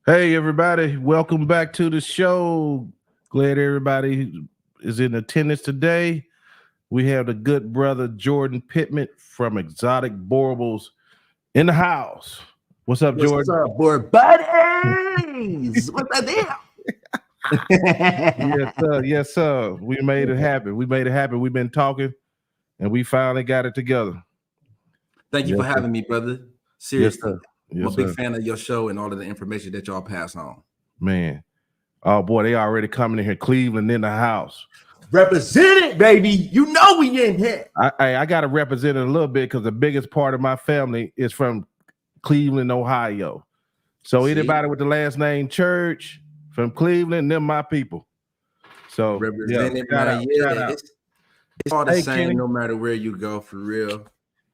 Hey, everybody, welcome back to the show. Glad everybody is in attendance today. We have the good brother Jordan Pittman from Exotic Baubles in the house. What's up, What's Jordan? up, boy? Buddies? What's that Yes, deal? sir. Yes, sir. We made it happen. We made it happen. We've been talking and we finally got it together. Thank you Yes, for sir. having me, brother. Yes, Seriously, sir. I'm a Yes, big sir. fan of your show and all of the information that y'all pass on. Man. Oh boy, they already coming in here. Cleveland in the house. Represent it, baby. You know we in here. I got to represent it a little bit because the biggest part of my family is from Cleveland, Ohio. So See, anybody with the last name Church from Cleveland, them my people. So yeah, represent it, shout man. out, shout Yeah, out. it's all the Hey same Kenny, no matter where you go, for real.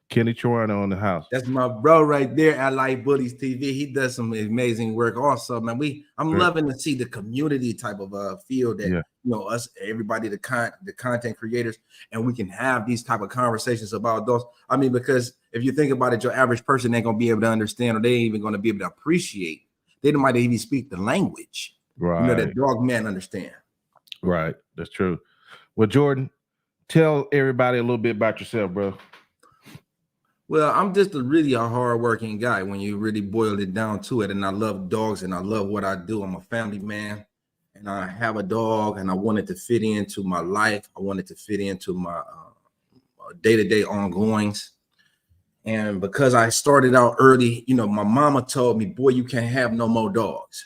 Kenny Toronto in the house. That's my bro right there at Light Bullies TV. He does some amazing work also, man. I'm Right. loving to see the community type of feel that Yeah, us, everybody, the content creators, and we can have these type of conversations about those. I mean, because if you think about it, your average person ain't gonna be able to understand, or they ain't even gonna be able to appreciate. They might even speak the language, right, that dog man understand. right. That's true. Well, Jordan, tell everybody a little bit about yourself, bro. Well, I'm just a hardworking guy when you really boil it down to it. And I love dogs and I love what I do. I'm a family man and I have a dog and I wanted to fit into my life. I wanted to fit into my day-to-day ongoings. And because I started out early, my mama told me, boy, you can't have no more dogs.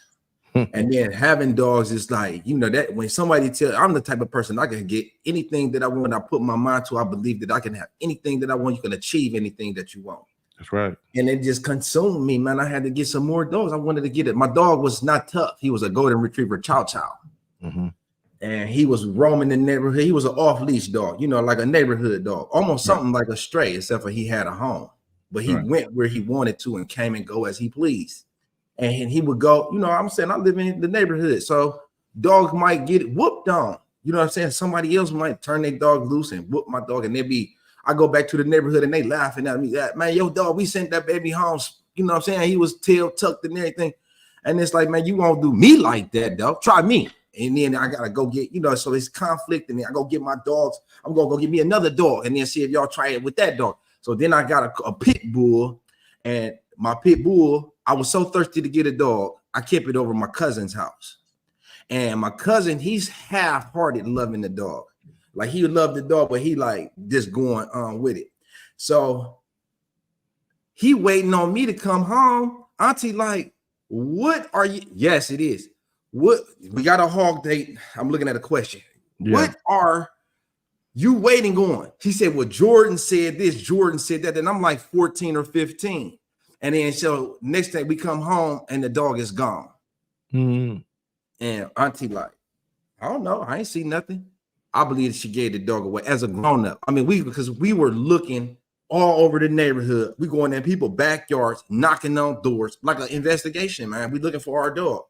And then having dogs is like, that when somebody I'm the type of person I can get anything that I want. I put my mind to, I believe that I can have anything that I want. You can achieve anything that you want. That's right. And it just consumed me, man. I had to get some more dogs. I wanted to get it. My dog was not tough. He was a golden retriever, chow chow. Mm-hmm. And he was roaming the neighborhood. He was an off-leash dog, like a neighborhood dog, almost Right. something like a stray, except for he had a home. But he Right. went where he wanted to and came and go as he pleased. And he would go, I'm saying I live in the neighborhood. So dogs might get whooped on. You know what I'm saying? Somebody else might turn their dog loose and whoop my dog. And I go back to the neighborhood and they laughing at me. That man, yo, dog, we sent that baby home. You know what I'm saying? He was tail tucked and everything. And it's like, man, you won't do me like that, dog. Try me. And then I gotta go get, so it's conflict. And then I go get my dogs. I'm gonna go get me another dog and then see if y'all try it with that dog. So then I got a pit bull, and my pit bull, I was so thirsty to get a dog, I kept it over my cousin's house. And my cousin, he's half-hearted loving the dog. Like he loved the dog, but he like just going on with it. So he waiting on me to come home. Auntie, like, what are you? Yes, it is. What we got a hog date. I'm looking at a question. Yeah. What are you waiting on? He said, well, Jordan said this, Jordan said that. And I'm like 14 or 15. And then so next day we come home and the dog is gone. Mm-hmm. And Auntie like, I don't know. I ain't see nothing. I believe she gave the dog away as a grown-up. I mean, because we were looking all over the neighborhood. We going in people's backyards, knocking on doors, like an investigation, man. We looking for our dog.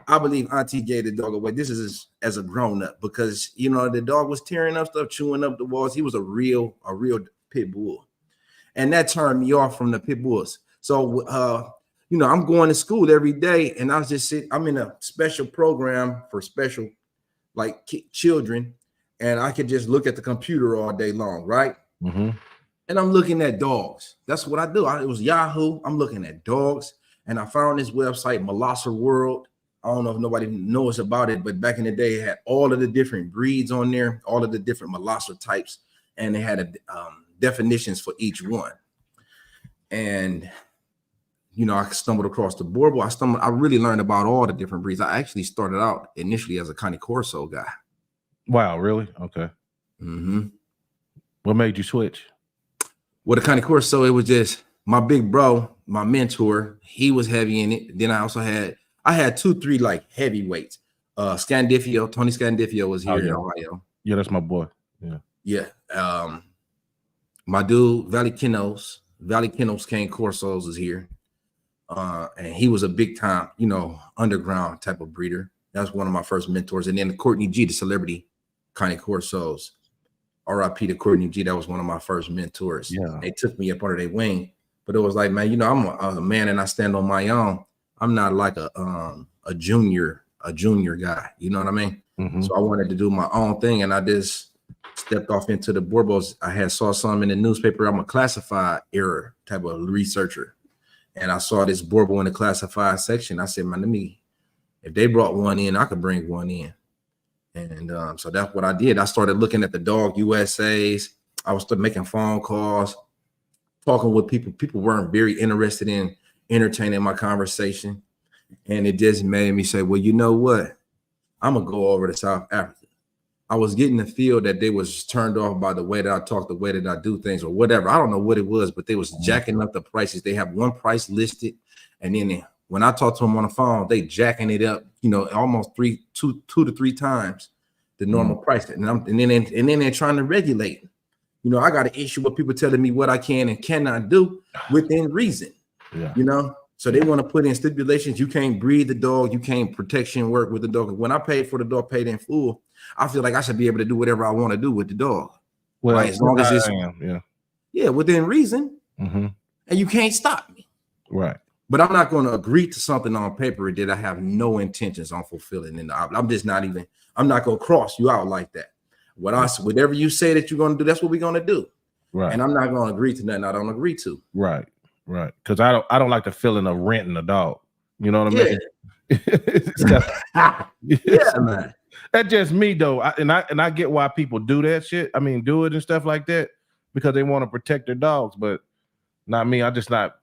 I believe Auntie gave the dog away. This is as a grown-up because the dog was tearing up stuff, chewing up the walls. He was a real pit bull. And that turned me off from the pit bulls. So I'm going to school every day, and I was just sitting. I'm in a special program for special like children, and I could just look at the computer all day long, right? Mm-hmm. And I'm looking at dogs. That's what I do. It was Yahoo. I'm looking at dogs, and I found this website, Molosser World. I don't know if nobody knows about it, but back in the day, it had all of the different breeds on there, all of the different Molosser types, and they had definitions for each one. And I stumbled across the board, but I really learned about all the different breeds. I actually started out initially as a Cane Corso guy. Wow, really? Okay. Mm-hmm. What made you switch? Well, the Cane Corso, it was just my big bro, my mentor. He was heavy in it. Then I had 2-3 like heavyweights. Tony Scandifio was here in Ohio. Yeah, that's my boy. Yeah. My dude, Valley Kinos Cane Corsos is here. And he was a big time, underground type of breeder. That's one of my first mentors. And then Courtney G, the celebrity Cane Corsos. R.I.P. to Courtney G. That was one of my first mentors. Yeah. They took me up under their wing. But it was like, man, I'm a man and I stand on my own. I'm not like a junior guy. You know what I mean? Mm-hmm. So I wanted to do my own thing, and I just stepped off into the Borbos. I saw some in the newspaper. I'm a classified era type of researcher, and I saw this Borbo in the classified section. I said, man, if they brought one in, I could bring one in. And so that's what I did. I started looking at the dog USAs. I was making phone calls, talking with people. People weren't very interested in entertaining my conversation. And it just made me say, well, you know what? I'm going to go over to South Africa. I was getting the feel that they was turned off by the way that I talk, the way that I do things or whatever. I don't know what it was, but they was jacking up the prices. They have one price listed. And then when I talk to them on the phone, they jacking it up, almost two to three times the normal price. And then they're trying to regulate. I got an issue with people telling me what I can and cannot do within reason. Yeah. So they want to put in stipulations. You can't breed the dog. You can't protection work with the dog. When I paid for the dog, paid in full, I feel like I should be able to do whatever I want to do with the dog. Well, right? As long as it's within reason, mm-hmm. and you can't stop me. Right. But I'm not going to agree to something on paper that I have no intentions on fulfilling. And I'm just not even. I'm not going to cross you out like that. Whatever you say that you're going to do, that's what we're going to do. Right. And I'm not going to agree to nothing I don't agree to. Right. Right. Because I don't like the feeling of renting a dog. You know what I mean? Yeah, man. That's just me though. I get why people do that shit. I mean, do it and stuff like that because they want to protect their dogs, but not me. I'm just not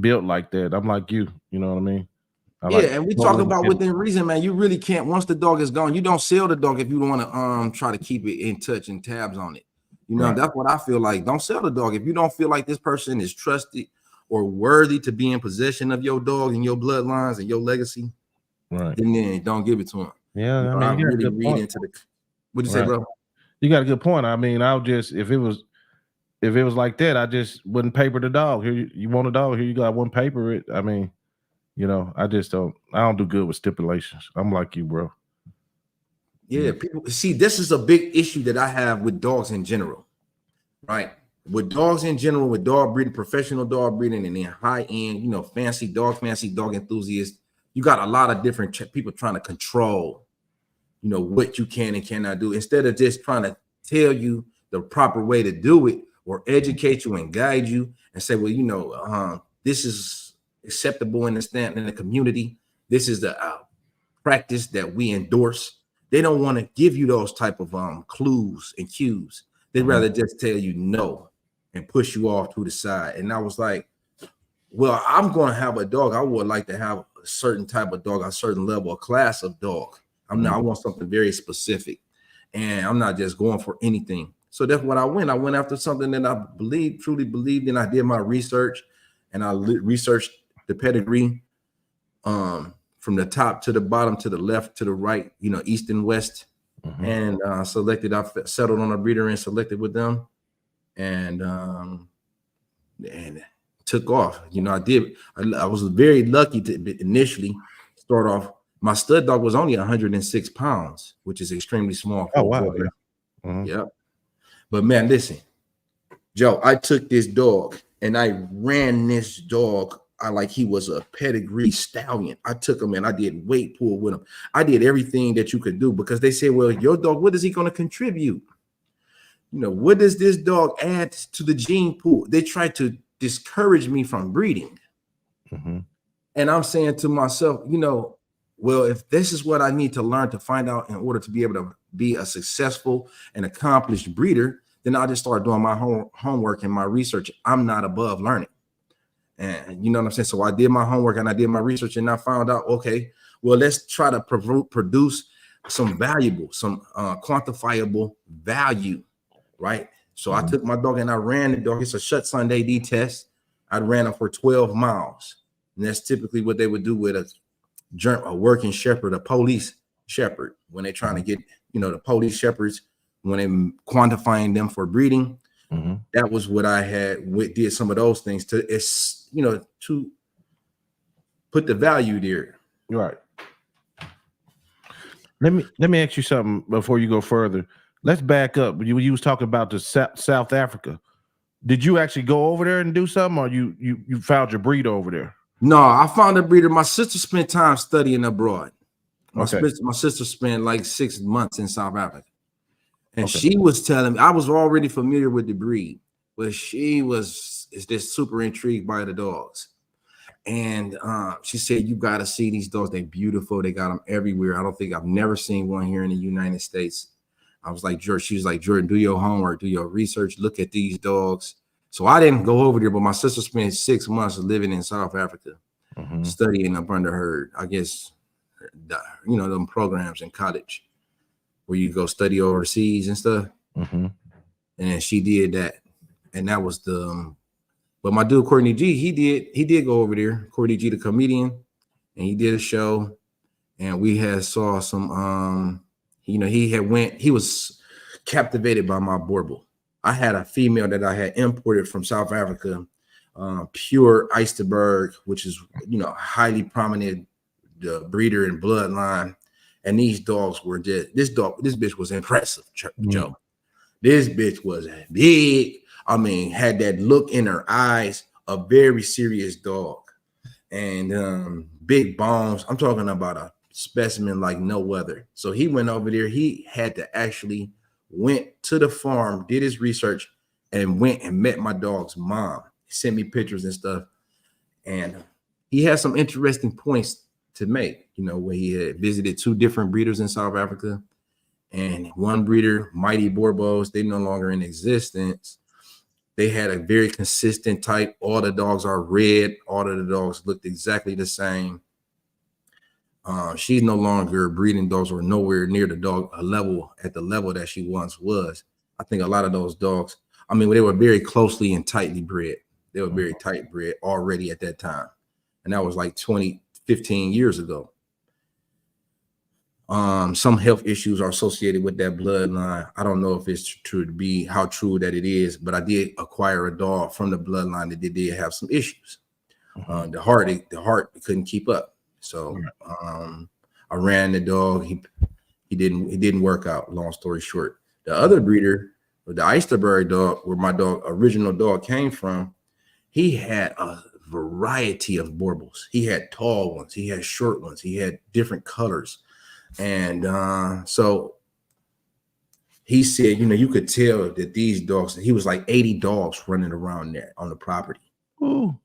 built like that. I'm like you. You know what I mean? And we talk about within reason, man. You really can't. Once the dog is gone, you don't sell the dog if you don't want to try to keep it in touch and tabs on it. Right. That's what I feel like. Don't sell the dog if you don't feel like this person is trusted or worthy to be in possession of your dog and your bloodlines and your legacy. Right. Then don't give it to him. Yeah, I really read into the. What'd you say, bro? You got a good point. I mean, I'll just if it was like that, I just wouldn't paper the dog. Here, you want a dog? Here, you got one paper it. I mean, I just don't. I don't do good with stipulations. I'm like you, bro. Yeah, people see. This is a big issue that I have with dogs in general, right? With dogs in general, with dog breeding, professional dog breeding, and then high end, fancy dog enthusiasts. You got a lot of different people trying to control, what you can and cannot do, instead of just trying to tell you the proper way to do it or educate you and guide you and say, well, this is acceptable in the community. This is the practice that we endorse. They don't want to give you those type of clues and cues. They'd rather just tell you no and push you off to the side. And I was like, well, I'm going to have a dog. I would like to have a certain type of dog, a certain level, a class of dog. I want something very specific, and I'm not just going for anything. So that's what I went. I went after something that I truly believed in. I did my research, and I researched the pedigree from the top to the bottom, to the left, to the right, east and west, and selected. I settled on a breeder and selected with them, and took off. I was very lucky to initially start off. My stud dog was only 106 pounds, which is extremely small. Oh, wow. Yeah. But man, listen, Joe, I took this dog and I ran this dog like he was a pedigree stallion. I took him and I did weight pull with him. I did everything that you could do because they said, well, your dog, what is he going to contribute? What does this dog add to the gene pool? They tried to discourage me from breeding. And I'm saying to myself, well, if this is what I need to learn to find out in order to be able to be a successful and accomplished breeder, then I'll just start doing my homework and my research. I'm not above learning. And you know what I'm saying? So I did my homework and I did my research and I found out, okay, well, let's try to produce some valuable, some quantifiable value, right? So I took my dog and I ran the dog. It's a shut Sunday D test. I ran him for 12 miles. And that's typically what they would do with a working shepherd, a police shepherd, when they're trying to get, the police shepherds, when they're quantifying them for breeding. That was what I had did some of those things to put the value there. Right. Let me ask you something before you go further. Let's back up. You was talking about the South Africa. Did you actually go over there and do something, or you found your breed over there? No, I found a breeder. My sister spent time studying abroad. My sister spent like 6 months in South Africa. And she was telling me, I was already familiar with the breed, but she is just super intrigued by the dogs. And she said, you got to see these dogs. They're beautiful. They got them everywhere. I've never seen one here in the United States. I was like, Jordan, she was like, Jordan, do your homework, do your research, look at these dogs. So I didn't go over there, but my sister spent 6 months living in South Africa, studying up under her, I guess, them programs in college where you go study overseas and stuff. And she did that. And that was but my dude, Courtney G, he did go over there. Courtney G, the comedian, and he did a show, and we had saw some, he was captivated by my Borbal. I had a female that I had imported from South Africa, pure Eysterberg, which is, highly prominent breeder and bloodline. And these dogs were just, this bitch was impressive, Joe. This bitch was big. I mean, had that look in her eyes, a very serious dog, and big bones. I'm talking about a specimen like no other. So he went over there. He had to actually went to the farm, did his research, and went and met my dog's mom. He sent me pictures and stuff. And he had some interesting points to make, where he had visited 2 different breeders in South Africa. And one breeder, Mighty Borbos, they no longer in existence. They had a very consistent type. All the dogs are red. All of the dogs looked exactly the same. She's no longer breeding dogs or nowhere near the dog at the level that she once was. I think a lot of those dogs, they were very closely and tightly bred. They were very tight bred already at that time. And that was like 15 years ago. Some health issues are associated with that bloodline. I don't know if it's true to be how true that it is, but I did acquire a dog from the bloodline that did have some issues. The heart couldn't keep up. So I ran the dog. He didn't work out. Long story short, the other breeder, the Eysterberg dog, where my original dog came from, he had a variety of Borbals. He had tall ones. He had short ones. He had different colors. And so he said, you could tell that these dogs, he was like 80 dogs running around there on the property. Ooh.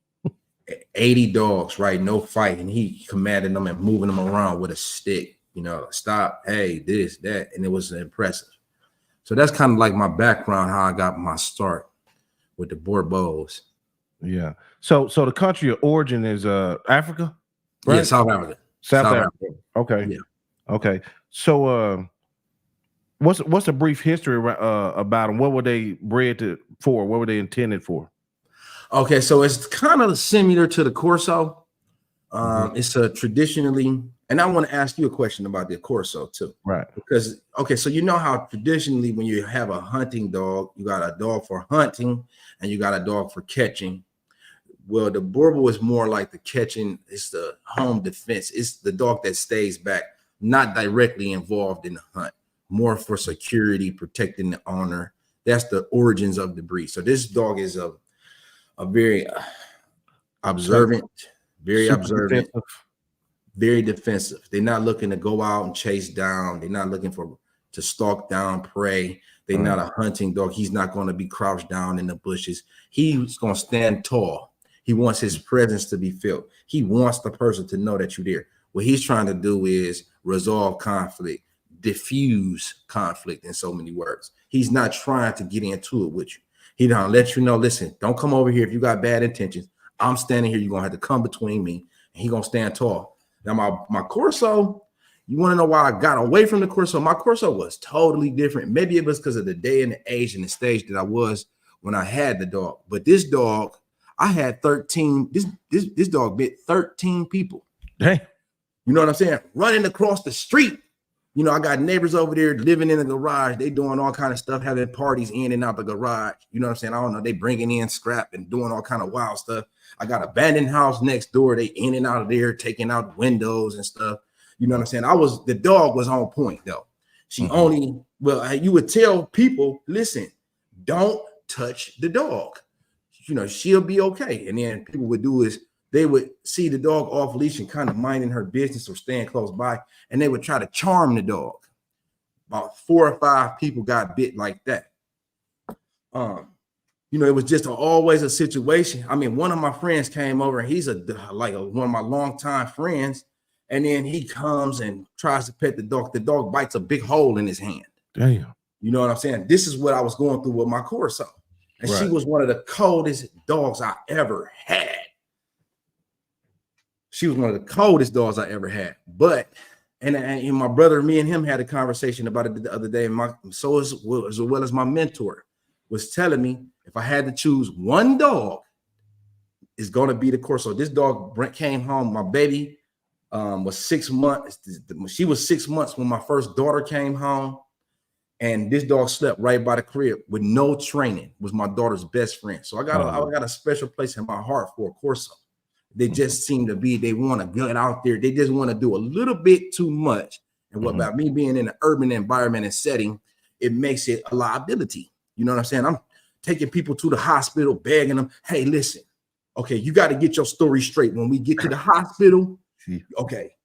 80 dogs, right? No fight. And he commanded them and moving them around with a stick, stop, hey, this, that. And it was impressive. So that's kind of like my background, how I got my start with the Borbos. Yeah. So the country of origin is Africa? Right? Yeah, South Africa. South Africa. Okay. Yeah. Okay, so what's a brief history about them? What were they bred for? What were they intended for? Okay, so it's kind of similar to the Corso. It's a traditionally, and I want to ask you a question about the Corso too, right? Because so how traditionally when you have a hunting dog, you got a dog for hunting and you got a dog for catching. Well, the Borbal is more like the catching. It's the home defense. It's the dog that stays back, not directly involved in the hunt, more for security, protecting the owner. That's the origins of the breed. So this dog is a very observant, very observant, very defensive. They're not looking to go out and chase down. They're not looking to stalk down prey. They're not a hunting dog. He's not going to be crouched down in the bushes. He's going to stand tall. He wants his presence to be felt. He wants the person to know that you're there. What he's trying to do is resolve conflict, diffuse conflict, in so many words. He's not trying to get into it with you. He don't let you know, listen, don't come over here if you got bad intentions. I'm standing here. You're going to have to come between me, and he's going to stand tall. Now, my Corso, you want to know why I got away from the Corso? My Corso was totally different. Maybe it was because of the day and the age and the stage that I was when I had the dog. But this dog, I had 13. This dog bit 13 people. Hey. You know what I'm saying? Running across the street. I got neighbors over there living in the garage. They doing all kind of stuff, having parties in and out the garage. You know what I'm saying? I don't know. They bringing in scrap and doing all kind of wild stuff. I got an abandoned house next door. They in and out of there, taking out windows and stuff. You know what I'm saying? The dog was on point though. She you would tell people, listen, don't touch the dog. She'll be okay. And then people would do is they would see the dog off leash and kind of minding her business or staying close by, and they would try to charm the dog. About 4 or 5 people got bit like that. You know, it was just always a situation. I mean, one of my friends came over, and he's one of my longtime friends, and then he comes and tries to pet the dog. The dog bites a big hole in his hand. Damn. You know what I'm saying? This is what I was going through with my Corso. And she was one of the coldest dogs I ever had. She was one of the coldest dogs I ever had. But, and my brother, me and him had a conversation about it the other day. And as well as my mentor was telling me, if I had to choose one dog, it's going to be the Corso. This dog came home. My baby was 6 months. She was 6 months when my first daughter came home. And this dog slept right by the crib with no training. Was my daughter's best friend. So I got a special place in my heart for a Corso. They just seem to be, they want to get out there. They just want to do a little bit too much. And what about me being in an urban environment and setting, it makes it a liability. You know what I'm saying? I'm taking people to the hospital, begging them, hey, listen, okay, you got to get your story straight. When we get to the hospital, okay,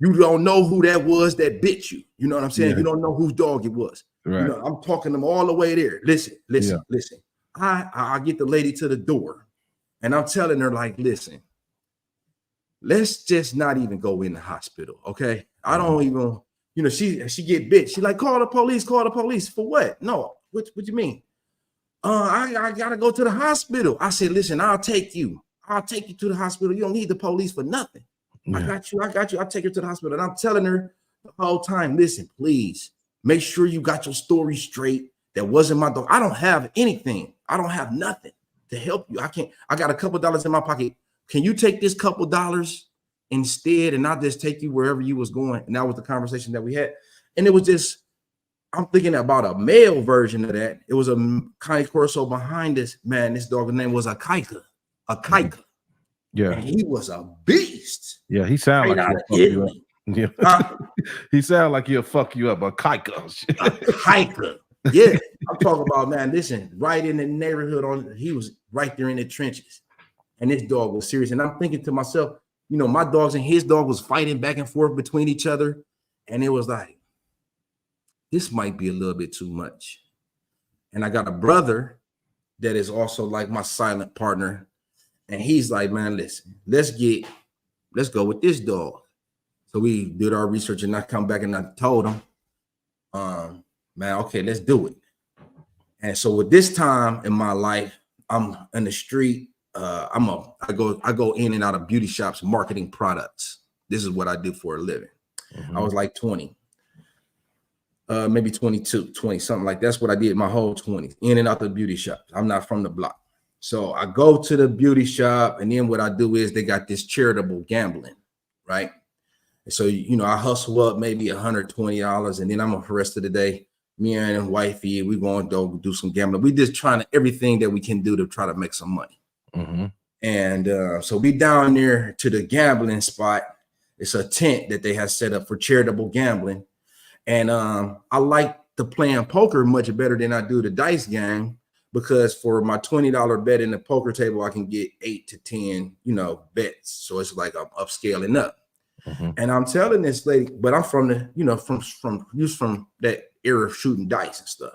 you don't know who that was that bit you. You know what I'm saying? Yeah. You don't know whose dog it was. Right. You know, I'm talking them all the way there. Listen. I get the lady to the door, and I'm telling her, like, listen, let's just not even go in the hospital, okay? I don't even, you know, she get bit. She like, call the police. For what? No, what you mean? I gotta go to the hospital. I said, listen, I'll take you to the hospital. You don't need the police for nothing. Yeah. I got you. I'll take her to the hospital. And I'm telling her the whole time, listen, please make sure you got your story straight. That wasn't my dog. I don't have anything. I don't have nothing to help you. I got a couple dollars in my pocket. Can you take this couple dollars instead, and I'll just take you wherever you was going? And that was the conversation that we had. And it was just, I'm thinking about a male version of that. It was a Cane Corso behind this man. This dog's name was a Kaika. Yeah. And he was a beast. Yeah, he sounded like he'll fuck you up. Yeah. He sounded like he'll fuck you up. A Kaika. Yeah. I'm talking about, man, listen, right in the neighborhood, he was right there in the trenches. And this dog was serious. And I'm thinking to myself, you know, my dogs and his dog was fighting back and forth between each other. And it was like, this might be a little bit too much. And I got a brother that is also like my silent partner. And he's like, man, listen, let's go with this dog. So we did our research, and I come back and I told him, man, okay, let's do it. And so with this time in my life, I'm in the street. I go in and out of beauty shops marketing products. This is what I do for a living. I was like 20, maybe 22, 20, something like that's what I did my whole 20s, in and out the beauty shops. I'm not from the block. So I go to the beauty shop, and then what I do is they got this charitable gambling, right? And so, you know, I hustle up maybe $120, and then I'm for the rest of the day, me and wifey, we going to go do some gambling. We just trying to everything that we can do to try to make some money. And so we down there to the gambling spot. It's a tent that they have set up for charitable gambling. And I like to playing poker much better than I do the dice game, because for my $20 bet in the poker table, I can get 8 to 10, you know, bets. So it's like I'm upscaling up. And I'm telling this lady, but I'm from the, you know, from that era of shooting dice and stuff.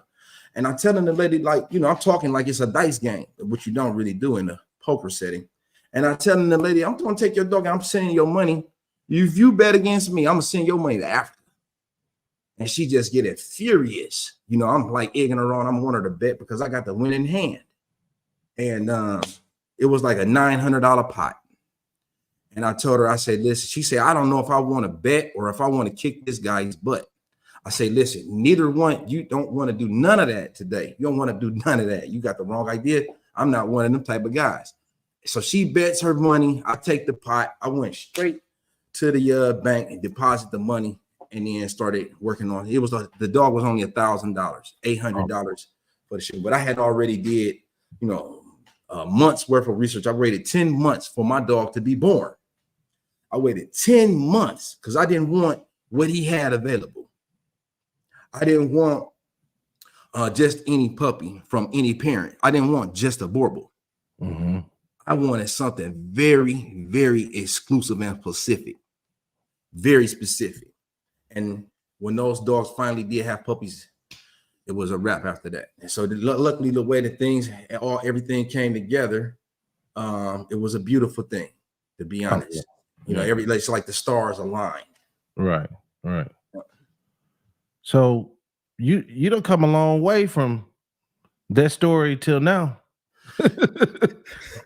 And I'm telling the lady, like, you know, I'm talking like it's a dice game, which you don't really do in a poker setting. And I'm telling the lady, I'm going to take your dog, and I'm sending your money. If you bet against me, I'm going to send your money to Africa. And she just getting furious. You know, I'm like egging her on. I'm wanting to bet because I got the winning hand. And it was like a $900 pot. And I told her, I said, listen, she said, I don't know if I want to bet or if I want to kick this guy's butt. I say, listen, neither one, you don't want to do none of that today. You don't want to do none of that. You got the wrong idea. I'm not one of them type of guys. So she bets her money. I take the pot. I went straight to the bank and deposit the money, and then started working on it. It was the dog was only $1,000, $800 for the shit. But I had already did, you know, months worth of research. I waited 10 months for my dog to be born. I waited 10 months because I didn't want what he had available. I didn't want just any puppy from any parent. I didn't want just a Borble. I wanted something very, very exclusive and specific, very specific. And when those dogs finally did have puppies, it was a wrap after that. And so luckily, the way that everything came together, it was a beautiful thing, to be honest. You know, it's like the stars aligned. Right. So you don't come a long way from that story till now.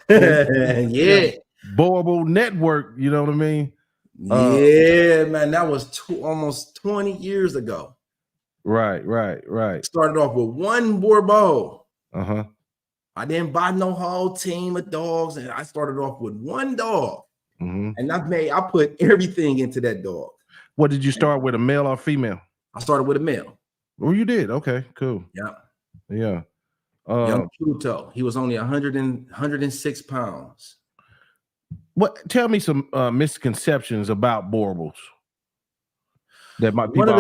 Yeah. Boreable network, you know what I mean? Yeah, man, that was almost 20 years ago. Right. Started off with one Boerboel. Uh-huh. I didn't buy no whole team of dogs, and I started off with one dog. Mm-hmm. And I put everything into that dog. What did you start with, a male or female? I started with a male. Oh, you did? Okay, cool. Yeah. Young Pluto. He was only 106 pounds. Tell me some misconceptions about Boerboels that might be one of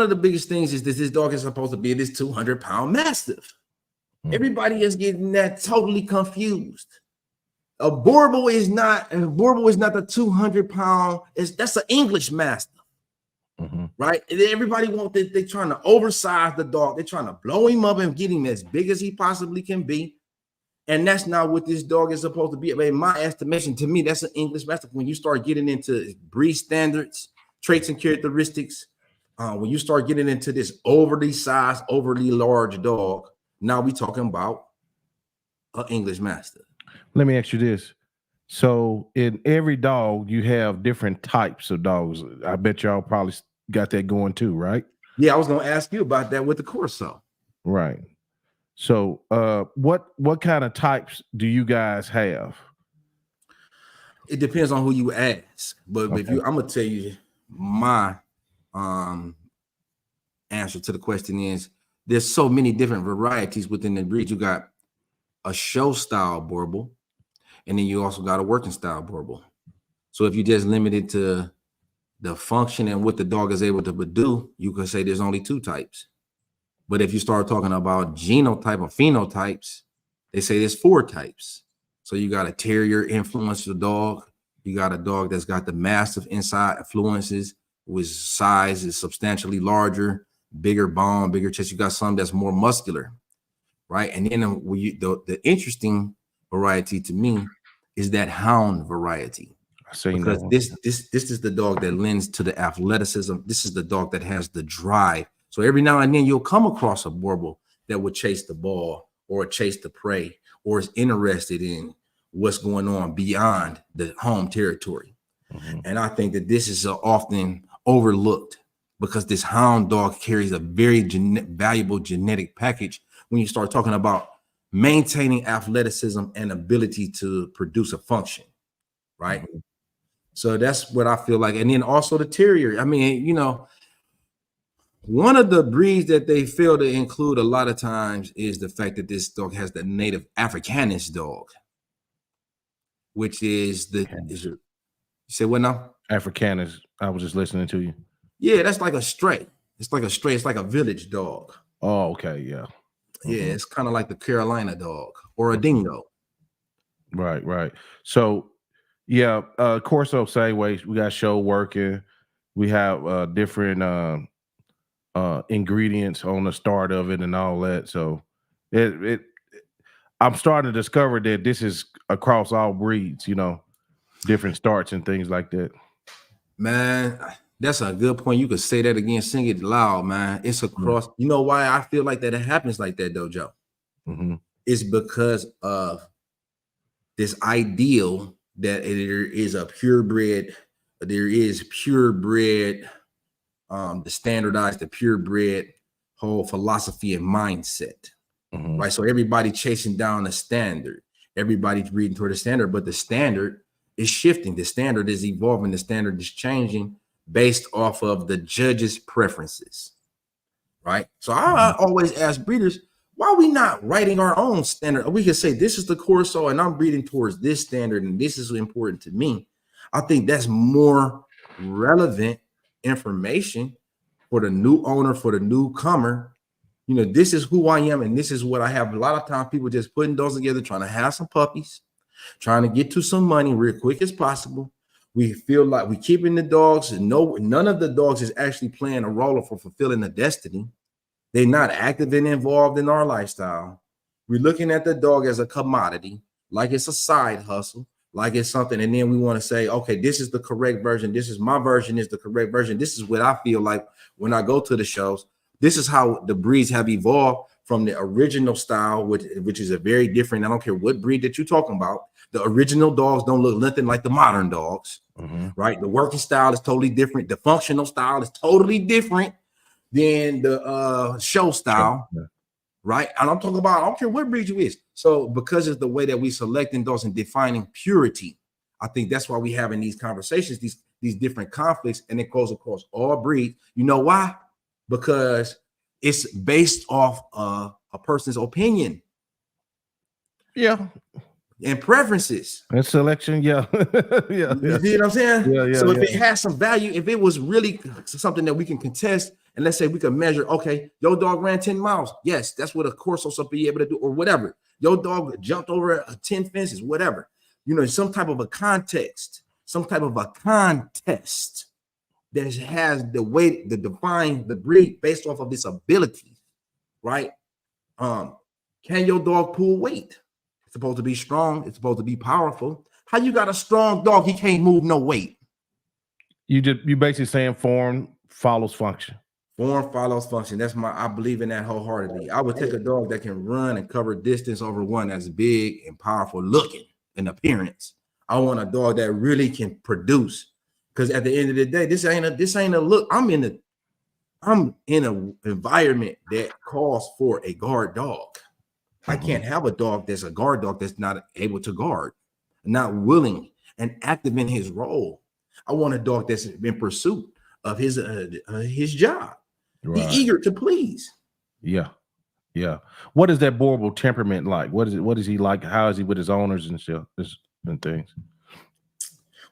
the biggest things is that this dog is supposed to be this 200-pound mastiff. Everybody is getting that totally confused. A Boerboel is not the 200-pound. That's an English mastiff. Right? Everybody they're trying to oversize the dog. They're trying to blow him up and get him as big as he possibly can be. And that's not what this dog is supposed to be. I mean, my estimation, to me, that's an English mastiff. When you start getting into breed standards, traits and characteristics, when you start getting into this overly sized, overly large dog, now we talking about an English mastiff. Let me ask you this. So in every dog, you have different types of dogs. I bet y'all probably got that going too, right? Yeah, I was going to ask you about that with the Corso. Right. So what kind of types do you guys have? It depends on who you ask. But I'm going to tell you my answer to the question is there's so many different varieties within the breed. You got a show style Boerboel, and then you also got a working style Boerboel. So if you just limit it to the function and what the dog is able to do, you could say there's only two types. But if you start talking about genotype or phenotypes, they say there's four types. So you got a terrier influenced dog. You got a dog that's got the massive inside influences, with size is substantially larger, bigger bone, bigger chest. You got some that's more muscular, right? And then the interesting variety to me is that hound variety. Because this is the dog that lends to the athleticism. This is the dog that has the drive. So every now and then you'll come across a Boerboel that would chase the ball or chase the prey or is interested in what's going on beyond the home territory. And I think that this is often overlooked because this hound dog carries a very valuable genetic package when you start talking about maintaining athleticism and ability to produce a function, right? So that's what I feel like. And then also the terrier. I mean, you know, one of the breeds that they fail to include a lot of times is the fact that this dog has the native Africanus dog, which is you say what now? Africanus. I was just listening to you. Yeah, that's like a stray. It's like a stray. It's like a village dog. Oh, okay, yeah. Yeah, it's kind of like the Carolina dog or a dingo. Right. So, yeah, Corso same way. We got show working. We have different ingredients on the start of it and all that. So, I'm starting to discover that this is across all breeds. You know, different starts and things like that. Man, that's a good point. You could say that again, sing it loud, man. It's across. You know why I feel like that it happens like that, though, Joe? It's because of this ideal that there is a purebred, the standardized, the purebred whole philosophy and mindset, right? So everybody chasing down a standard, everybody's reading toward the standard, but the standard is shifting. The standard is evolving. The standard is changing based off of the judge's preferences, right? So I always ask breeders, why are we not writing our own standard? We can say, this is the Corso and I'm breeding towards this standard and this is important to me. I think that's more relevant information for the new owner, for the newcomer, You know, this is who I am, and this is what I have. A lot of times people just putting those together, trying to have some puppies, trying to get to some money real quick as possible. We feel like we keeping the dogs, and none of the dogs is actually playing a role for fulfilling the destiny. They're not active and involved in our lifestyle. We're looking at the dog as a commodity, like it's a side hustle, like it's something. And then we want to say, okay, this is the correct version. This is my version, is the correct version. This is what I feel like when I go to the shows. This is how the breeds have evolved from the original style, which is a very different. I don't care what breed that you're talking about. The original dogs don't look nothing like the modern dogs, right? The working style is totally different. The functional style is totally different than the show style, right? And I'm talking about, I don't care what breed you is. So because of the way that we selecting those and defining purity, I think that's why we having these conversations, these different conflicts, and it goes across all breeds. You know why? Because it's based off a person's opinion. Yeah. And preferences. And selection, yeah. Yeah. You see what I'm saying? Yeah, so if it has some value, if it was really something that we can contest, and let's say we can measure, okay, your dog ran 10 miles. Yes, that's what a Corsos will be able to do, or whatever. Your dog jumped over 10 fences, whatever. You know, some type of a context, some type of a contest that has the way to define the breed based off of its ability, right? Can your dog pull weight? It's supposed to be strong. It's supposed to be powerful. How you got a strong dog? He can't move no weight. You basically saying form follows function. Form follows function. I believe in that wholeheartedly. I would take a dog that can run and cover distance over one that's big and powerful looking in appearance. I want a dog that really can produce. Because at the end of the day, this ain't a look. I'm in an environment that calls for a guard dog. I can't have a dog that's a guard dog that's not able to guard, not willing and active in his role. I want a dog that's in pursuit of his job. Right. He's eager to please. Yeah. Yeah. What is that Borbal temperament like? What is he like? How is he with his owners and stuff and things?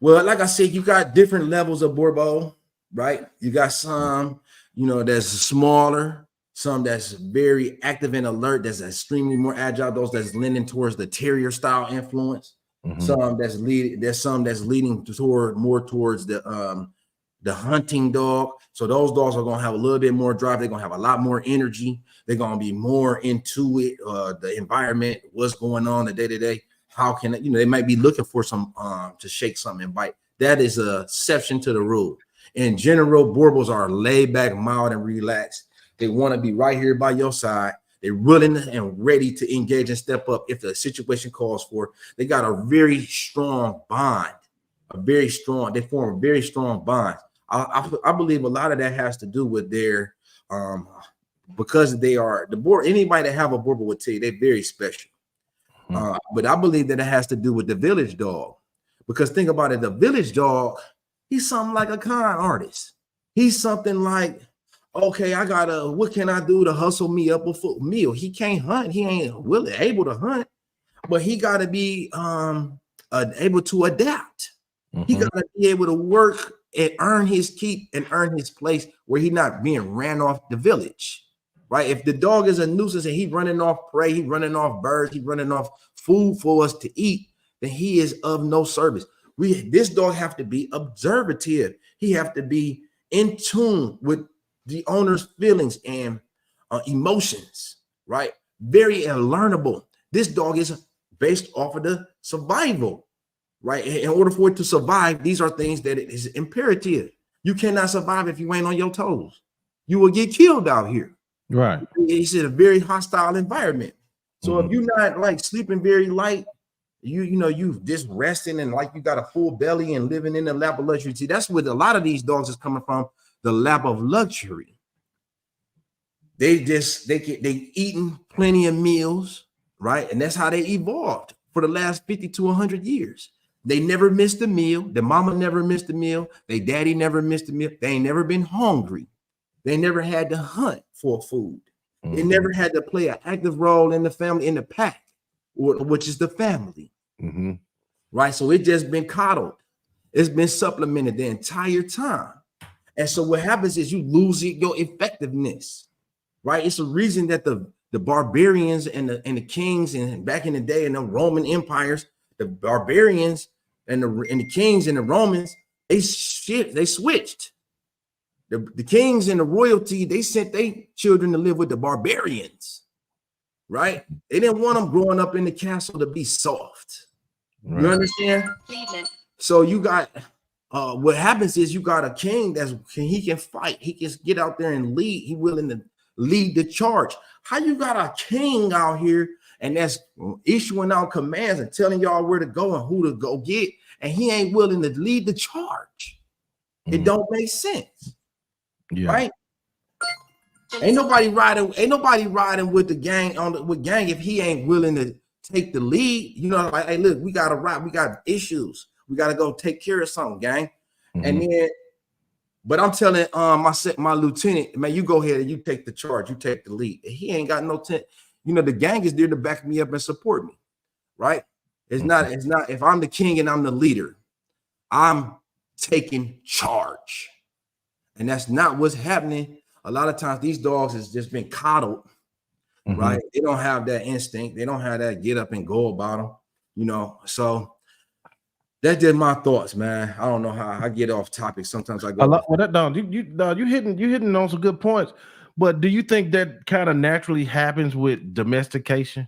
Well, like I said, you got different levels of Borbal, right? You got some, that's smaller, some that's very active and alert, that's extremely more agile, those that's leaning towards the terrier style influence. Some that's leading, there's some that's leading more towards the hunting dog. So those dogs are going to have a little bit more drive. They're going to have a lot more energy. They're going to be more into it, the environment, what's going on the day-to-day. How can they might be looking for some to shake something and bite. That is a exception to the rule. In general, Borbals are laid back, mild, and relaxed. They want to be right here by your side. They're willing and ready to engage and step up if the situation calls for. They got a very strong bond, they form a very strong bond. I believe a lot of that has to do with their because they are anybody that have a Borbal would tell you they're very special. But I believe that it has to do with the village dog, because think about it, the village dog, he's something like a con artist. He's something like, okay, what can I do to hustle me up a full meal? He can't hunt. He ain't really able to hunt, but he got to be able to adapt. He got to be able to work and earn his keep and earn his place where he's not being ran off the village. Right? If the dog is a nuisance and he's running off prey, he's running off birds, he's running off food for us to eat, then he is of no service. This dog have to be observative. He have to be in tune with the owner's feelings and emotions, right? Very learnable. This dog is based off of the survival, right? In order for it to survive, these are things that it is imperative. You cannot survive if you ain't on your toes. You will get killed out here. Right. It's a very hostile environment. So if you're not like sleeping very light, you just resting and like you got a full belly and living in the lap of luxury. See, that's what a lot of these dogs is coming from, the lap of luxury. They eating plenty of meals, right? And that's how they evolved for the last 50 to 100 years. They never missed a meal. The mama never missed a meal. Their daddy never missed a meal. They ain't never been hungry. They never had to hunt for food. They never had to play an active role in the family, in the pack, which is the family. Right? So it just been coddled. It's been supplemented the entire time. And so what happens is you lose your effectiveness, right? It's a reason that the barbarians and the kings and back in the day in the Roman empires, the barbarians and the kings and the Romans, they switched. The kings and the royalty, they sent their children to live with the barbarians, right? They didn't want them growing up in the castle to be soft. Right. You understand? So you got what happens is you got a king he can fight, he can get out there and lead, he willing to lead the charge. How you got a king out here and that's issuing out commands and telling y'all where to go and who to go get, and he ain't willing to lead the charge? It don't make sense. Yeah. Right? Ain't nobody riding with the gang with gang if he ain't willing to take the lead. You know, like, hey, look, we gotta ride, we got issues, we gotta go take care of something, gang. And then, but I'm telling my lieutenant, man, you go ahead and you take the charge, you take the lead. He ain't got no you know, the gang is there to back me up and support me, right? It's not if I'm the king and I'm the leader, I'm taking charge. And that's not what's happening. A lot of times these dogs has just been coddled, right? They don't have that instinct. They don't have that get up and go about them, you know. So that's just my thoughts, man. I don't know how I get off topic. Sometimes I go. Well, that dog, you hitting on some good points. But do you think that kind of naturally happens with domestication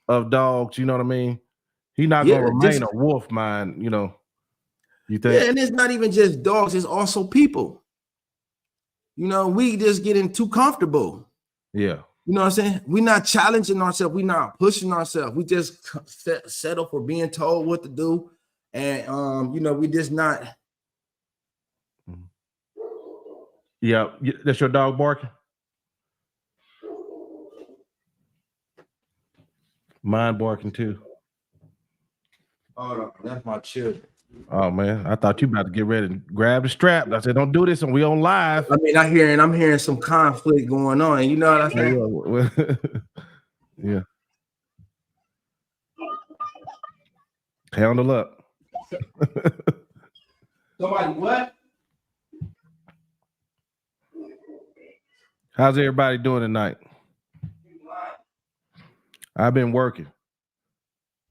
of dogs? You know what I mean? He's not gonna remain a wolf, man. You know. You think? Yeah, and it's not even just dogs; it's also people. You know, we just getting too comfortable. Yeah. You know what I'm saying? We're not challenging ourselves. We're not pushing ourselves. We just settle for being told what to do. And, you know, we just not. Yeah. That's your dog barking? Mine barking too. Oh, that's my children. Oh man, I thought you about to get ready and grab the strap. I said, "Don't do this," and we on live. I mean, I'm hearing some conflict going on. You know what I'm saying? Yeah. Handle up. Somebody what? How's everybody doing tonight? I've been working.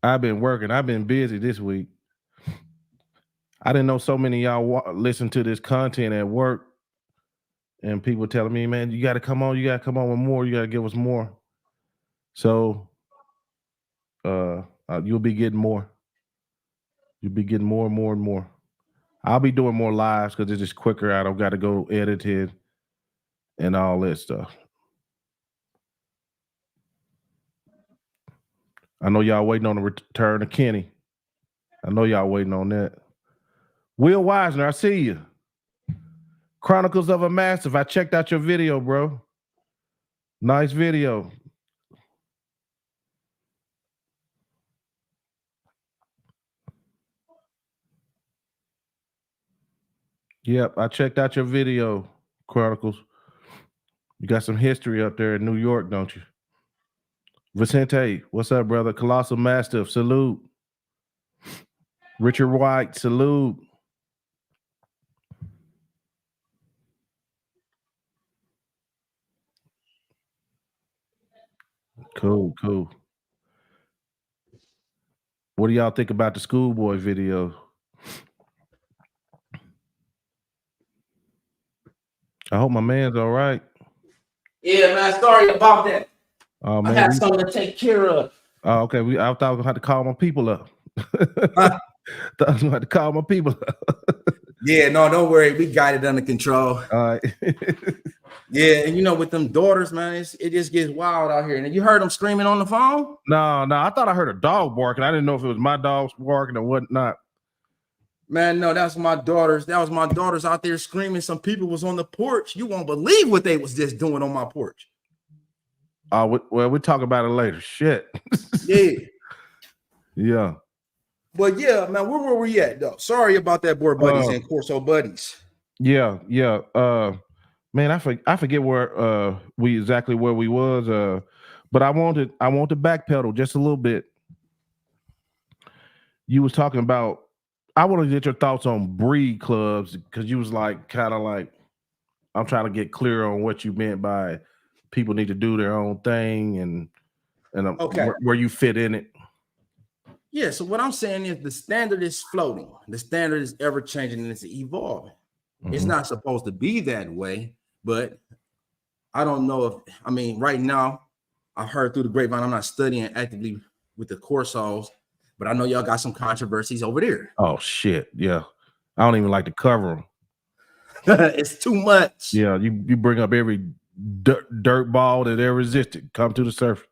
I've been busy this week. I didn't know so many of y'all listen to this content at work, and people telling me, man, you got to come on with more. You got to give us more. So you'll be getting more. You'll be getting more and more and more. I'll be doing more lives because it's just quicker. I don't got to go edit it and all that stuff. I know y'all waiting on the return of Kenny. I know y'all waiting on that. Will Wisner, I see you. Chronicles of a Mastiff. I checked out your video, bro. Nice video. Yep, I checked out your video, Chronicles. You got some history up there in New York, don't you? Vicente, what's up, brother? Colossal Mastiff, salute. Richard White, salute. Cool. What do y'all think about the Schoolboy video? I hope my man's all right. Yeah, man. Sorry about that. Oh, man, I had something to take care of. Oh, okay. I thought I was gonna have to call my people up. Thought I was gonna have to call my people up. Yeah, no, don't worry. We got it under control. All right. Yeah, and you know, with them daughters, man, it just gets wild out here. And you heard them screaming on the phone? No, I thought I heard a dog barking. I didn't know if it was my dogs barking or whatnot. Man, no, that's my daughters. That was my daughters out there screaming. Some people was on the porch. You won't believe what they was just doing on my porch. Well, we'll talk about it later. Shit. Yeah. Yeah. But yeah, man, where were we at though? Sorry about that, board buddies and Corso buddies. Yeah. Man, I forget where exactly where we was. But I want to backpedal just a little bit. You was talking about. I want to get your thoughts on breed clubs because you was like kind of like I'm trying to get clear on what you meant by people need to do their own thing and Okay. where you fit in it? Yeah, so what I'm saying is the standard is floating. The standard is ever changing and it's evolving. It's not supposed to be that way, but I don't know if, I mean, right now, I've heard through the grapevine, I'm not studying actively with the Corsos, but I know y'all got some controversies over there. Oh, shit. Yeah. I don't even like to cover them. It's too much. Yeah, you bring up every dirt ball that ever existed. Come to the surface.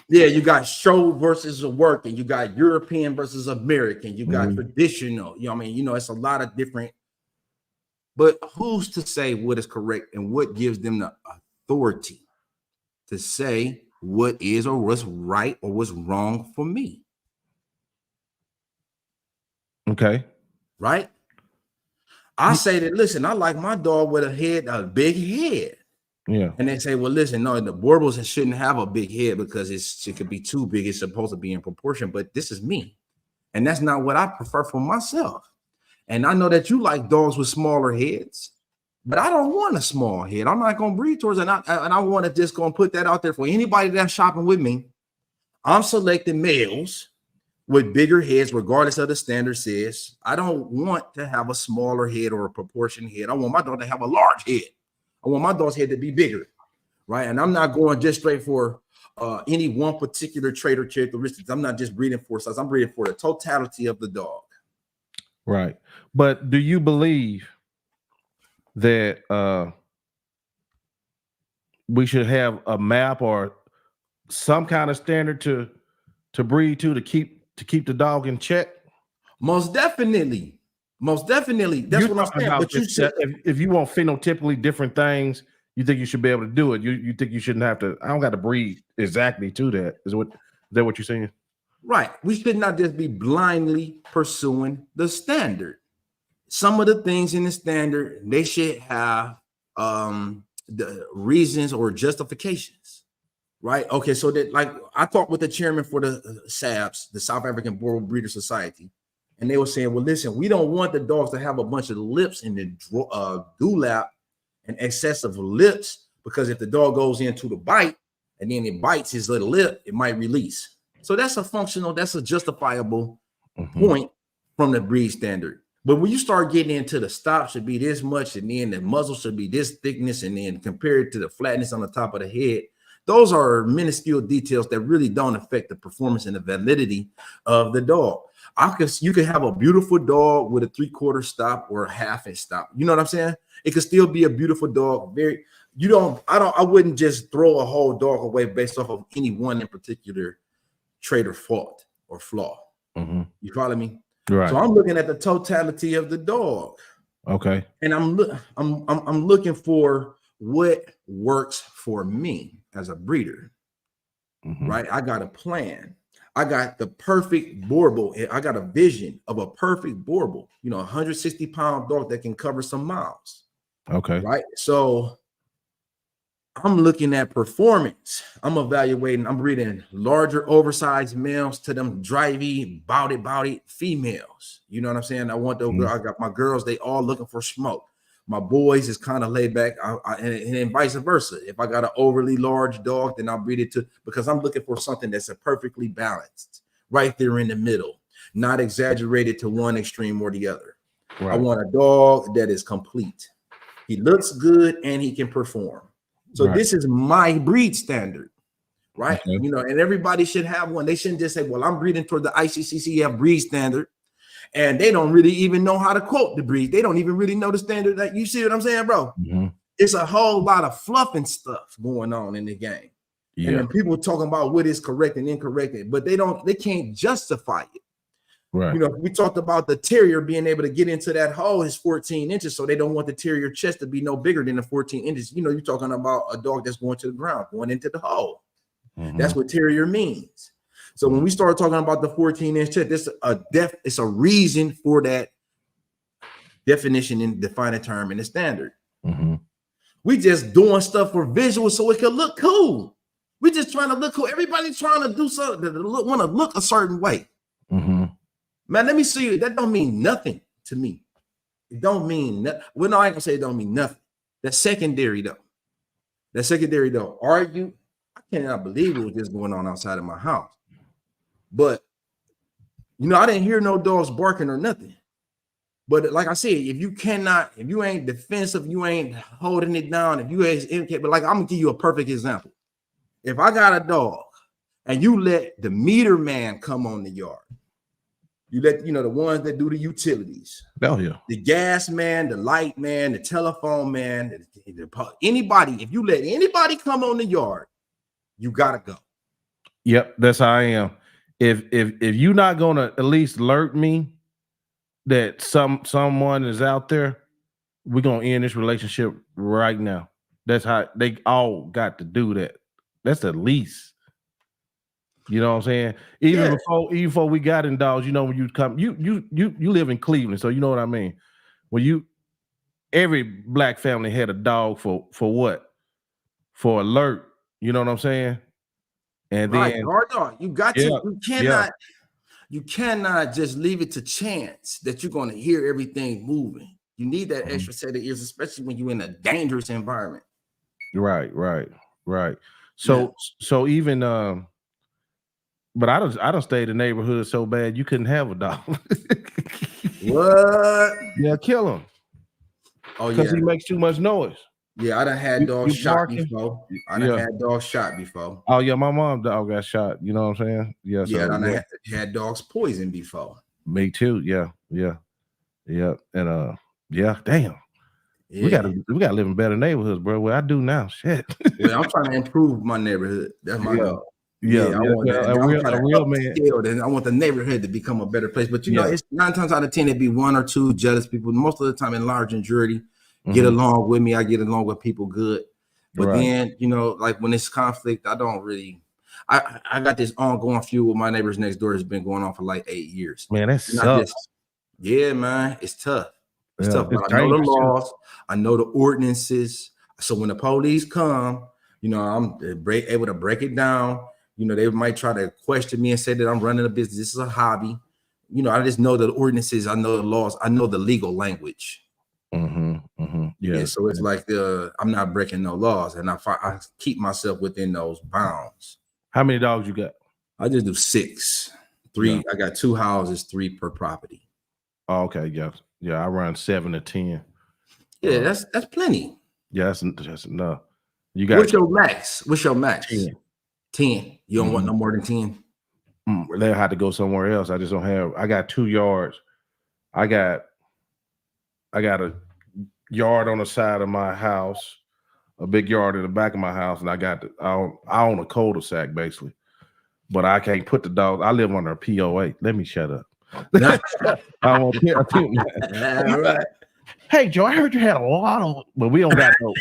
Yeah, you got show versus a work, and you got European versus American. You got traditional. You know what I mean? You know, it's a lot of different. But who's to say what is correct and what gives them the authority to say what is or what's right or what's wrong for me? Okay. Right? I say that, listen, I like my dog with a big head. Yeah. And they say, well, listen, no, the Borbles shouldn't have a big head because it could be too big. It's supposed to be in proportion, but this is me. And that's not what I prefer for myself. And I know that you like dogs with smaller heads, but I don't want a small head. I'm not going to breed towards it. And I want to just go and put that out there for anybody that's shopping with me. I'm selecting males with bigger heads, regardless of the standard says. I don't want to have a smaller head or a proportion head. I want my dog to have a large head. I want my dog's head to be bigger, right? And I'm not going just straight for any one particular trait or characteristics. I'm not just breeding for size. I'm breeding for the totality of the dog. Right. But do you believe that we should have a map or some kind of standard to breed to keep the dog in check? Most definitely. Most definitely. That's what I'm saying. But you said if you want phenotypically different things, you think you should be able to do it. You think you shouldn't have to. I don't got to breed exactly to that. Is that what you're saying? Right. We should not just be blindly pursuing the standard. Some of the things in the standard, they should have the reasons or justifications. Right. Okay. So that, like, I talked with the chairman for the SABS, the South African Boral Breeder Society, and they were saying, well, listen, we don't want the dogs to have a bunch of lips in the dewlap and excessive lips, because if the dog goes into the bite and then it bites his little lip, it might release. So that's a justifiable point from the breed standard. But when you start getting into the stop should be this much, and then the muzzle should be this thickness, and then compared to the flatness on the top of the head, those are minuscule details that really don't affect the performance and the validity of the dog. You could have a beautiful dog with a 3/4 stop or a 1/2 inch stop. You know what I'm saying? It could still be a beautiful dog. I wouldn't just throw a whole dog away based off of any one in particular trait or fault or flaw. You follow me? Right. So I'm looking at the totality of the dog. Okay. And I'm looking for what works for me as a breeder. Right? I got a plan. I got the perfect Borbal. I got a vision of a perfect Borbal, 160-pound dog that can cover some miles. Okay. Right. So I'm looking at performance. I'm evaluating. I'm breeding larger, oversized males to them drivey, body females. You know what I'm saying? I want those. I got my girls. They all looking for smoke. My boys is kind of laid back, and then vice versa. If I got an overly large dog, then I'll breed it because I'm looking for something that's a perfectly balanced, right there in the middle, not exaggerated to one extreme or the other. Right. I want a dog that is complete. He looks good and he can perform. So this is my breed standard, right? Okay. And everybody should have one. They shouldn't just say, well, I'm breeding toward the ICCCF breed standard, and they don't really even know how to quote the breed. They don't even really know the standard. That you see what I'm saying, bro? It's a whole lot of fluff and stuff going on in the game. Yeah. And then people talking about what is correct and incorrect, but they can't justify it. Right. We talked about the terrier being able to get into that hole is 14 inches. So they don't want the terrier chest to be no bigger than the 14 inches. You're talking about a dog that's going to the ground, going into the hole. That's what terrier means. So when we start talking about the 14-inch chest, it's a reason for that definition and defining term in the standard. We just doing stuff for visual so it can look cool. We just trying to look cool. Everybody's trying to do something that want to look a certain way. Man, let me see you. That don't mean nothing to me. It don't mean nothing. Well, no, I ain't gonna say it don't mean nothing. That's secondary though. That secondary don't argue. I cannot believe it was just going on outside of my house. But I didn't hear no dogs barking or nothing. But like I said, if you ain't defensive, you ain't holding it down, if you ain't, but like I'm gonna give you a perfect example. If I got a dog and you let the meter man come on the yard, you let the ones that do the utilities, the gas man, the light man, the telephone man, anybody, if you let anybody come on the yard, you gotta go. Yep, that's how I am. If you're not gonna at least alert me that someone is out there, we're gonna end this relationship right now. That's how they all got to do that. That's the least. You know what I'm saying? Even before we got in dogs, when you come, you live in Cleveland, so you know what I mean. When every black family had a dog for what? For alert. You know what I'm saying? And right, then dog, you got to, you cannot just leave it to chance that you're going to hear everything moving. You need that extra set of ears, especially when you're in a dangerous environment. Right. So even but I don't stay in the neighborhood so bad you couldn't have a dog. What? Yeah, kill him. Oh, because he makes too much noise. Yeah, I done had dogs shot before. I done had dogs shot before. Oh yeah, my mom dog got shot. You know what I'm saying? Yeah. Yeah, so, I done had dogs poisoned before. Me too. Yeah. And damn. Yeah. We gotta live in better neighborhoods, bro. What I do now, shit. Well, I'm trying to improve my neighborhood. That's my goal. Yeah, I want a real man. And I want the neighborhood to become a better place. But it's 9 times out of 10 it'd be 1 or 2 jealous people. Most of the time, in large majority, get along with me. I get along with people good. But then, like when it's conflict, I don't really. I got this ongoing feud with my neighbors next door. It's been going on for like 8 years. Man, that sucks. Yeah, man, it's tough. It's tough. But I know the laws. I know the ordinances. So when the police come, I'm able to break it down. They might try to question me and say that I'm running a business. This is a hobby. I just know the ordinances. I know the laws. I know the legal language. Yeah. So it's like I'm not breaking no laws, and I keep myself within those bounds. How many dogs you got? I just do 6, 3. Yeah. I got 2 houses, 3 per property. Oh, okay. Yeah. I run 7 to 10. Yeah, that's plenty. Yeah, that's enough. You got. What's your max? 10. You don't want no more than 10? They had to go somewhere else. I just don't have. I got 2 yards. I got a yard on the side of my house, a big yard in the back of my house, and I own a cul-de-sac basically. But I can't put the dogs. I live under a POA. Let me shut up. I won't care. Right. Hey Joe, I heard you had a lot of, but we don't got no.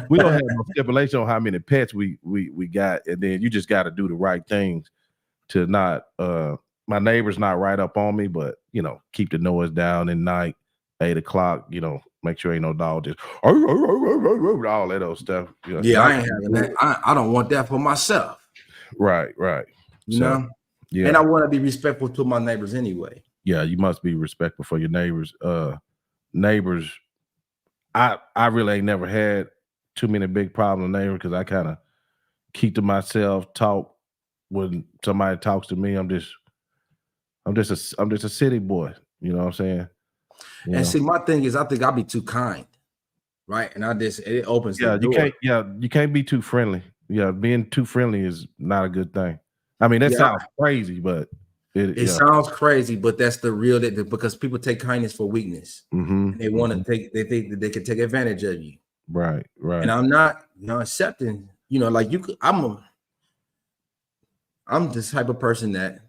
We don't have no stipulation on how many pets we got, and then you just got to do the right things to not. My neighbor's not right up on me, but keep the noise down at night, 8 o'clock. Make sure ain't no dog just all that old stuff. Yeah, I ain't having that. I don't want that for myself. Right. Yeah, and I want to be respectful to my neighbors anyway. Yeah, you must be respectful for your neighbors. Neighbors, I really ain't never had too many big problems with neighbors because I kind of keep to myself. Talk when somebody talks to me. I'm just a city boy. You know what I'm saying? See, my thing is, I think I'll be too kind, right? And it opens the door. You can't be too friendly. Yeah, being too friendly is not a good thing. I mean, that sounds crazy, but it sounds crazy, but that's the real because people take kindness for weakness. They want to they think that they can take advantage of you. Right. And I'm not, accepting, like you could. I'm this type of person that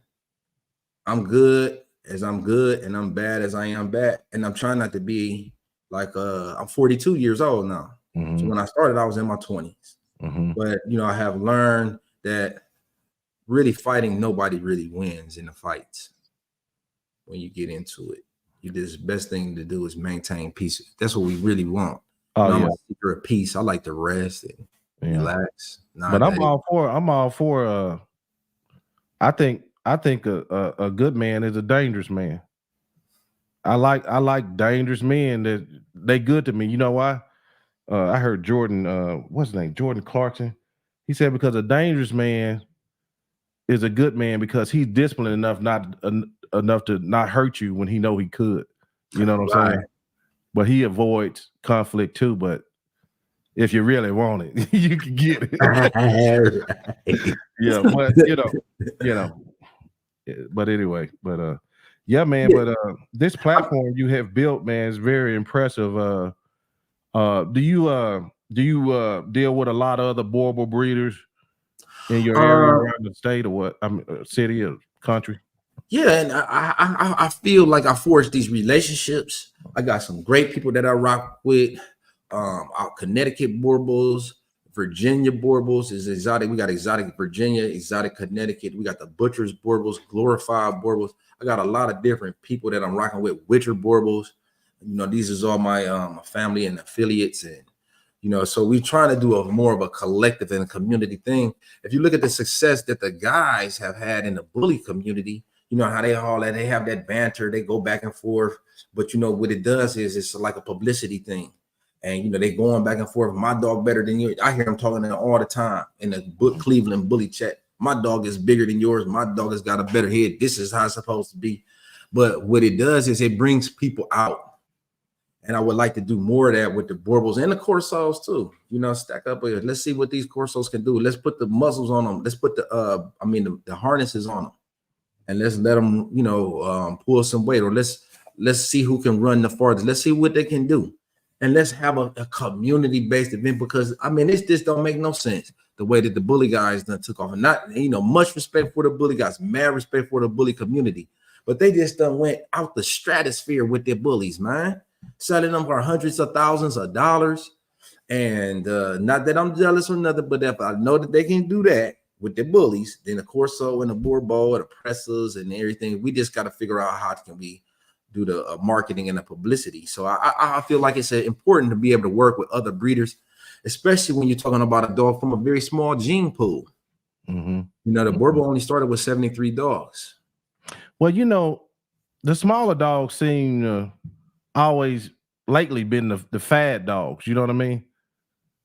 I'm good as I'm good and I'm bad as I am bad. And I'm trying not to be like I'm 42 years old now. So when I started, I was in my 20s. But I have learned that really fighting, nobody really wins in the fights. When you get into it, the best thing to do is maintain peace. That's what we really want. I'm a seeker of peace. I like to rest and relax. But I'm all for. I think a good man is a dangerous man. I like dangerous men that they good to me. You know why? I heard Jordan, what's his name? Jordan Clarkson. He said because a dangerous man is a good man because he's disciplined enough enough to not hurt you when he know he could. You know what I'm Right. saying? But he avoids conflict too. But if you really want it, you can get it. Yeah, but but anyway, yeah, man. Yeah. But this platform you have built, man, is very impressive. Do you deal with a lot of other Boerboel breeders in your area around the state or what? I mean, city or country? Yeah, and I feel like I forged these relationships. I got some great people that I rock with. Our Connecticut Boerboels, Virginia Boerboels is exotic. We got exotic Virginia, exotic Connecticut. We got the Butchers Boerboels, glorified Boerboels. I got a lot of different people that I'm rocking with. Witcher Boerboels. You know, these is all my family and affiliates, and you know, so we're trying to do a more of a collective and a community thing. If you look at the success that the guys have had in the bully community, you know how they all that they have that banter, they go back and forth. But you know what it does is it's like a publicity thing, and you know they going back and forth. My dog better than you. I hear them talking all the time in the Cleveland bully chat. My dog is bigger than yours. My dog has got a better head. This is how it's supposed to be. But what it does is it brings people out. And I would like to do more of that with the Boerboels and the Corsos too. You know, stack up with. Let's see what these Corsos can do. Let's put the muzzles on them. Let's put the harnesses on them, and let's let them, you know, pull some weight. Or let's see who can run the farthest. Let's see what they can do, and let's have a community-based event because I mean, this don't make no sense the way that the bully guys done took off. And not, you know, much respect for the bully guys, mad respect for the bully community, but they just done went out the stratosphere with their bullies, man. Selling them for hundreds of thousands of dollars. And not that I'm jealous or nothing, but if I know that they can do that with the bullies, then the Corso and the Boerboel, the presses and everything, we just got to figure out how can we do the marketing and the publicity. So I feel like it's important to be able to work with other breeders, especially when you're talking about a dog from a very small gene pool. Mm-hmm. You know, the Boerboel only started with 73 dogs. Well, you know, the smaller dogs seem always lately been the fad dogs. You know what I mean?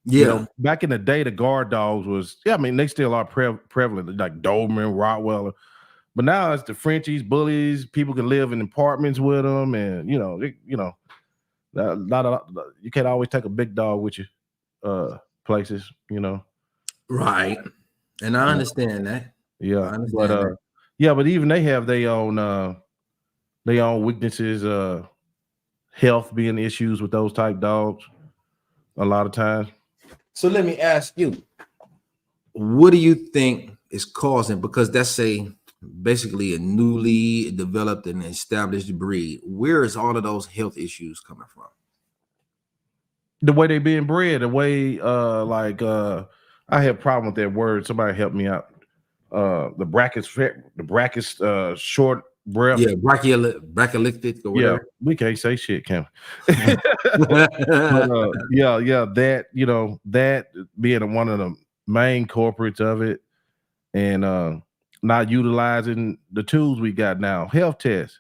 Yeah. You know, back in the day, the guard dogs was, I mean, they still are prevalent, like Doberman, Rottweiler. But now it's the Frenchies, bullies. People can live in apartments with them, and you know, you can't always take a big dog with you places. You know, right? And I understand that. Yeah, but even they have their own weaknesses. Health being issues with those type dogs a lot of times. So let me ask you, what do you think is causing, because that's basically a newly developed and established breed, where is all of those health issues coming from? The way they being bred, the way I have a problem with that word. Somebody help me out. The brackets short breath. Yeah, brachylytic or whatever. Yeah, we can't say shit, can we? But, that, you know, that being one of the main corporates of it, and not utilizing the tools we got now, health tests.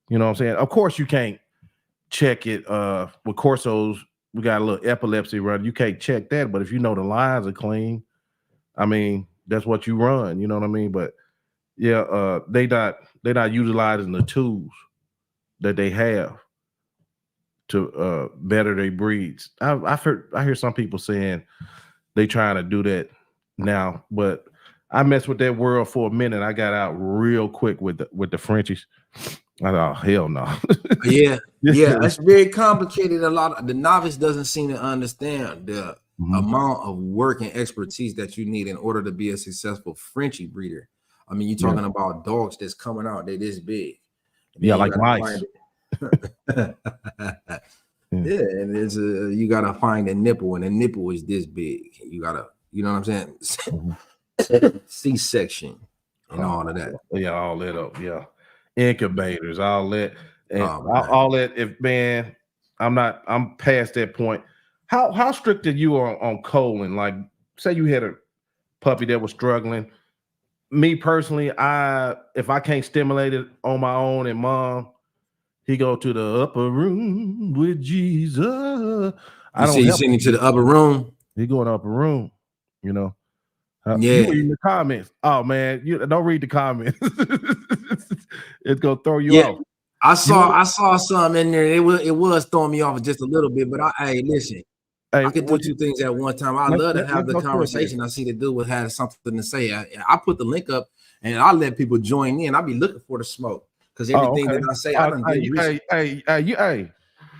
You know what I'm saying? Of course, you can't check it with Corsos. We got a little epilepsy run. You can't check that, but if you know the lines are clean, I mean, that's what you run. You know what I mean? But yeah, they're not utilizing the tools that they have to better their breeds. I hear some people saying they trying to do that now, but I messed with that world for a minute. I got out real quick with the Frenchies. I thought, oh, hell no. yeah, it's very complicated. A lot of the novice doesn't seem to understand the amount of work and expertise that you need in order to be a successful Frenchie breeder. I mean, you're talking about dogs that's coming out, they're this big. Yeah, like mice. Yeah, and it's you gotta find a nipple, and the nipple is this big. You gotta, you know what I'm saying? C-section and all of that. Yeah, all that up. Yeah, incubators, all that, and all that. If man, I'm past that point. How strict are you on colon? Like, say you had a puppy that was struggling. Me personally, if I can't stimulate it on my own, and mom, he go to the upper room with Jesus. I don't you help send him. him to the upper room. He going to upper room, you know. Yeah. You reading the comments. Oh man, you don't read the comments. It's gonna throw you off. I saw something in there. It was throwing me off just a little bit, but hey, listen. Hey, I could do two things at one time. I love to have the conversation. I see the dude had something to say. I put the link up and I let people join in. I be looking for the smoke because everything that I say, I don't do.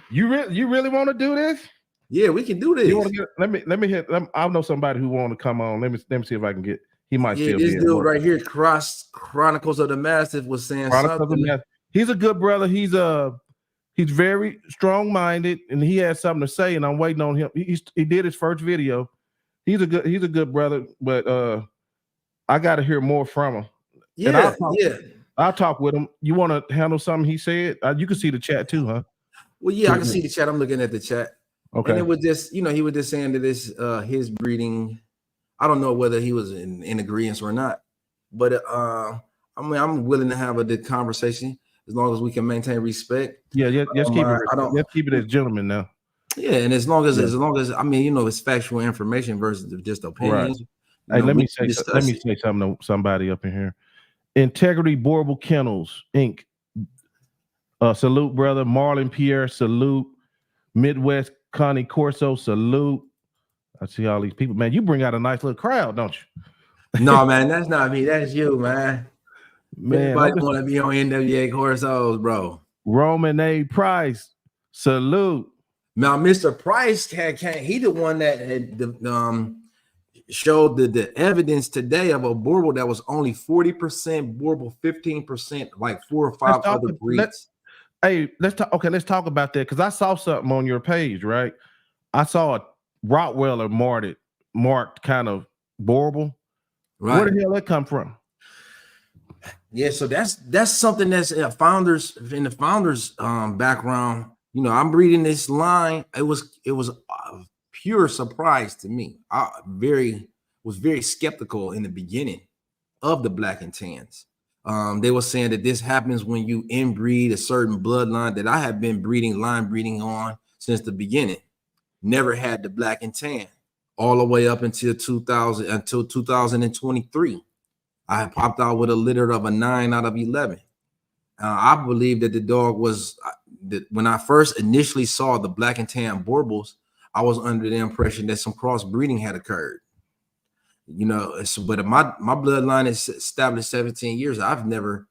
You really want to do this? Yeah, we can do this. You want to get? Let me hit. I know somebody who want to come on. Let me see if I can get. He might still be. This dude right here, Chronicles of the Mastiff, was saying something. He's a good brother. He's very strong-minded, and he has something to say. And I'm waiting on him. He did his first video. He's a good brother, but I got to hear more from him. Yeah, I'll talk with him. You want to handle something he said? You can see the chat too, huh? Well, yeah, I can see the chat. I'm looking at the chat. Okay. And it was just, he was just saying that this his breeding. I don't know whether he was in agreement or not, but I mean, I'm willing to have a good conversation as long as we can maintain respect. Yeah, just keep it. Let's keep it as gentlemen now. Yeah, and as long as I mean, it's factual information versus just opinions. Right. Hey, let me say something to somebody up in here. Integrity Boreable Kennels Inc. Salute, brother. Marlon Pierre, salute. Midwest Cane Corsos, salute. I see all these people, man. You bring out a nice little crowd, don't you? No, man, that's not me. That's you, man. Man, everybody want to be on NWA Corsos, bro. Roman A. Price, salute. Now, Mr. Price he the one that had showed the evidence today of a Borbal that was only 40% Borbal, 15% like 4 or 5 other breeds. Let's talk about that because I saw something on your page, right? I saw a Rottweiler marked kind of Borbal. Right. Where the hell that come from? Yeah, so that's something that's in the founders background. I'm breeding this line. It was a pure surprise to me. I was very skeptical in the beginning of the black and tans. They were saying that this happens when you inbreed a certain bloodline that I have been line breeding on since the beginning. Never had the black and tan all the way up until 2023. I popped out with a litter of a 9 out of 11. I believe that the dog was when I first initially saw the black and tan Borbals, I was under the impression that some crossbreeding had occurred. But my bloodline is established 17 years. I've never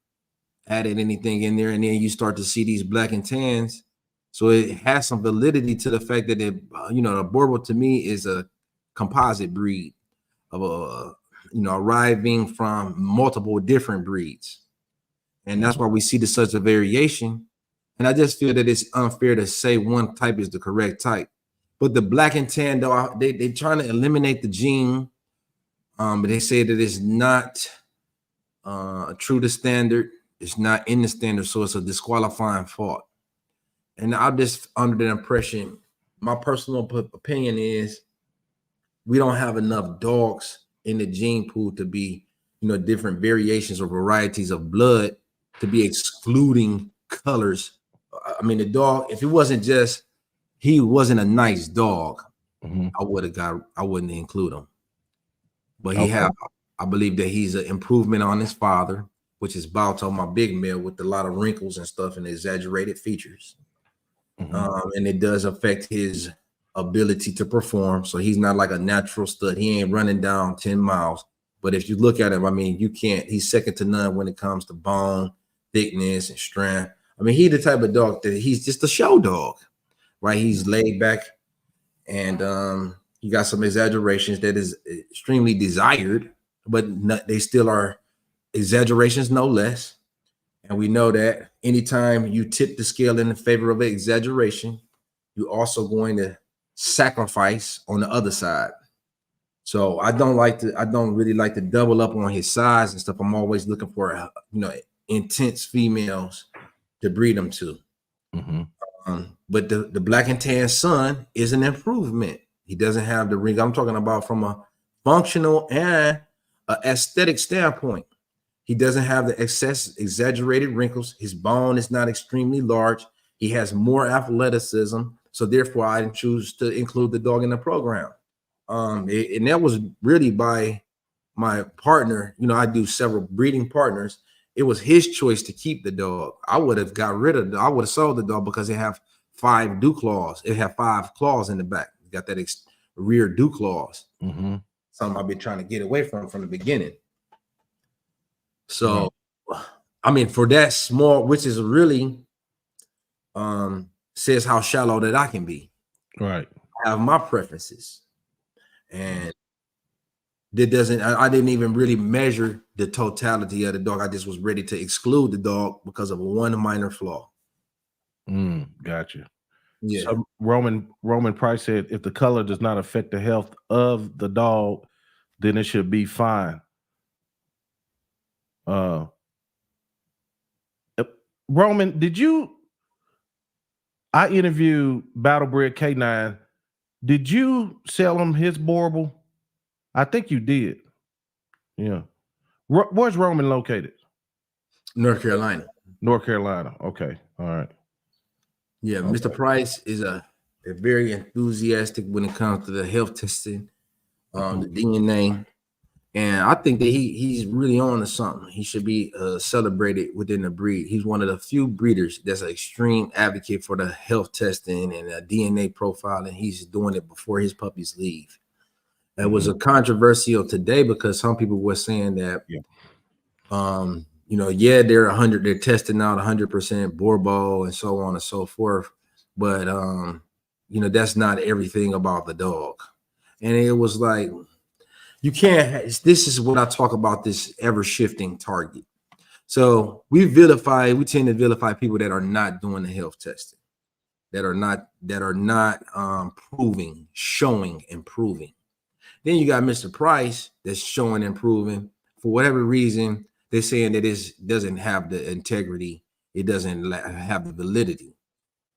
added anything in there, and then you start to see these black and tans. So it has some validity to the fact that the Borbal to me is a composite breed of arriving from multiple different breeds. And that's why we see such a variation. And I just feel that it's unfair to say one type is the correct type. But the black and tan, though, they're trying to eliminate the gene. But they say that it's not true to standard. It's not in the standard. So it's a disqualifying fault. And I'm just under the impression, my personal opinion is we don't have enough dogs in the gene pool to be, different variations or varieties of blood to be excluding colors. I mean, the dog, if it wasn't just, he wasn't a nice dog, I wouldn't include him. But I believe that he's an improvement on his father, which is Balto, my big male with a lot of wrinkles and stuff and exaggerated features. And it does affect his ability to perform. So he's not like a natural stud. He ain't running down 10 miles. But if you look at him, I mean, he's second to none when it comes to bone, thickness, and strength. I mean, he's the type of dog that he's just a show dog, right? He's laid back and you got some exaggerations that is extremely desired, but they still are exaggerations, no less. And we know that anytime you tip the scale in favor of exaggeration, you're also going to sacrifice on the other side. So I don't really like to double up on his size and stuff. I'm always looking for, intense females to breed them to. But the black and tan son is an improvement. He doesn't have the ring. I'm talking about from a functional and aesthetic standpoint. He doesn't have the exaggerated wrinkles. His bone is not extremely large. He has more athleticism. So therefore, I didn't choose to include the dog in the program. And that was really by my partner. You know, I do several breeding partners. It was his choice to keep the dog. I would have got rid of I would have sold the dog because it have 5 dew claws. It have 5 claws in the back. It got that rear dew claws. Mm-hmm. Something I've been trying to get away from the beginning. So, I mean, for that small, which is really says how shallow that I can be. Right. I have my preferences, and that doesn't. I didn't even really measure the totality of the dog. I just was ready to exclude the dog because of one minor flaw. Gotcha. Yeah. So Roman Price said, if the color does not affect the health of the dog, then it should be fine. Roman, I interviewed Battlebred K9. Did you sell him his Borble? I think you did. Yeah. Where's Roman located? North Carolina. North Carolina. Okay. All right. Yeah. Okay. Mr. Price is a very enthusiastic when it comes to the health testing, the DNA. And I think that he's really on to something. He should be celebrated within the breed. He's one of the few breeders that's an extreme advocate for the health testing and DNA profiling. He's doing it before his puppies leave. It was a controversial today because some people were saying that, you know, they're testing out 100% Borbo and so on and so forth. But, you know, that's not everything about the dog. And it was like, you can't, this is what I talk about, this ever shifting target. So we tend to vilify people that are not doing the health testing, that are not showing and proving. Then you got Mr. Price that's showing and proving. For whatever reason, they're saying that it doesn't have the integrity. It doesn't have the validity.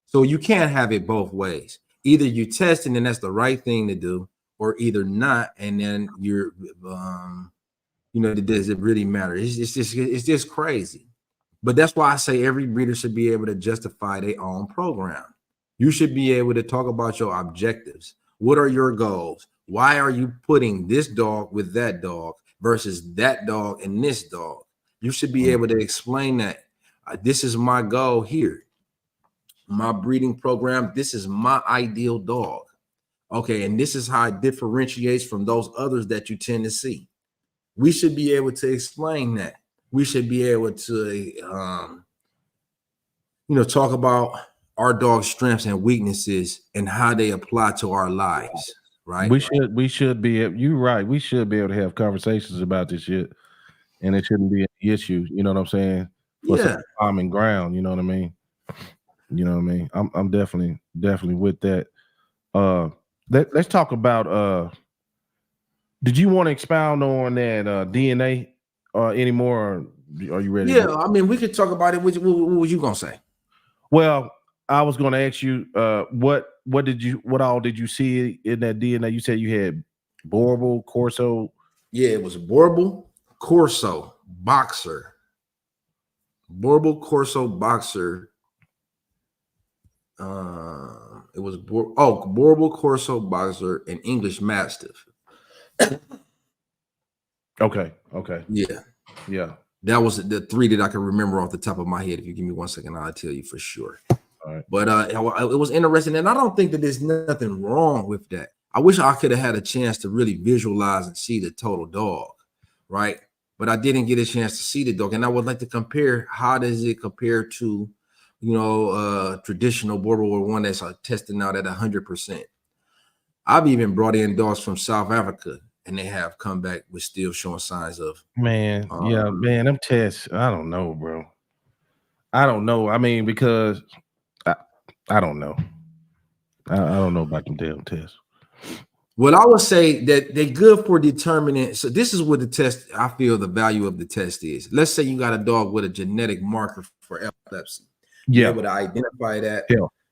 So you can't have it both ways. Either you test and then that's the right thing to do, or either not, and then you're, you know, does it really matter? It's just crazy. But that's why I say every breeder should be able to justify their own program. You should be able to talk about your objectives. What are your goals? Why are you putting this dog with that dog versus that dog and this dog? You should be able to explain that. This is my goal here. My breeding program, this is my ideal dog. Okay, and this is how it differentiates from those others that you tend to see. We should be able to explain that. We should be able to, you know, talk about our dog's strengths and weaknesses and how they apply to our lives. Right? We should be. You're right. We should be able to have conversations about this shit, and it shouldn't be an issue. You know what I'm saying? For some common ground. You know what I mean? You know what I mean? I'm definitely with that. Let's talk about did you want to expound on that DNA anymore, or are you ready? Yeah, I mean, we could talk about it. What was you gonna say? Well, I was gonna ask you what all did you see in that DNA? You said you had Borble, Corso. Yeah, it was Borble, Corso, Boxer. Borble, Corso, Boxer. It was Borble, Corso, Boxer, and English Mastiff. Okay. Yeah. That was the 3 that I can remember off the top of my head. If you give me 1 second, I'll tell you for sure. All right. But it was interesting, and I don't think that there's nothing wrong with that. I wish I could have had a chance to really visualize and see the total dog, right? But I didn't get a chance to see the dog, and I would like to compare. How does it compare to, you know, traditional Border or one that's testing out at 100%? I've even brought in dogs from South Africa, and they have come back with still showing signs of them tests. I don't know, bro. I don't know. I mean, because I don't know. I don't know about them damn tests. Well, I would say that they're good for determining. So this is what the test, I feel the value of the test is. Let's say you got a dog with a genetic marker for epilepsy. You're able to identify that.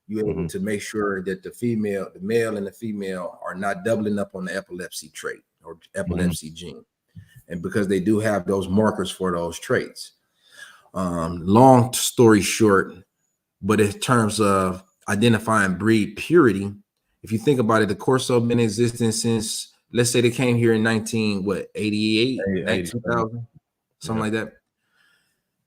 You're able to make sure that the male and the female are not doubling up on the epilepsy trait or epilepsy gene. And because they do have those markers for those traits. Long story short, but in terms of identifying breed purity. If you think about it, the Corso been in existence since, let's say they came here in 88, 2000, something like that.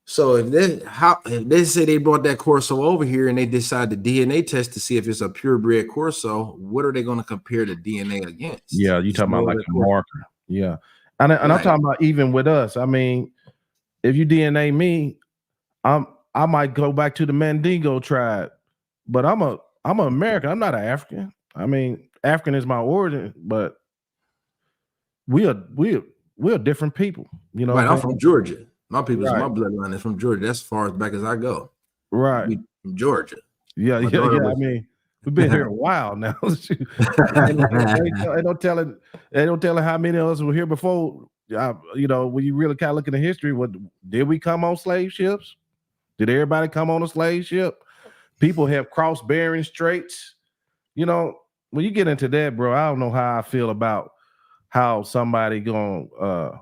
So if they say they brought that Corso over here and they decide to DNA test to see if it's a purebred Corso, what are they going to compare the DNA against? Yeah, you talking about like a marker. Yeah. And I'm talking about even with us. I mean, if you DNA me, I might go back to the Mandingo tribe, but I'm an American. I'm not an African. I mean, African is my origin, but we are different people. You know, right? I'm from Georgia. My people's right. My bloodline is from Georgia. That's as far back as I go. Right. We from Georgia. Yeah. I mean, we've been here a while now. They don't tell how many of us were here before. You know, when you really kind of look at the history, what did we come on slave ships? Did everybody come on a slave ship? People have crossed Bering Straits. You know, when you get into that, bro, I don't know how I feel about how somebody gonna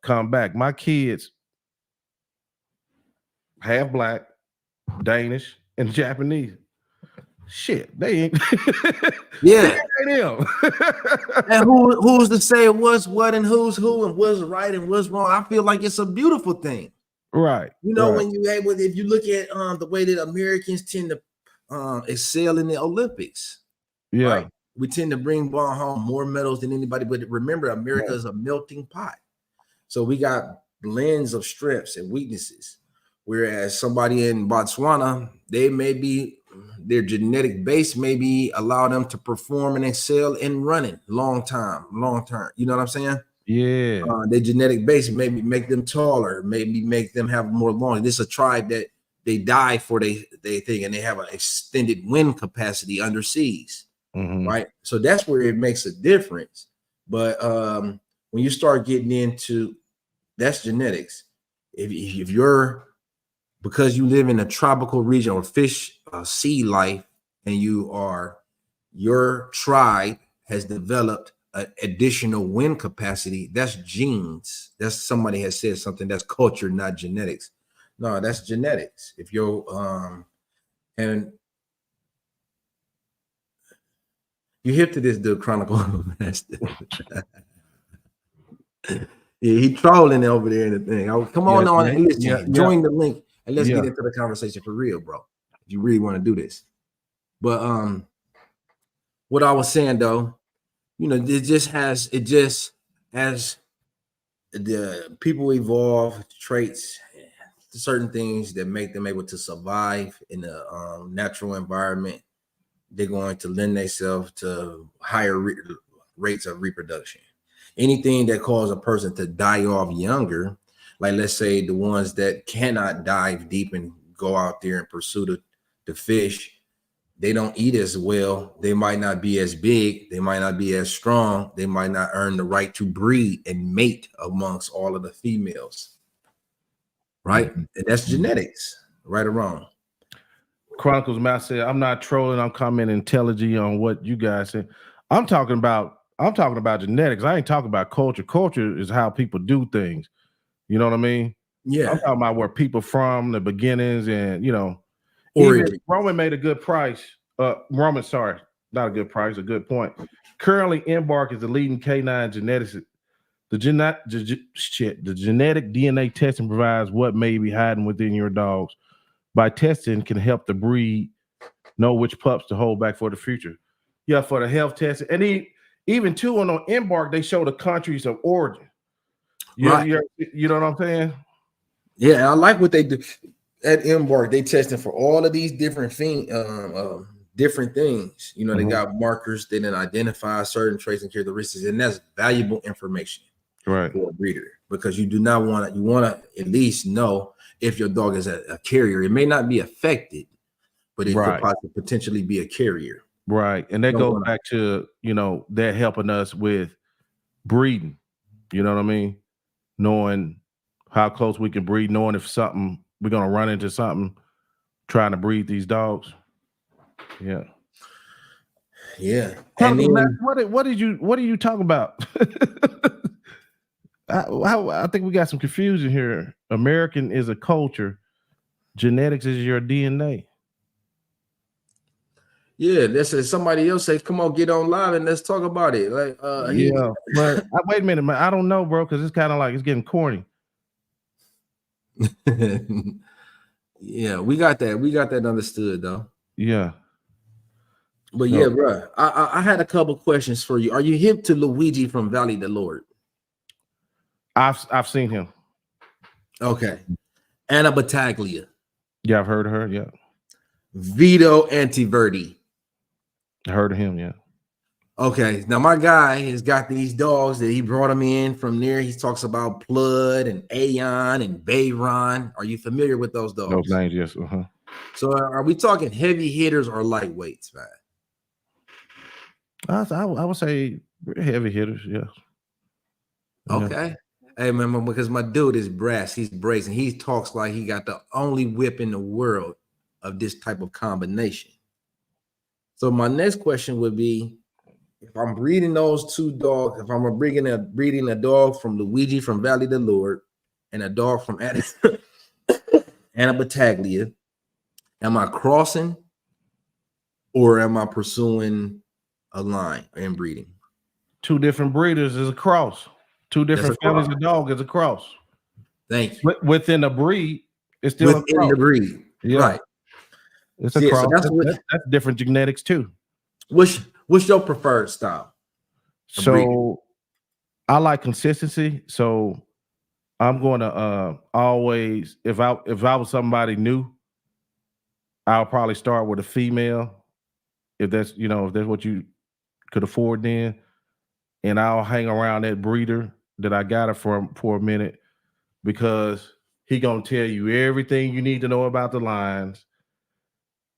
come back. My kids half black, Danish, and Japanese. Shit, they ain't. Yeah. They ain't them. And who's to say what's what and who's who and what's right and what's wrong? I feel like it's a beautiful thing. Right. You know, when you able, if you look at the way that Americans tend to excel in the Olympics. Yeah. Right? We tend to bring home more medals than anybody. But remember, America is a melting pot. So we got blends of strengths and weaknesses. Whereas somebody in Botswana, their genetic base maybe allow them to perform and excel in running long term. You know what I'm saying? Yeah. Their genetic base maybe make them taller, maybe make them have more long. This is a tribe that they die for they thing, and they have an extended wind capacity under seas. Right? So that's where it makes a difference. But when you start getting into that's genetics, if you're because you live in a tropical region or fish sea life, and your tribe has developed additional wind capacity, that's genes. That's somebody has said something, that's culture, not genetics. No, that's genetics. If you're and you hip to this dude, Chronicle Master. Yeah, he trolling over there in the thing. Come on and listen. Join the link and let's get into the conversation for real, bro. If you really want to do this. But what I was saying though, you know, it just as the people evolve traits, certain things that make them able to survive in a natural environment, they're going to lend themselves to higher rates of reproduction. Anything that causes a person to die off younger, like let's say the ones that cannot dive deep and go out there and pursue the fish, they don't eat as well. They might not be as big. They might not be as strong. They might not earn the right to breed and mate amongst all of the females. Right? And that's genetics, right or wrong. Chronicles Matt said, I'm not trolling, I'm commenting intelligently on what you guys said. I'm talking about genetics. I ain't talking about culture. Culture is how people do things. You know what I mean? Yeah. I'm talking about where people from the beginnings, and you know, even Roman made a good price. Roman, sorry, not a good price, a good point. Currently, Embark is the leading canine geneticist. The genetic DNA testing provides what may be hiding within your dogs. By testing, can help the breed know which pups to hold back for the future. Yeah, for the health testing, and even too on Embark, they show the countries of origin. Yeah, right. You know what I'm saying? Yeah, I like what they do at Embark. They testing for all of these different different things. You know, they got markers that then identify certain traits and characteristics, and that's valuable information, right, for a breeder, because you do not want to. You want to at least know if your dog is a carrier. It may not be affected, but it could possibly potentially be a carrier. Right, and that goes back to, you know, they're helping us with breeding. You know what I mean? Knowing how close we can breed, knowing if we're gonna run into something, trying to breed these dogs. Yeah. Yeah. And then, what are you talking about? I think we got some confusion here. American is a culture. Genetics is your DNA. Yeah, that's somebody else say, "Come on, get on live and let's talk about it." Like, Yeah, but wait a minute, man. I don't know, bro, because it's kind of like it's getting corny. Yeah, we got that. We got that understood, though. Yeah. But yeah, bro, I had a couple questions for you. Are you hip to Luigi from Valley the Lord? I've seen him. Okay. Anna Battaglia. Yeah, I've heard of her. Yeah. Vito Antiverdi. I heard of him. Yeah. Okay. Now my guy has got these dogs that he brought him in from there. He talks about Blood and Aeon and Bayron. Are you familiar with those dogs? Those names, yes. Uh-huh. So are we talking heavy hitters or lightweights, man? I would say heavy hitters. Yeah. Okay. Hey, man, because my dude is brass. He's brazen. He talks like he got the only whip in the world of this type of combination. So my next question would be, if I'm breeding those two dogs, if I'm breeding a dog from Luigi from Valley the Lord and a dog from Anna Battaglia, am I crossing or am I pursuing a line and breeding? Two different breeders is a cross. Two different families of dog is a cross. Thank you. Within a breed, it's still within a cross. The breed. Yeah. Right. It's a cross. So that's different genetics too. What's your preferred style? So I like consistency. So I'm going to always, if I was somebody new, I'll probably start with a female. If that's what you could afford then. And I'll hang around that breeder that I got it from for a minute, because he gonna tell you everything you need to know about the lines.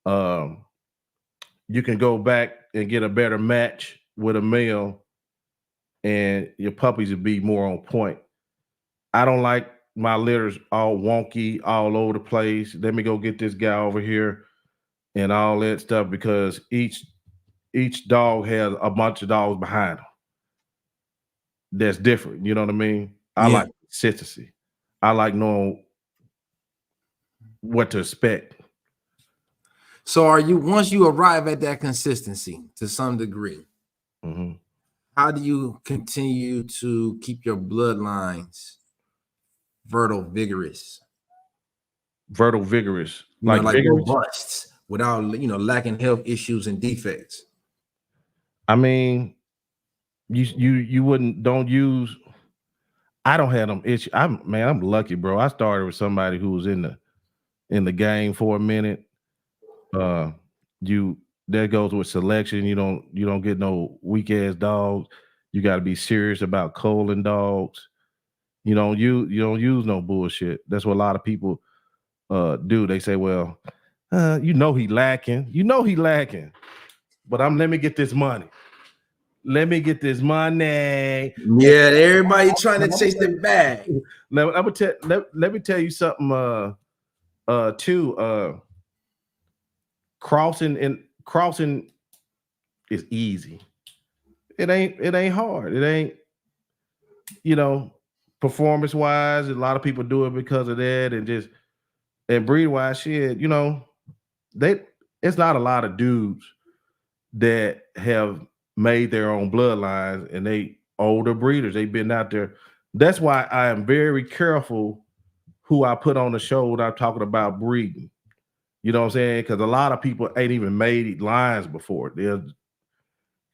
You can go back and get a better match with a male, and your puppies will be more on point. I don't like my litters all wonky, all over the place. Let me go get this guy over here and all that stuff, because each dog has a bunch of dogs behind them. That's different. You know what I mean? I like consistency. I like knowing what to expect. So once you arrive at that consistency to some degree, how do you continue to keep your bloodlines fertile, vigorous? Like vigorous, robust, without lacking health issues and defects. I mean, don't use. I don't have them issues. I'm lucky, bro. I started with somebody who was in the game for a minute. That goes with selection. You don't get no weak ass dogs. You got to be serious about culling dogs. You don't use no bullshit. That's what a lot of people do. They say, well, he lacking. But let me get this money. Let me get this money. Yeah, everybody trying to chase the bag. Let me tell you something. Too. Crossing is easy. It ain't hard. It ain't, performance wise. A lot of people do it because of that, and breed wise, shit. It's not a lot of dudes that have made their own bloodlines, and they older breeders. They've been out there. That's why I am very careful who I put on the show when I'm talking about breeding. You know what I'm saying? Because a lot of people ain't even made lines before. They'll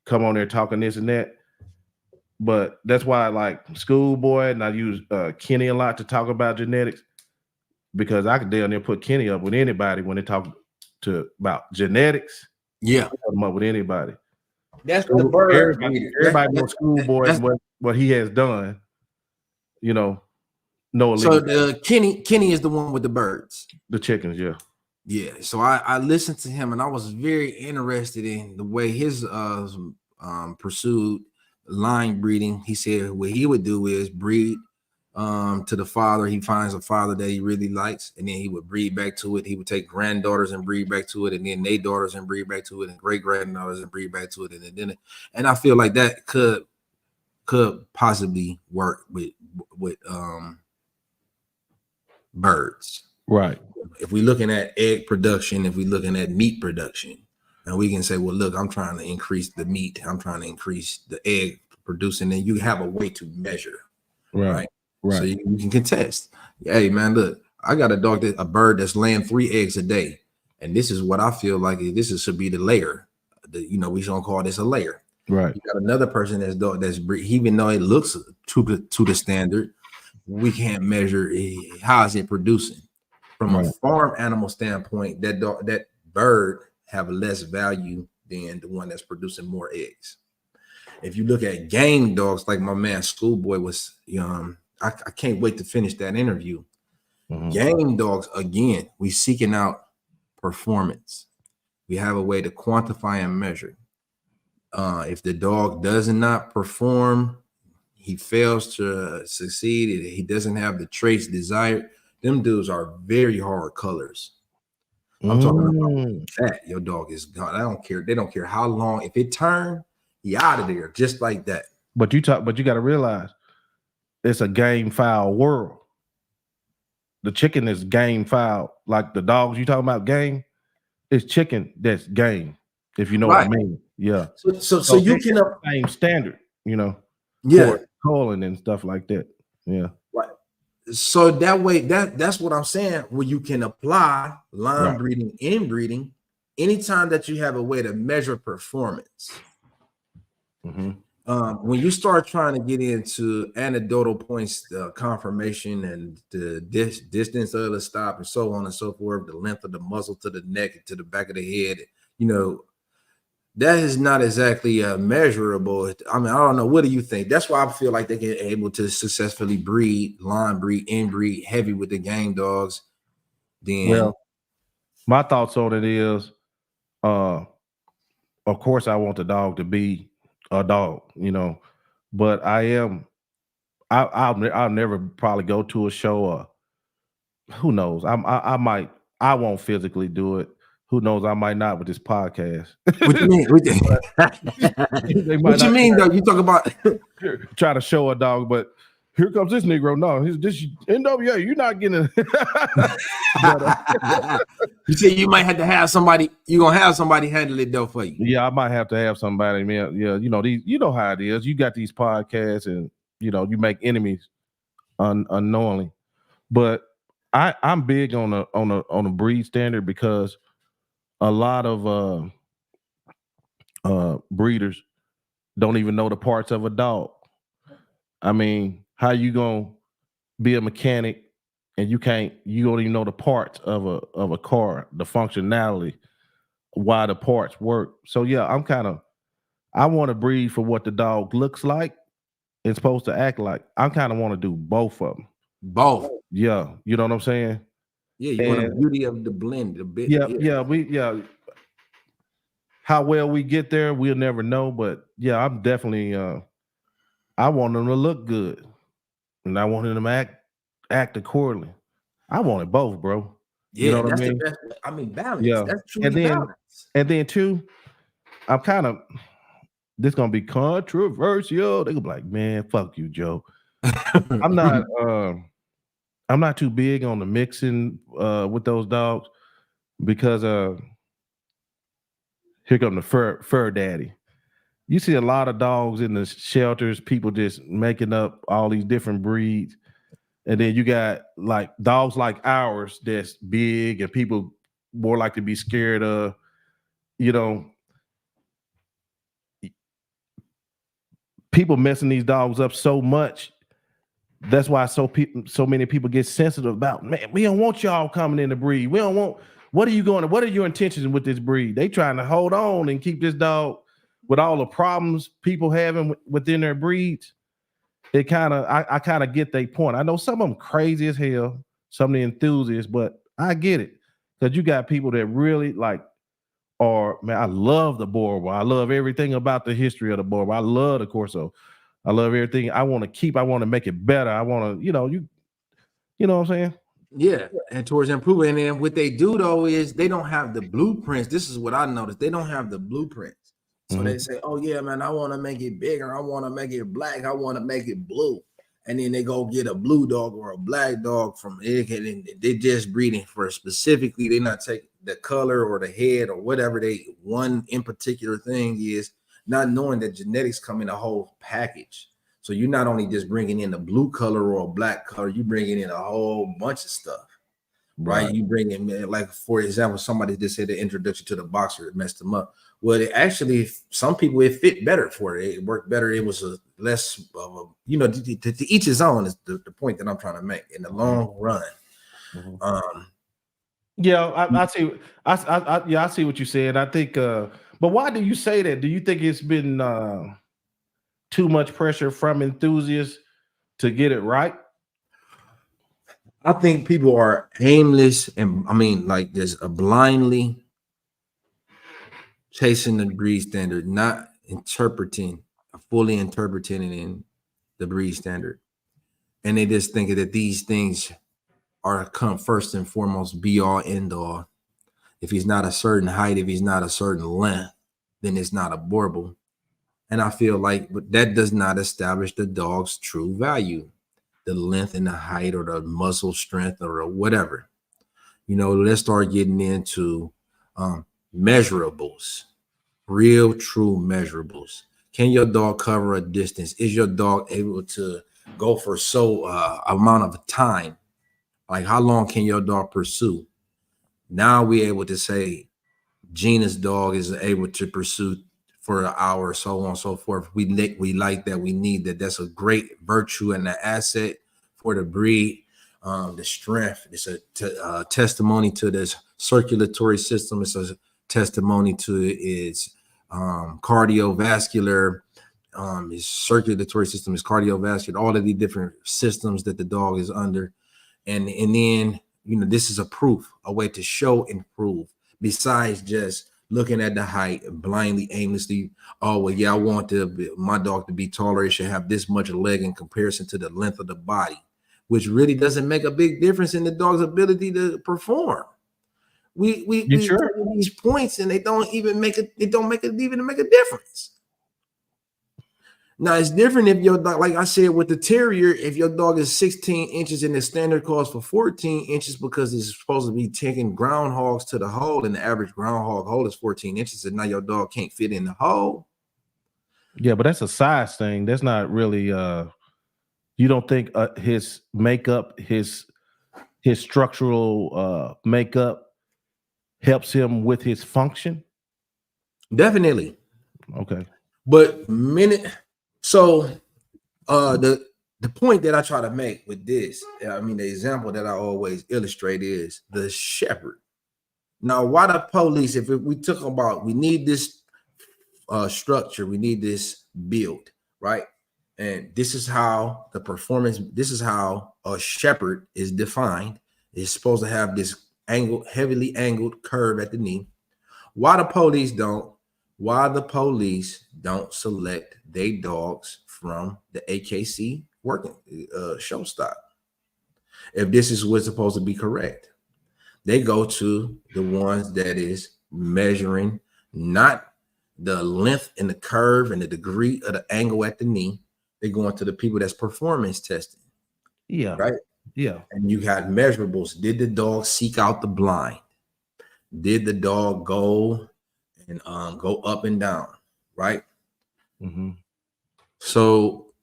come on there talking this and that. But that's why I like Schoolboy, and I use Kenny a lot to talk about genetics, because I could down there put Kenny up with anybody when they talk about genetics. Yeah, put him up with anybody. That's the bird. Everybody knows Schoolboy and what he has done. No. So Kenny is the one with the birds, the chickens. Yeah. Yeah. So I listened to him, and I was very interested in the way his pursued line breeding. He said what he would do is breed to the father. He finds a father that he really likes, and then he would breed back to it. He would take granddaughters and breed back to it, and then their daughters and breed back to it, and great granddaughters and breed back to it, and I feel like that could possibly work with birds. Right. If we're looking at egg production, if we're looking at meat production, And we can say, well, look, I'm trying to increase the meat. I'm trying to increase the egg producing. And you have a way to measure, right? So you can contest. Hey, man, look, I got a bird that's laying 3 eggs a day. And this is what I feel like should be the layer. We don't call this a layer. Right. You got another person that's even though it looks to the standard, we can't measure how is it producing. From a farm animal standpoint, that bird have less value than the one that's producing more eggs. If you look at game dogs, like my man Schoolboy was, I can't wait to finish that interview. Game dogs, again, we seeking out performance. We have a way to quantify and measure. If the dog does not perform, he fails to succeed, he doesn't have the traits desired, them dudes are very hard colors. I'm talking about that. Your dog is gone. I don't care. They don't care how long. If it turn, he out of there just like that. But you got to realize it's a game foul world. The chicken is game foul. Like the dogs you talking about game, it's chicken that's game. If you know what I mean. Yeah. So you can same standard, for calling and stuff like that. Yeah. Right. So that way, that's what I'm saying. Where you can apply line breeding, inbreeding, anytime that you have a way to measure performance. When you start trying to get into anecdotal points, the confirmation and the distance of the stop and so on and so forth, the length of the muzzle to the neck to the back of the head, that is not exactly measurable. I mean, I don't know. What do you think? That's why I feel like they get able to successfully line breed, inbreed heavy with the game dogs. Then, my thoughts on it is, of course, I want the dog to be a dog, but I'll never probably go to a show, or who knows? I won't physically do it. Who knows? I might not with this podcast. What you mean? What you mean, though? You talk about try to show a dog, but here comes this Negro. No, he's this NWA. You're not getting you say you might have to have somebody. You're gonna have somebody handle it though for you. Yeah, I might have to have somebody. Man, yeah, you know how it is. You got these podcasts, and you make enemies unknowingly. But I'm big on a breed standard, because a lot of breeders don't even know the parts of a dog. I mean, how you gonna be a mechanic and you don't even know the parts of a car, the functionality, why the parts work. So yeah, I want to breed for what the dog looks like and supposed to act like. I kind of want to do both of them. Both. Yeah, you know what I'm saying? Yeah, you want the beauty of the blend a bit. Yeah. How well we get there, we'll never know. But yeah, I'm definitely I want them to look good, and I want them to act accordingly. I want it both, bro. Yeah, you know what that's I mean? the best. I mean, balance. Yeah, That's truly balance. And then too, I'm kind of, this gonna be controversial. They gonna be like, man, fuck you, Joe. I'm not too big on the mixing with those dogs, because here come the fur daddy. You see a lot of dogs in the shelters, people just making up all these different breeds. And then you got like dogs like ours that's big and people more like to be scared of, people messing these dogs up so much. That's why so many people get sensitive about, man, we don't want y'all coming in the breed. We don't want, what are your intentions with this breed? They trying to hold on and keep this dog with all the problems people having within their breeds. I kind of get their point. I know some of them crazy as hell, some of the enthusiasts, but I get it, because you got people that really like, or man, I love the Boerboel. I love everything about the history of the Boerboel. I love the Corso. I love everything. I want to make it better. I want to, you know what I'm saying? Yeah, and towards improving. And then what they do though is they don't have the blueprints. This is what I noticed. They don't have the blueprints. So they say, oh yeah, man, I want to make it bigger. I want to make it black. I want to make it blue. And then they go get a blue dog or a black dog from it. And they're just breeding for specifically. They're not taking, the color or the head or whatever one in particular thing is, not knowing that genetics come in a whole package. So you're not only just bringing in a blue color or a black color, you bringing in a whole bunch of stuff. Right. You bring in, like, for example, somebody just said the introduction to the boxer, it messed them up. Well, it actually, some people, it fit better for it. It worked better. It was a less of a, you know, to each his own is the point that I'm trying to make in the long run. I see. I see what you said. I think, but why do you say that? Do you think it's been too much pressure from enthusiasts to get it right? I think people are aimless, and I mean, like, there's a blindly chasing the breed standard, not fully interpreting in the breed standard, and they just think that these things are come first and foremost, be all end all. If he's not a certain height, if he's not a certain length, then it's not abortable. And I feel like that does not establish the dog's true value. The length and the height or the muscle strength or whatever. You know, let's start getting into measurables, real true measurables. Can your dog cover a distance? Is your dog able to go for amount of time? Like, how long can your dog pursue? Now we're able to say Gina's dog is able to pursue for an hour, so on and so forth. We like that. We need that. That's a great virtue and an asset for the breed. The strength. It's a testimony to this circulatory system. It's a testimony to its cardiovascular. His circulatory system is cardiovascular. All of the different systems that the dog is under, and then, you know, this is a way to show and prove. Besides just looking at the height blindly, aimlessly. Oh, well, yeah, I want my dog to be taller. It should have this much leg in comparison to the length of the body, which really doesn't make a big difference in the dog's ability to perform. We sure? These points, and they don't even make it. They don't make it even to make a difference. Now, it's different if your dog, like I said with the terrier, if your dog is 16 inches and the standard calls for 14 inches because it's supposed to be taking groundhogs to the hole, and the average groundhog hole is 14 inches, and now your dog can't fit in the hole. Yeah, but that's a size thing. That's not really. You don't think his makeup, his structural makeup helps him with his function? Definitely. Okay. But so the point that I try to make with this, I mean, the example that I always illustrate is the shepherd. Now, why the police, if we talk about, we need this structure, we need this build, right? And this is how the performance, this is how a shepherd is defined. It's supposed to have this heavily angled curve at the knee. Why the police don't select their dogs from the AKC working show stock? If this is what's supposed to be correct, they go to the ones that is measuring not the length and the curve and the degree of the angle at the knee. They're going to the people that's performance testing. Yeah. Right. Yeah. And you got measurables. Did the dog seek out the blind? Did the dog go and go up and down? Right. Mm-hmm. So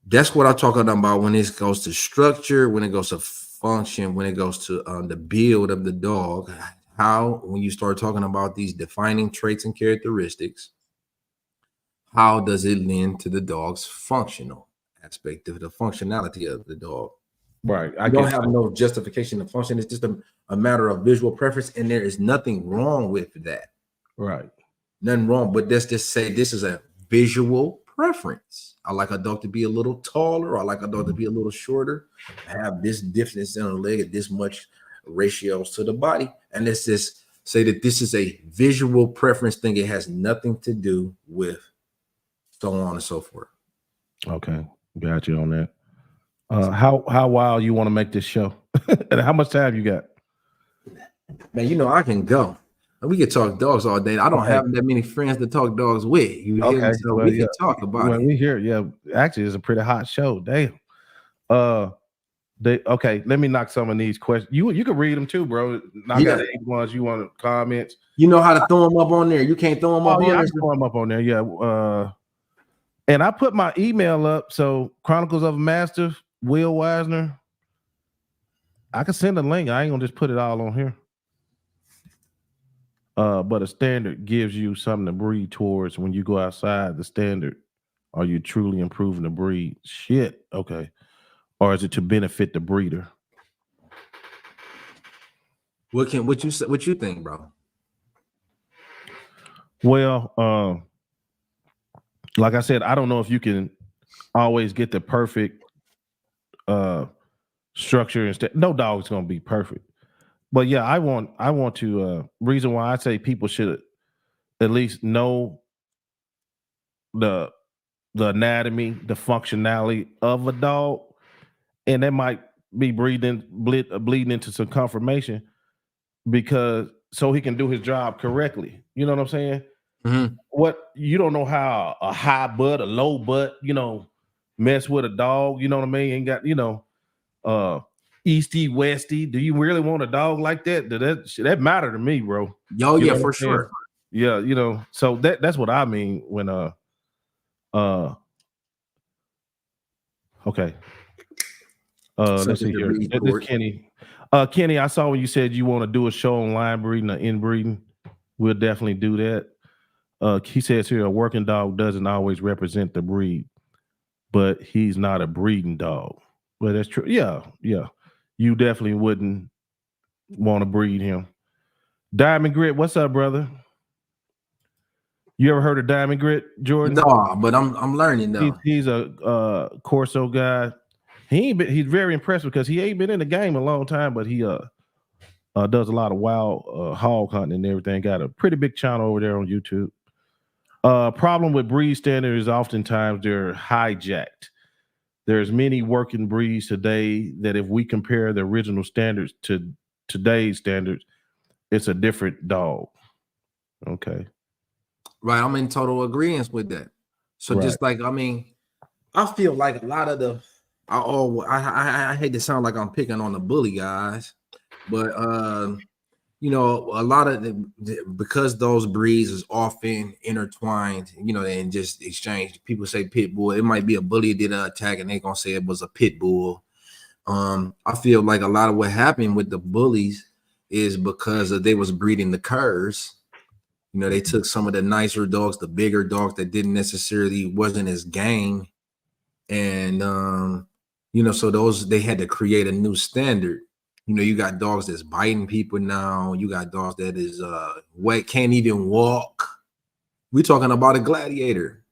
that's what I'm talking about when it goes to structure, when it goes to function, when it goes to the build of the dog. How, when you start talking about these defining traits and characteristics, how does it lend to the dog's functional aspect of the functionality of the dog? Right. I don't have no justification of function. It's just a matter of visual preference, and there is nothing wrong with that. Right. Nothing wrong, but let's just say this is a visual preference. I like a dog to be a little taller. I like a dog to be a little shorter. I have this difference in the leg at this much ratios to the body. And let's just say that this is a visual preference thing. It has nothing to do with so on and so forth. Okay. Got you on that. How wild you want to make this show? And how much time you got? Man, you know, I can go. We could talk dogs all day. I don't have that many friends to talk dogs with. You okay, so well, we can talk about it. We hear, yeah. Actually, it's a pretty hot show. Damn. Okay, let me knock some of these questions. You can read them too, bro. Knock out the 8 ones you want to comments. You know how to throw them up on there. You can't throw them up on there. I can throw them up on there. Yeah. And I put my email up. So Chronicles of a Master, Will Wisner. I can send a link. I ain't gonna just put it all on here. But a standard gives you something to breed towards when you go outside the standard. Are you truly improving the breed? Shit. Okay. Or is it to benefit the breeder? What you think, bro? Well, like I said, I don't know if you can always get the perfect structure instead. No dog's gonna be perfect. But yeah, I want to reason why I say people should at least know the anatomy, the functionality of a dog, and that might be bleeding into some confirmation because so he can do his job correctly. You know what I'm saying? Mm-hmm. What you don't know how a high butt, a low butt, mess with a dog. You know what I mean? Ain't got easty westy. Do you really want a dog like that? That matter to me, bro. Yo, yeah, for sure. Yeah, so that's what I mean when okay. Let's see here. This Kenny. Kenny, I saw when you said you want to do a show on line breeding or inbreeding. We'll definitely do that. He says here a working dog doesn't always represent the breed, but he's not a breeding dog. Well, that's true. Yeah. You definitely wouldn't want to breed him. Diamond Grit, what's up, brother? You ever heard of Diamond Grit, Jordan? No, but I'm learning though. He's a Corso guy. He's very impressive because he ain't been in the game a long time, but he does a lot of wild hog hunting and everything. Got a pretty big channel over there on YouTube. Problem with breed standards is oftentimes they're hijacked. There's many working breeds today that if we compare the original standards to today's standards, it's a different dog. Okay. Right. I'm in total agreement with that. So right. Just like, I feel like a lot of I hate to sound like I'm picking on the bully guys, but a lot of because those breeds is often intertwined, and just exchange. People say pit bull. It might be a bully did an attack, and they gonna say it was a pit bull. I feel like a lot of what happened with the bullies is because they was breeding the curs. They took some of the nicer dogs, the bigger dogs that didn't necessarily wasn't as game, and so they had to create a new standard. You got dogs that's biting people now. You got dogs that is wet, can't even walk. We're talking about a gladiator.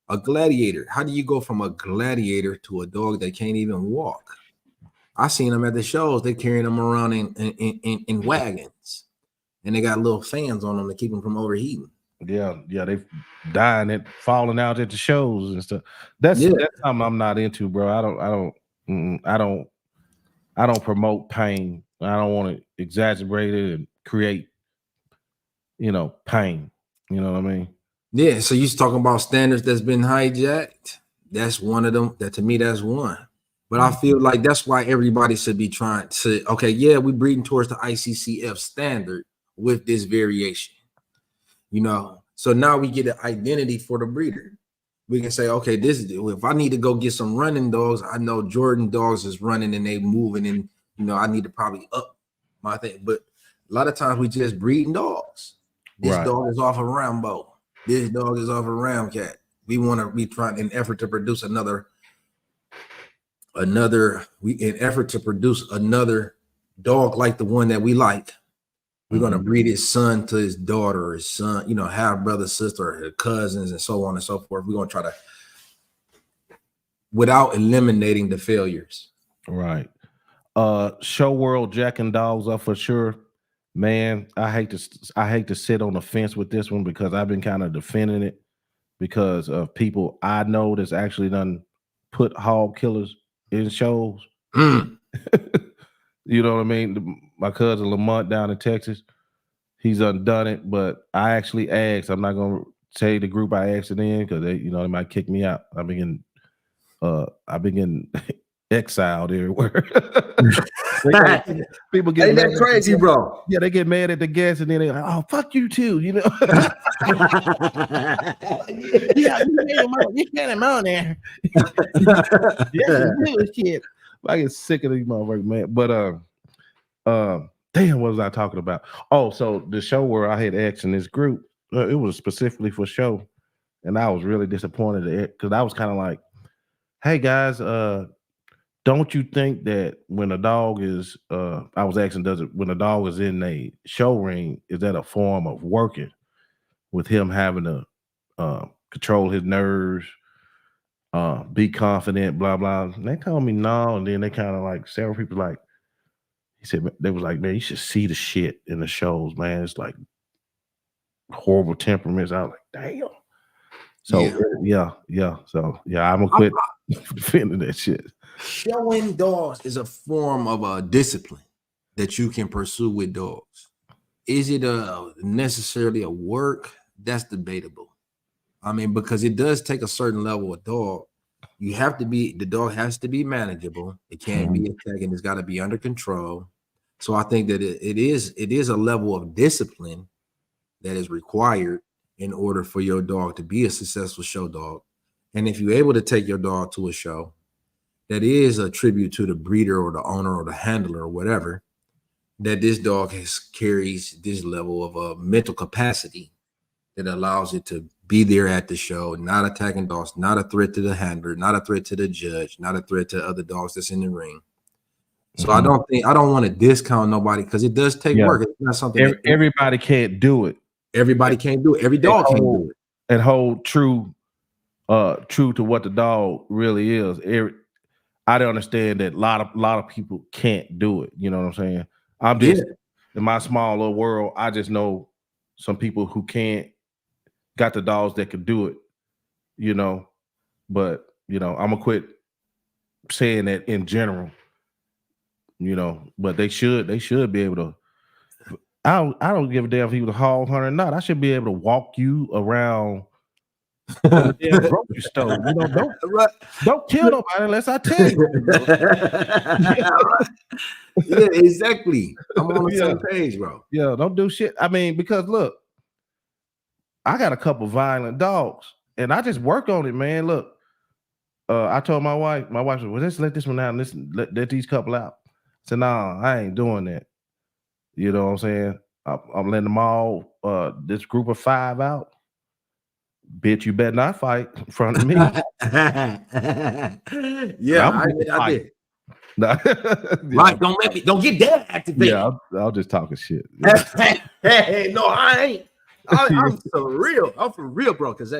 A gladiator. How do you go from a gladiator to a dog that can't even walk? I seen them at the shows. They carrying them around in wagons, and they got little fans on them to keep them from overheating. Yeah, they dying and falling out at the shows and stuff. That's something I'm not into, bro. I don't promote pain. I don't want to exaggerate it and create, pain. You know what I mean? Yeah. So you talking about standards that's been hijacked? That's one of them. That to me, that's one. But I feel like that's why everybody should be trying to. Okay, yeah, we're breeding towards the ICCF standard with this variation. So now we get an identity for the breeder. We can say, okay, if I need to go get some running dogs, I know Jordan dogs is running and they moving, and I need to probably up my thing. But a lot of times we just breeding dogs. This dog is off a Rambo. This dog is off a Ramcat. We want to be trying in effort to produce another dog like the one that we like. We're going to breed his son to his daughter, or his son, half brother, sister, or cousins, and so on and so forth. We're going to try to, without eliminating the failures. Right. Show world jacking dogs up for sure. Man, I hate to sit on the fence with this one because I've been kind of defending it because of people I know that's actually done put hog killers in shows. You know what I mean? My cousin Lamont down in Texas, he's undone it, but I actually asked. I'm not gonna say the group I asked it in because they might kick me out. I've been getting exiled everywhere. People get Ain't mad that crazy, bro? Yeah, they get mad at the guests and then they're like, oh, fuck you too, you know. Yeah, you get him on there. Yeah, shit. I get sick of these motherfuckers, man. But damn, what was I talking about? Oh, so the show where I had asked in this group, it was specifically for show, and I was really disappointed because I was kind of like, hey guys, don't you think that when a dog is I was asking, does it when a dog is in a show ring, is that a form of working with him having to control his nerves, be confident, blah blah. And they told me no, and then they kind of like several people like he said they was like, man, you should see the shit in the shows, man. It's like horrible temperaments. I was like, damn. So yeah. So yeah, I'm gonna quit defending that shit. Showing dogs is a form of a discipline that you can pursue with dogs. Is it necessarily a work? That's debatable. I mean, because it does take a certain level of dog. The dog has to be manageable. It can't be attacking. It's got to be under control. So I think that it is a level of discipline that is required in order for your dog to be a successful show dog. And if you're able to take your dog to a show, that is a tribute to the breeder or the owner or the handler or whatever, that this dog carries this level of mental capacity that allows it to be there at the show, not attacking dogs, not a threat to the handler, not a threat to the judge, not a threat to other dogs that's in the ring. So I don't want to discount nobody because it does take work. It's not something everybody can't do it. Everybody can't do it. Every dog can't do it. And hold true to what the dog really is. I don't understand that a lot of people can't do it. You know what I'm saying? I'm just in my small little world. I just know some people who can't, got the dogs that could do it, you know. But you know, I'm gonna quit saying that in general, you know. But they should be able to. I don't give a damn if he was a hog hunter or not. I should be able to walk you around the damn grocery store. You know, don't kill nobody unless I tell you. Yeah, exactly. I'm on the same page, bro. Yeah, don't do shit. I mean, because look, I got a couple violent dogs, and I just work on it, man. Look, I told my wife said, well, let's let this one out and let these couple out. I said, nah, I ain't doing that. You know what I'm saying? I'm letting them all, this group of 5 out. Bitch, you better not fight in front of me. Yeah, I did. Right, don't get that activated. Yeah, I'll just talking shit. Hey, no, I ain't. I'm for real. I'm for real, bro. Because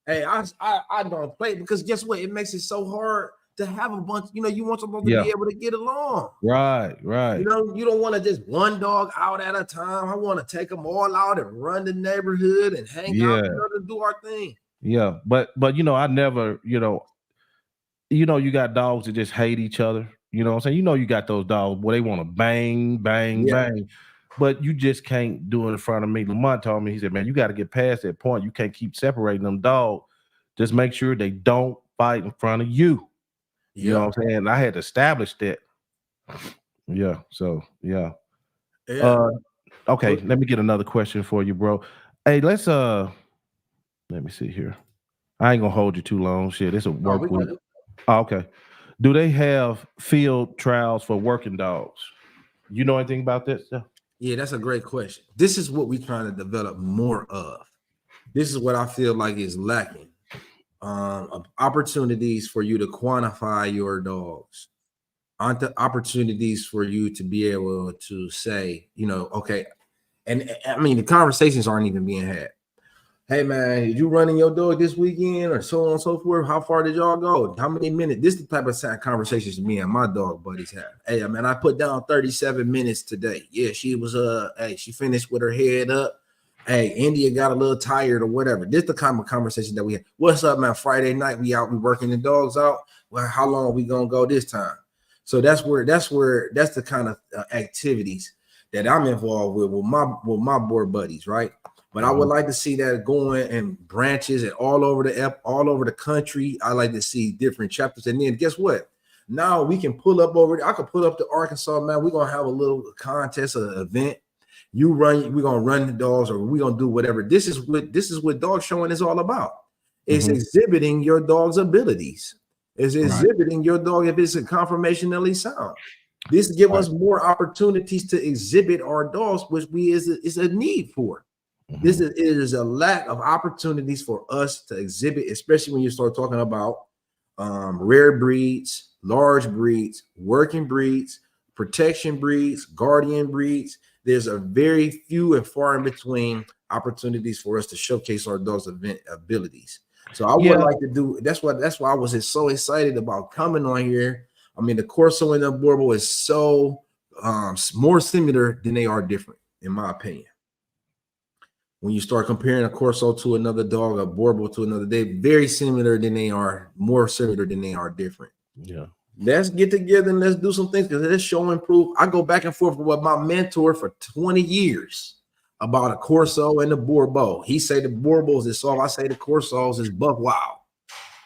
I don't play because guess what? It makes it so hard to have a bunch. You know, you want somebody to be able to get along. Right. You know, you don't want to just one dog out at a time. I want to take them all out and run the neighborhood and hang out and do our thing. Yeah, but you know, I never, you know, you got dogs that just hate each other. You know what I'm saying? You know, you got those dogs where they want to bang, bang, but you just can't do it in front of me. Lamont told me, he said, man, you got to get past that point. You can't keep separating them dogs. Just make sure they don't fight in front of you. You know what I'm saying? I had to establish that. Yeah. So yeah. Okay, let me get another question for you, bro. Hey, let me see here. I ain't gonna hold you too long. Shit, it's a work week. Oh, okay. Do they have field trials for working dogs? You know anything about this? Yeah, that's a great question. This is what we're trying to develop more of. This is what I feel like is lacking. Opportunities for you to quantify your dogs. Opportunities for you to be able to say, you know, okay. And I mean, the conversations aren't even being had. Hey man, did you running your dog this weekend or so on and so forth? How far did y'all go? How many minutes? This is the type of conversations me and my dog buddies have. Hey man, I put down 37 minutes today. Yeah, she was she finished with her head up. Hey, India got a little tired or whatever. This is the kind of conversation that we have. What's up, man? Friday night, we working the dogs out. Well, how long are we gonna go this time? So that's the kind of activities that I'm involved with my board buddies, right? But I would like to see that going in branches and all over the country. I like to see different chapters. And then guess what? Now we can pull up over there. I could pull up to Arkansas, man. We're gonna have a little contest, an event. You run, we're gonna run the dogs, or we're gonna do whatever. This is what dog showing is all about. It's exhibiting your dog's abilities. It's exhibiting your dog if it's a conformationally sound. This give us more opportunities to exhibit our dogs, which is a need for. It is a lack of opportunities for us to exhibit, especially when you start talking about rare breeds, large breeds, working breeds, protection breeds, guardian breeds. There's a very few and far in between opportunities for us to showcase our dogs' abilities. So I would like to do. That's why I was so excited about coming on here. I mean, the Corso and the Borbo is so more similar than they are different, in my opinion. When you start comparing a Corso to another dog, a Borbo to another, they're very similar than they are, more similar than they are different. Yeah. Let's get together and let's do some things, because let's show and prove. I go back and forth with my mentor for 20 years about a Corso and a Borbo. He say the Borbos is soft. I say the Corsos is buck wild.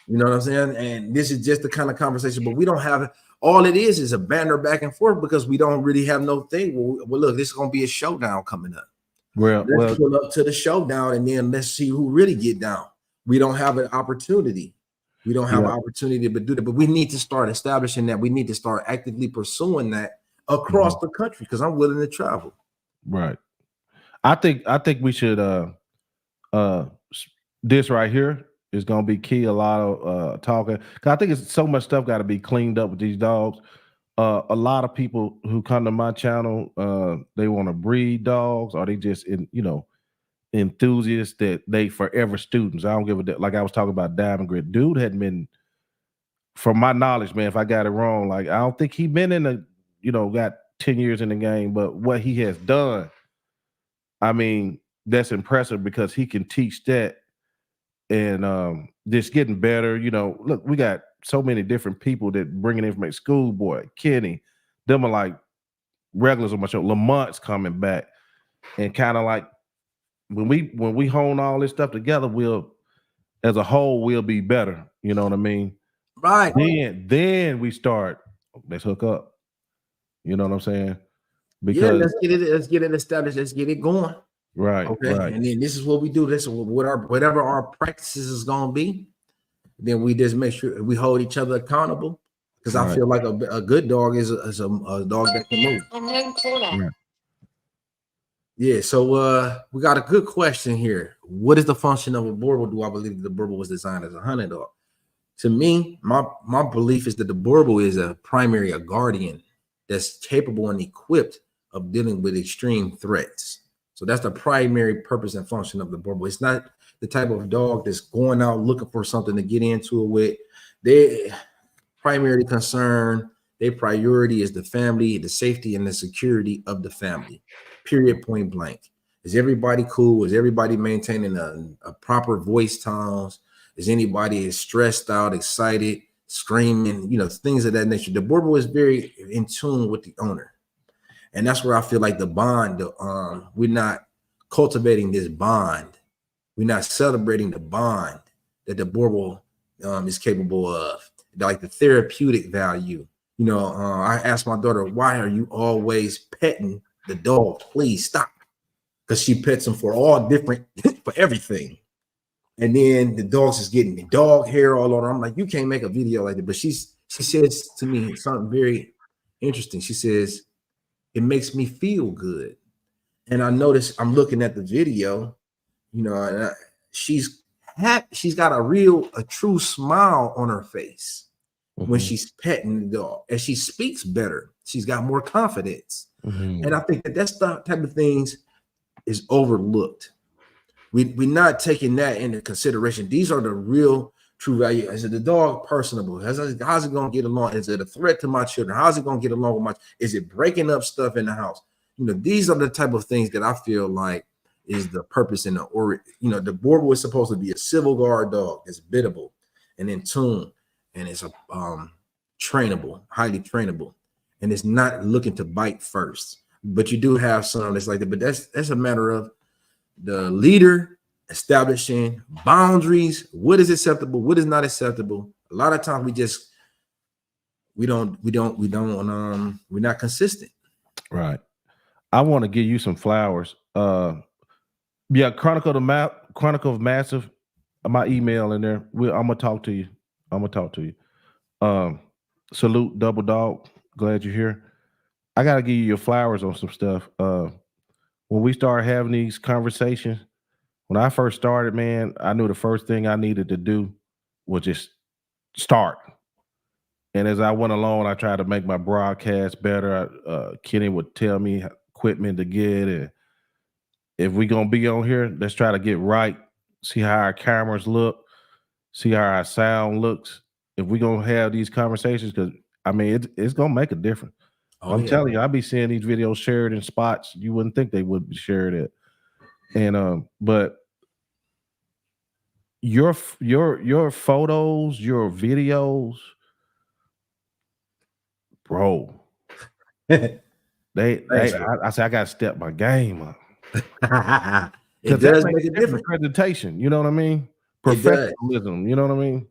You know what I'm saying? And this is just the kind of conversation, but we don't have it. All it is a banter back and forth, because we don't really have no thing. Well, look, this is going to be a showdown coming up. Let's pull up to the showdown, and then let's see who really get down. We don't have an opportunity. We don't have an opportunity to do that, but we need to start establishing that. We need to start actively pursuing that across the country, because I'm willing to travel. Right. I think we should this right here is gonna be key. A lot of talking, because I think it's so much stuff got to be cleaned up with these dogs. A lot of people who come to my channel, they want to breed dogs, or they just enthusiasts that they forever students. I don't give a damn. Like I was talking about Diamond Grit, dude hadn't been, from my knowledge, man, if I got it wrong, like I don't think he been in got 10 years in the game, but what he has done, I mean, that's impressive, because he can teach that, and just getting better. Look, we got so many different people that bringing information. Schoolboy, Kenny, them are like regulars on my show. Lamont's coming back, and kind of like when we hone all this stuff together, as a whole, we'll be better. You know what I mean? Right. Then we start. Let's hook up. You know what I'm saying? Because let's get it established. Let's get it going. Right. Okay. Right. And then this is what we do. This is whatever our practices is gonna be. Then we just make sure we hold each other accountable. Because I feel like a good dog is a dog that can move. Yeah. So we got a good question here. What is the function of a Borbo? Do I believe that the Borbo was designed as a hunting dog? To me, my belief is that the Borbo is a guardian that's capable and equipped of dealing with extreme threats. So that's the primary purpose and function of the Borbo. It's not the type of dog that's going out looking for something to get into it with. Their primary concern, their priority is the family, the safety and the security of the family. Period, point blank. Is everybody cool? Is everybody maintaining a proper voice tones? Is anybody stressed out, excited, screaming, things of that nature? The Borbo is very in tune with the owner. And that's where I feel like the bond, we're not cultivating this bond. We're not celebrating the bond that the Borbo is capable of, like the therapeutic value. I asked my daughter, why are you always petting the dog? Please stop. Because she pets him for all different, for everything. And then the dog's just getting the dog hair all over. I'm like, you can't make a video like that. But she says to me something very interesting. She says, it makes me feel good. And I noticed, I'm looking at the video, and she's got a true smile on her face when she's petting the dog, and she speaks better. She's got more confidence. And I think that's the type of things is overlooked. We're not taking that into consideration. These are the real true value. Is the dog personable? How's it going to get along? Is it a threat to my children? How's it going to get along with is it breaking up stuff in the house? These are the type of things that I feel like is the purpose in the Borbo is supposed to be a civil guard dog. It's biddable and in tune, and it's trainable, highly trainable, and it's not looking to bite first. But you do have some that's like that. But that's a matter of the leader establishing boundaries. What is acceptable? What is not acceptable? A lot of times we just we're not consistent. Right. I want to give you some flowers. Yeah, Chronicle of Massive. My email in there. I'm gonna talk to you. I'm gonna talk to you. Salute Double Dog. Glad you're here. I gotta give you your flowers on some stuff. When we started having these conversations, when I first started, man, I knew the first thing I needed to do was just start. And as I went along, I tried to make my broadcast better. Kenny would tell me equipment to get, and if we gonna be on here, let's try to get right. See how our cameras look. See how our sound looks. If we gonna have these conversations, because I mean, it's gonna make a difference. Oh, I'm yeah. telling you, I be seeing these videos shared in spots you wouldn't think they would be shared at. And but your photos, your videos, bro. I say I gotta step my game up. It does make a difference. Presentation, you know what I mean? It does. Professionalism, you know what I mean?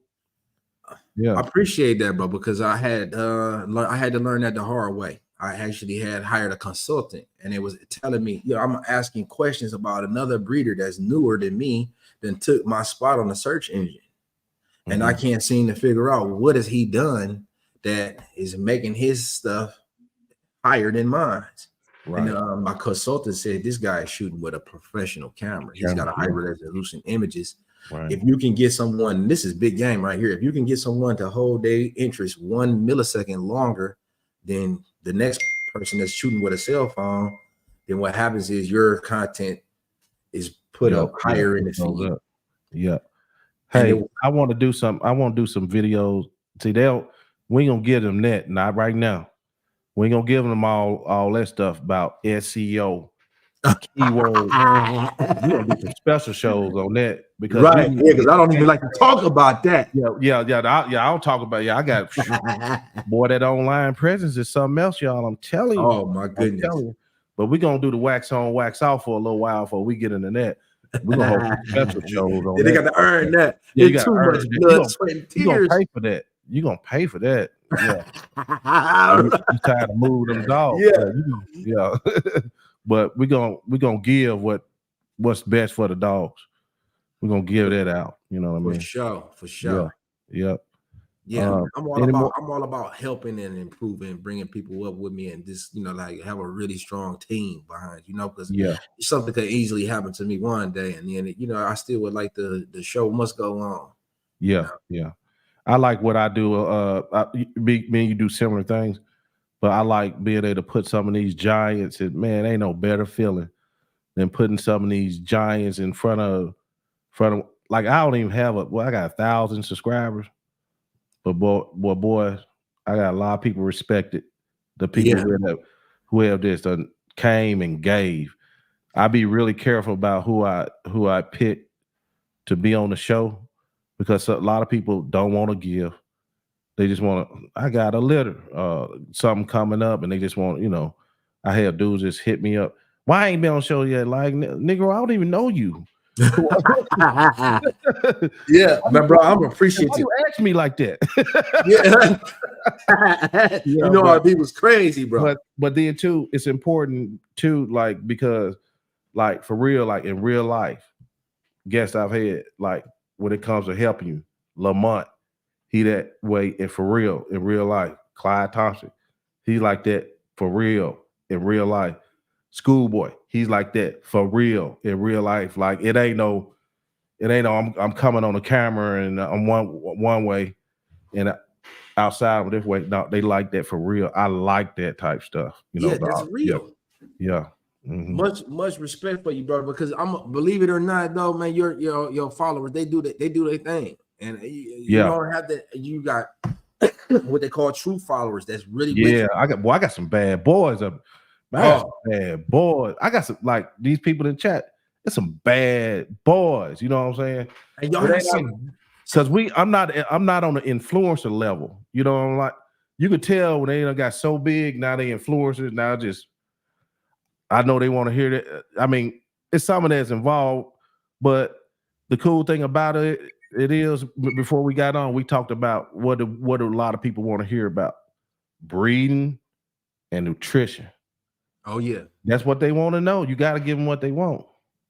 Yeah. I appreciate that, bro, because I had to learn that the hard way. I actually had hired a consultant, and it was telling me, I'm asking questions about another breeder that's newer than me, then took my spot on the search engine. And I can't seem to figure out what has he done that is making his stuff higher than mine. Right. And my consultant said this guy is shooting with a professional camera. He's got a high resolution images. Right. If you can get someone, this is big game right here. If you can get someone to hold their interest 1 millisecond longer than the next person that's shooting with a cell phone, then what happens is your content is put up higher in the feed. Yeah. Hey, I want to do some videos. See, we ain't gonna give them that, not right now. We ain't gonna give them all that stuff about SEO, keywords. We gonna do some special shows on that because I don't even like to talk about that. Yeah. I don't talk about. Yeah, I got boy, that online presence is something else, y'all. I'm telling you. Oh my goodness. But we're gonna do the wax on, wax off for a little while before we get into that. We're gonna hold special shows on they got to earn that. Yeah, you got too much blood, sweat, and tears. You gonna pay for that. You're gonna pay for that. Yeah. You trying to move them dogs. Yeah. But we're gonna give what's best for the dogs. We're gonna give that out. You know what I mean? For sure. Yeah. I'm all about helping and improving, bringing people up with me, and just like have a really strong team behind, because something could easily happen to me one day, and then I still would like the show must go on. Yeah. I like what I do. Me and you do similar things, but I like being able to put some of these giants. And man, ain't no better feeling than putting some of these giants in front of. Like I don't even have I got 1,000 subscribers, but boy, I got a lot of people respected. The people who have this came and gave. I be really careful about who I pick to be on the show, because a lot of people don't want to give. They just want to, I got a litter, something coming up, and they just want, I have dudes just hit me up. Why I ain't been on the show yet? Like, nigga, I don't even know you. Man, bro, I'm appreciative. You ask me like that. He was crazy, bro. But then too, it's important too, like, because like for real, like in real life, guests I've had, like when it comes to helping you, Lamont, he that way, and for real in real life. Clyde Thompson, he's like that for real in real life. Schoolboy, he's like that for real in real life. Like it ain't no I'm coming on the camera and I'm one way and outside of this way. No, they like that for real. I like that type stuff. That's real. Yeah. Mm-hmm. Much respect for you, brother. Because believe it or not, though, man, your followers, they do their thing, and you don't have to. You got what they call true followers. That's really I got some bad boys up. Bad boys. I got some, like, these people in chat. It's some bad boys. You know what I'm saying? And y'all have some, because I'm not on the influencer level. You know what I'm like? You could tell when they got so big. Now they influencers. Now I know they want to hear that. I mean, it's something that's involved, but the cool thing about it is, before we got on, we talked about what do a lot of people want to hear about. breeding, and nutrition. Oh yeah. That's what they want to know. You got to give them what they want.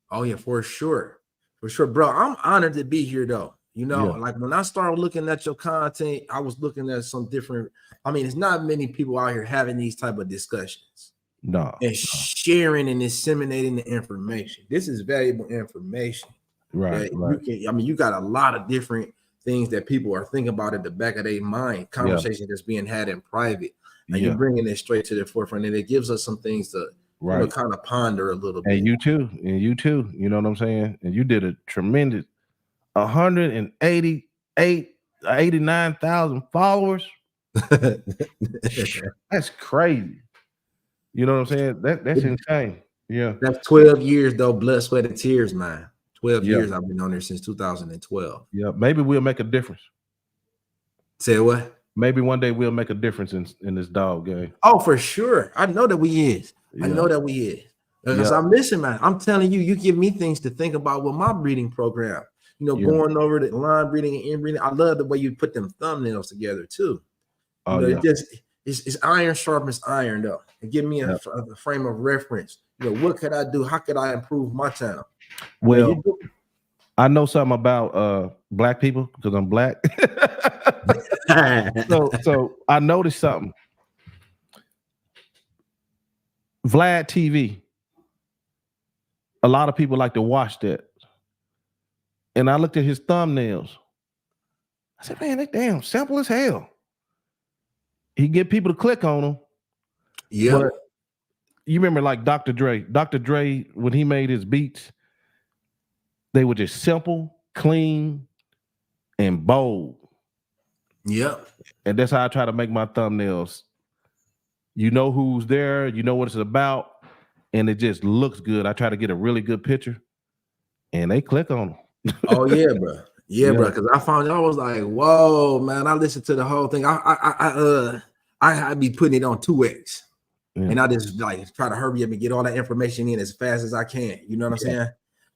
Oh yeah, for sure, bro. I'm honored to be here, though. You know, Yeah. like when I started looking at your content, I was looking at some different. I mean, it's not many people out here having these type of discussions No. and sharing and disseminating the information. This is valuable information. Right. That Right. you can. I mean, you got a lot of different things that people are thinking about at the back of their mind. Conversations that's being had in private, and you're bringing it straight to the forefront, and it gives us some things to kind of ponder a little bit. And you too. You know what I'm saying? And you did a tremendous 89,000 followers. That's crazy. You know what I'm saying? That's insane. Yeah. That's 12 years though, blood, sweat, and tears, man. 12 years I've been on there since 2012. Yeah, maybe we'll make a difference. Say what? Maybe one day we'll make a difference in this dog game. Oh, for sure. I know that we is. I know that we is. Because I'm listening, man. I'm telling you, you give me things to think about with my breeding program. You know, going over the line breeding and inbreeding. I love the way you put them thumbnails together too. Oh, you know, it's iron sharpens iron though. And give me a frame of reference. You know, what could I do? How could I improve my channel? Well, I know something about black people because I'm black. so I noticed something. Vlad TV. A lot of people like to watch that. And I looked at his thumbnails. I said, man, that damn simple as hell. He get people to click on them. Yeah. But you remember like Dr. Dre. Dr. Dre, when he made his beats, they were just simple, clean, and bold. Yep. And that's how I try to make my thumbnails. You know who's there, you know what it's about, and it just looks good. I try to get a really good picture, and they click on them. Oh yeah, bro. Yeah, bro. Because I was like, whoa, man. I listened to the whole thing. I be putting it on 2x. And I just like try to hurry up and get all that information in as fast as I can. You know what I'm saying?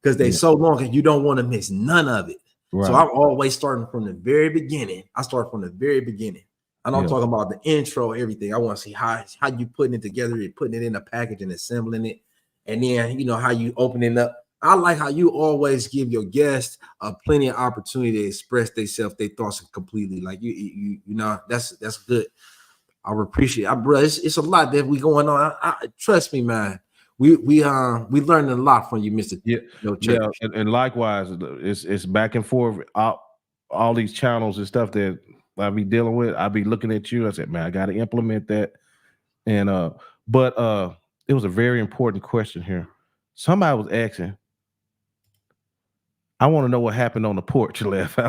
Because they so long and you don't want to miss none of it. Right. So I'm always starting from the very beginning. I start from the very beginning. I don't talk about the intro, everything. I want to see how you putting it together, and putting it in a package and assembling it. And then, you know, how you open it up. I like how you always give your guests plenty of opportunity to express themselves, their thoughts completely. Like you know, that's good. I appreciate it, bro. It's a lot that we going on. I trust me, man. We learned a lot from you, Mr. And likewise, it's back and forth. All these channels and stuff that I be dealing with. I be looking at you. I said, man, I got to implement that. And but it was a very important question here. Somebody was asking. I want to know what happened on the porch left.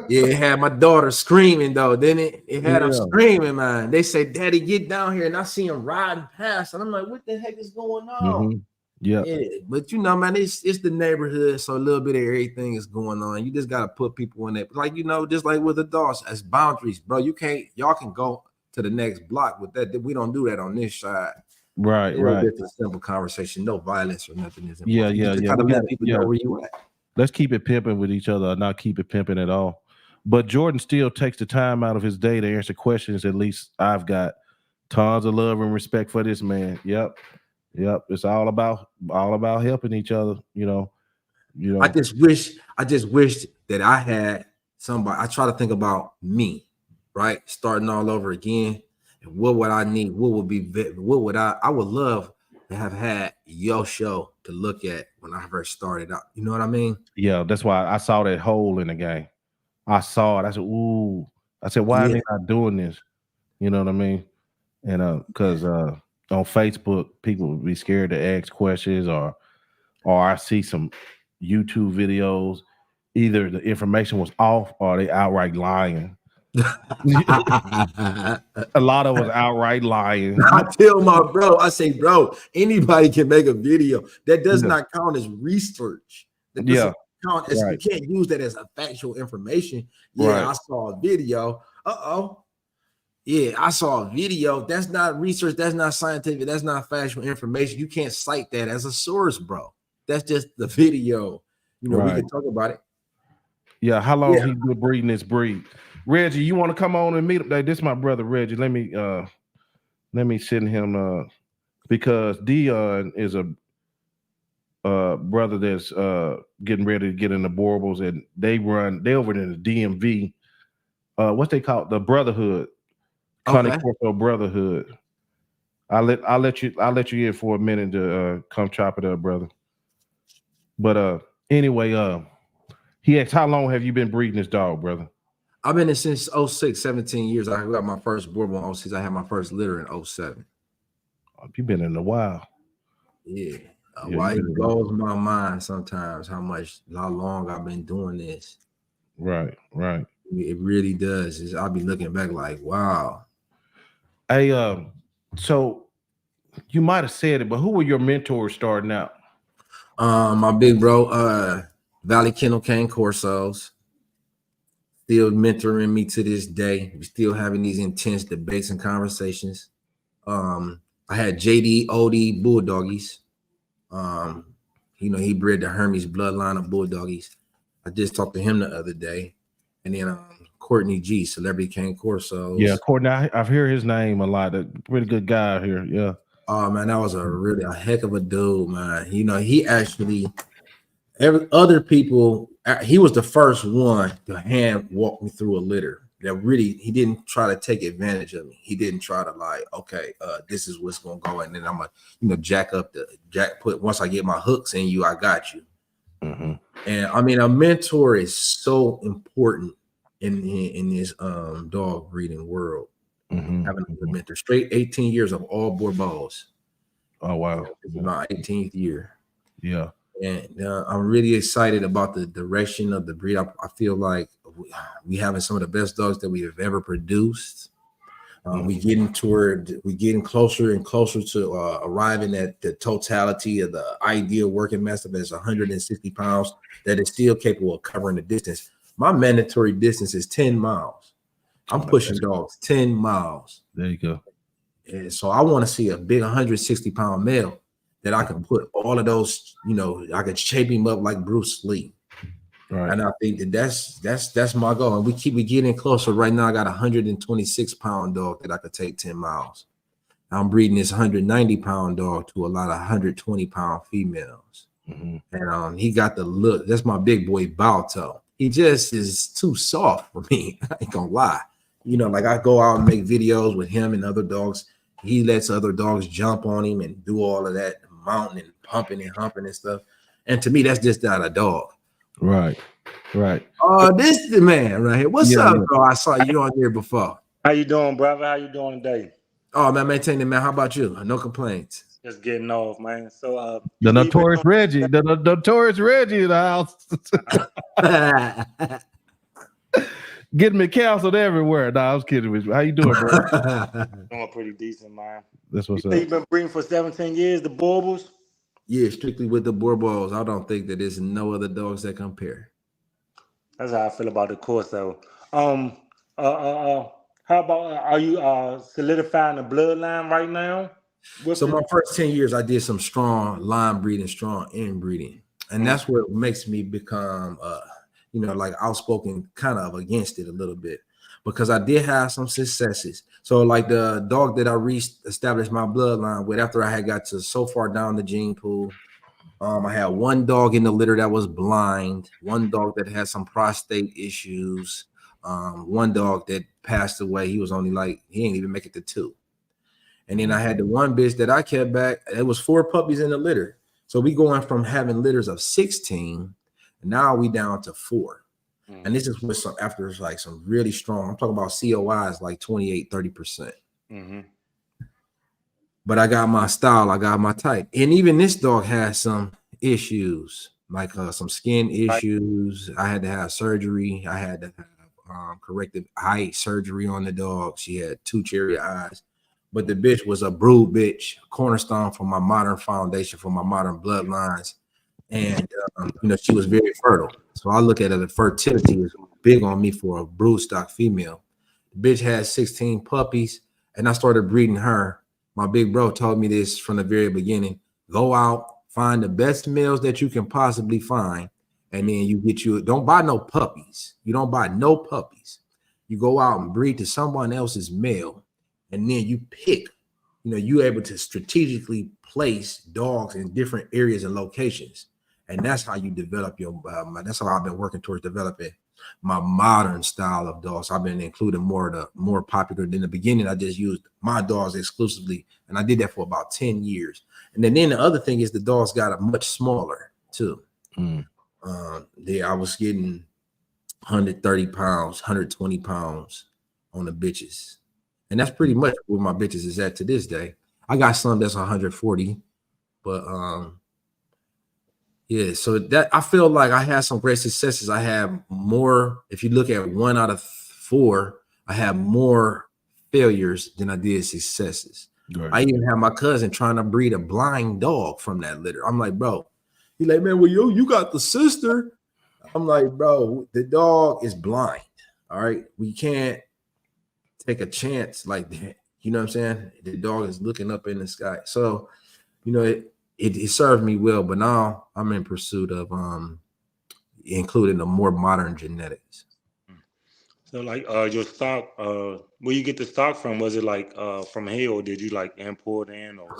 Yeah, it had my daughter screaming though, didn't it? It had her screaming, man. They said, "Daddy, get down here," and I see him riding past, and I'm like, "What the heck is going on?" Yeah, but you know, man, it's the neighborhood, so a little bit of everything is going on. You just gotta put people in it, like, you know, just like with adults, as boundaries, bro. Y'all can go to the next block with that. We don't do that on this side. Right. It's a simple conversation, no violence or nothing. Is important. Yeah. Let people know where you at. Let's keep it pimping with each other, not keep it pimping at all. But Jordan still takes the time out of his day to answer questions. At least I've got tons of love and respect for this man. Yep. It's all about helping each other. You know. I just wish that I had somebody. I try to think about me, right? Starting all over again. And what would I need? What would I would love to have had your show to look at when I first started out. You know what I mean? Yeah, that's why I saw that hole in the game. I saw it. I said, ooh. I said, why are they not doing this? You know what I mean? And because on Facebook, people would be scared to ask questions, or I see some YouTube videos. Either the information was off or they outright lying. A lot of us outright lying. I tell my bro, I say, bro, anybody can make a video. That does not count as research. That doesn't count as, you can't use that as a factual information. I saw a video. I saw a video. That's not research. That's not scientific. That's not factual information. You can't cite that as a source, bro. That's just the video. You know, we can talk about it. Yeah, how long he been breeding this breed? Reggie, you want to come on and meet him? Hey, this is my brother Reggie. Let me send him because Dion is a brother that's getting ready to get in the Borbles, and they over in the DMV. What they call it? The Brotherhood, Cane Corso Brotherhood. I'll let you in for a minute to come chop it up, brother. But anyway, he asked, how long have you been breeding this dog, brother? I've been in since 06, 17 years. I got my first Bourbon in 06. I had my first litter in 07. You've been in a while. Yeah. Why it blows my mind sometimes how long I've been doing this. Right. It really does. I'll be looking back like, wow. Hey, so you might have said it, but who were your mentors starting out? My big bro, Valley CANE Corsos, still mentoring me to this day. We're still having these intense debates and conversations. I had JD Odie Bulldoggies. He bred the Hermes bloodline of Bulldoggies. I just talked to him the other day. And then Courtney G, Celebrity CANE Corsos. Yeah, Courtney, I've heard his name a lot. A pretty good guy here. Yeah. Oh man, that was a heck of a dude, man. He actually other people, he was the first one to hand walk me through a litter. That really, he didn't try to take advantage of me. He didn't try to like, okay, this is what's gonna go, and then I'm gonna once I get my hooks in you, I got you. Mm-hmm. And I mean, a mentor is so important in this dog breeding world. Mm-hmm. Having a mentor, straight 18 years of all Bourbons. Oh wow, it's my 18th year. Yeah. And I'm really excited about the direction of the breed. I feel like we having some of the best dogs that we have ever produced. We getting closer and closer to arriving at the totality of the ideal working mastiff that's 160 pounds that is still capable of covering the distance. My mandatory distance is 10 miles. I'm pushing dogs 10 miles. There you go. And so I want to see a big 160-pound male that I can put all of those, I could shape him up like Bruce Lee. Right. And I think that's my goal. And we getting closer. Right now, I got a 126-pound dog that I could take 10 miles. I'm breeding this 190-pound dog to a lot of 120-pound females. Mm-hmm. And he got the look. That's my big boy Balto. He just is too soft for me. I ain't gonna lie. Like I go out and make videos with him and other dogs. He lets other dogs jump on him and do all of that, mounting and pumping and humping and stuff. And to me, that's just not a dog. Right. This is the man right here. What's up, bro? I saw you on here before. How you doing, brother? How you doing today? Oh man, maintaining, man. How about you? No complaints. Just getting off, man. So the notorious Reggie, the notorious Reggie in the house. Getting me counseled everywhere. No, I was kidding with you. How you doing, bro? Doing pretty decent, man. That's what's up. You've been breeding for 17 years, the Bourbons? Yeah, strictly with the Bourbons. I don't think that there's no other dogs that compare. That's how I feel about the Corso. How about are you solidifying the bloodline right now? So my first 10 years, I did some strong line breeding, strong inbreeding. And that's where it makes me become like outspoken kind of against it a little bit, because I did have some successes. So like the dog that I established my bloodline with after I had got to so far down the gene pool, I had one dog in the litter that was blind, one dog that had some prostate issues, one dog that passed away. He didn't even make it to 2. And then I had the one bitch that I kept back. It was 4 puppies in the litter. So we going from having litters of 16. Now we down to 4. And this is with after some really strong, I'm talking about COIs like 28-30%. But I got my style, I got my type. And even this dog has some issues, like some skin issues. I had to have surgery. I had to have corrective eye surgery on the dog. She had 2 cherry eyes. But the bitch was a brood bitch, cornerstone for my modern foundation, for my modern bloodlines. And, she was very fertile. So I look at it, the fertility is big on me for a brood stock female. The bitch had 16 puppies, and I started breeding her. My big bro told me this from the very beginning. Go out, find the best males that you can possibly find, and then don't buy no puppies. You don't buy no puppies. you go out and breed to someone else's male, and then you pick, you're able to strategically place dogs in different areas and locations. And that's how you develop your, that's how I've been working towards developing my modern style of dogs. I've been including more popular. In the beginning, I just used my dogs exclusively, and I did that for about 10 years. And then the other thing is the dogs got a much smaller too. I was getting 130 pounds, 120 pounds on the bitches. And that's pretty much where my bitches is at to this day. I got some that's 140, but yeah, so that I feel like I had some great successes. I have more, if you look at 1 out of 4, I have more failures than I did successes. Right. I even have my cousin trying to breed a blind dog from that litter. I'm like, bro, he's like, man, well, you got the sister. I'm like, bro, the dog is blind. All right. We can't take a chance like that. You know what I'm saying? The dog is looking up in the sky. So, it served me well, but now I'm in pursuit of including the more modern genetics. So like your stock, where you get the stock from? Was it like from here, or did you like import in? Or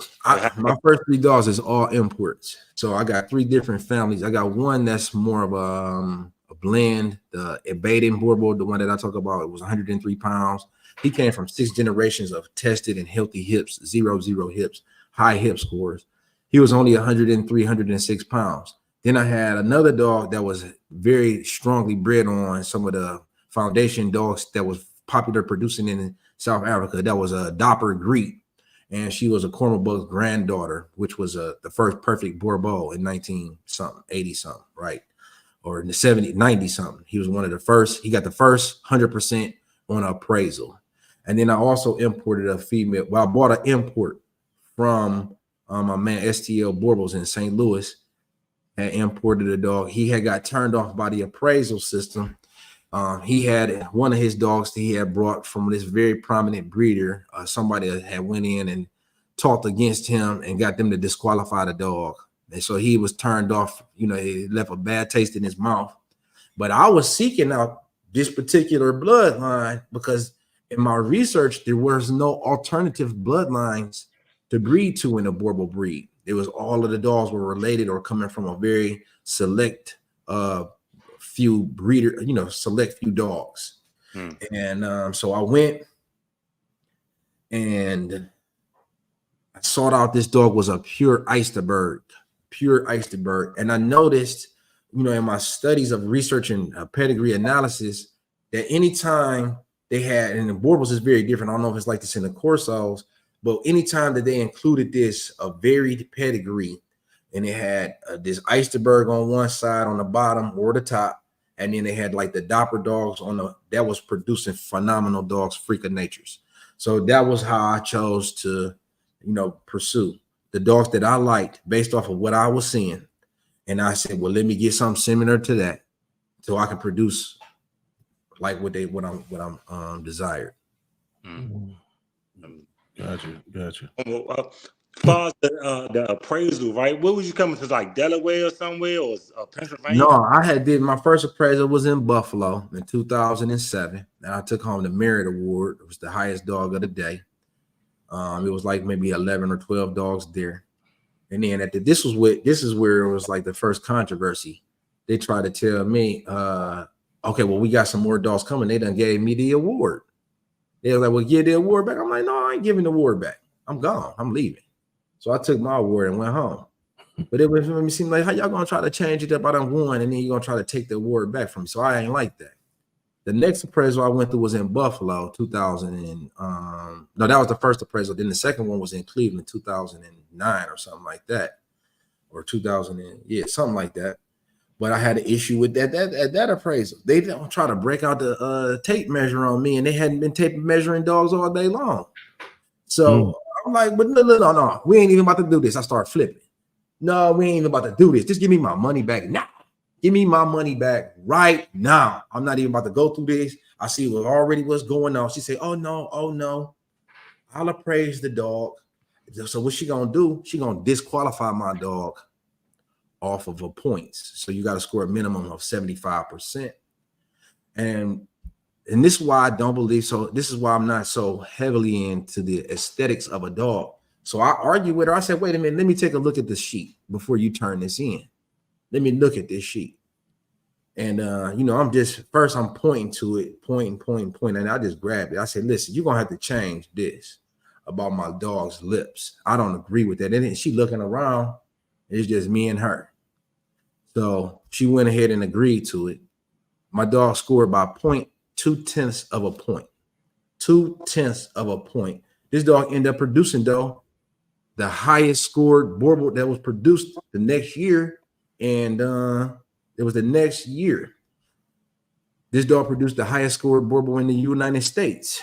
my first 3 dogs is all imports. So I got 3 different families. I got one that's more of a blend, the Baden Borbal, the one that I talk about. It was 103 pounds. He came from 6 generations of tested and healthy hips, 0 hips, high hip scores. He was only 103, 106 pounds. Then I had another dog that was very strongly bred on some of the foundation dogs that was popular producing in South Africa. That was a Dopper Greek, and she was a Cornwall granddaughter, which was the first perfect Borbal in 80-something, right? Or in the 70, 90-something. He was one of the first. He got the first 100% on appraisal. And then I also imported a female. Well, I bought an import from my man STL Borbals in St. Louis. Had imported a dog. He had got turned off by the appraisal system. He had one of his dogs that he had brought from this very prominent breeder. Somebody that had went in and talked against him and got them to disqualify the dog. And so he was turned off. He left a bad taste in his mouth. But I was seeking out this particular bloodline because in my research, there was no alternative bloodlines to breed to in a Borbal breed. It was all of the dogs were related or coming from a very select few breeder, select few dogs. And so I went and I sought out this dog was a pure Eysterberg. And I noticed, in my studies of research and pedigree analysis, that anytime they had, and the Borbals is very different. I don't know if it's like this in the Corsos, but anytime that they included this, a varied pedigree, and it had this Eysterberg on one side, on the bottom or the top, and then they had like the Dopper dogs that was producing phenomenal dogs, freak of natures. So that was how I chose to, pursue the dogs that I liked based off of what I was seeing. And I said, well, let me get something similar to that so I can produce like what I'm desired. Gotcha. As far as the appraisal, right? Where was you coming to, like Delaware or somewhere, or Pennsylvania? No, I did my first appraisal was in Buffalo in 2007, and I took home the Merit Award. It was the highest dog of the day. It was like maybe 11 or 12 dogs there. And then this is where it was like the first controversy. They tried to tell me, okay, well, we got some more dogs coming. They done gave me the award. They were like, well, give the award back. I'm like, no, I ain't giving the award back. I'm gone. I'm leaving. So I took my award and went home. But it made me seem like, how y'all gonna try to change it up? I done won, and then you're gonna try to take the award back from me. So I ain't like that. The next appraisal I went through was in Buffalo, 2000. No, that was the first appraisal. Then the second one was in Cleveland, 2009 or something like that, or 2000, something like that. But I had an issue with that appraisal. They don't try to break out the tape measure on me, and they hadn't been tape measuring dogs all day long. So I'm like, but no, we ain't even about to do this. I start flipping. No, we ain't even about to do this. Just give me my money back now. Give me my money back right now. I'm not even about to go through this. I see what already was going on. She said, oh no. I'll appraise the dog. So what she gonna do? She gonna disqualify my dog off of points. So you got to score a minimum of 75%. And And this is why I don't believe so. This is why I'm not so heavily into the aesthetics of a dog. So I argued with her. I said, wait a minute, let me take a look at the sheet before you turn this in. Let me look at this sheet. And I'm pointing to it, pointing, and I just grabbed it. I said, listen, you're gonna have to change this about my dog's lips. I don't agree with that. And then she looking around, it's just me and her. So she went ahead and agreed to it. My dog scored by 0.2 of a point. 0.2 of a point. This dog ended up producing, though, the highest scored Borbal that was produced the next year. And it was the next year. This dog produced the highest scored Borbal in the United States.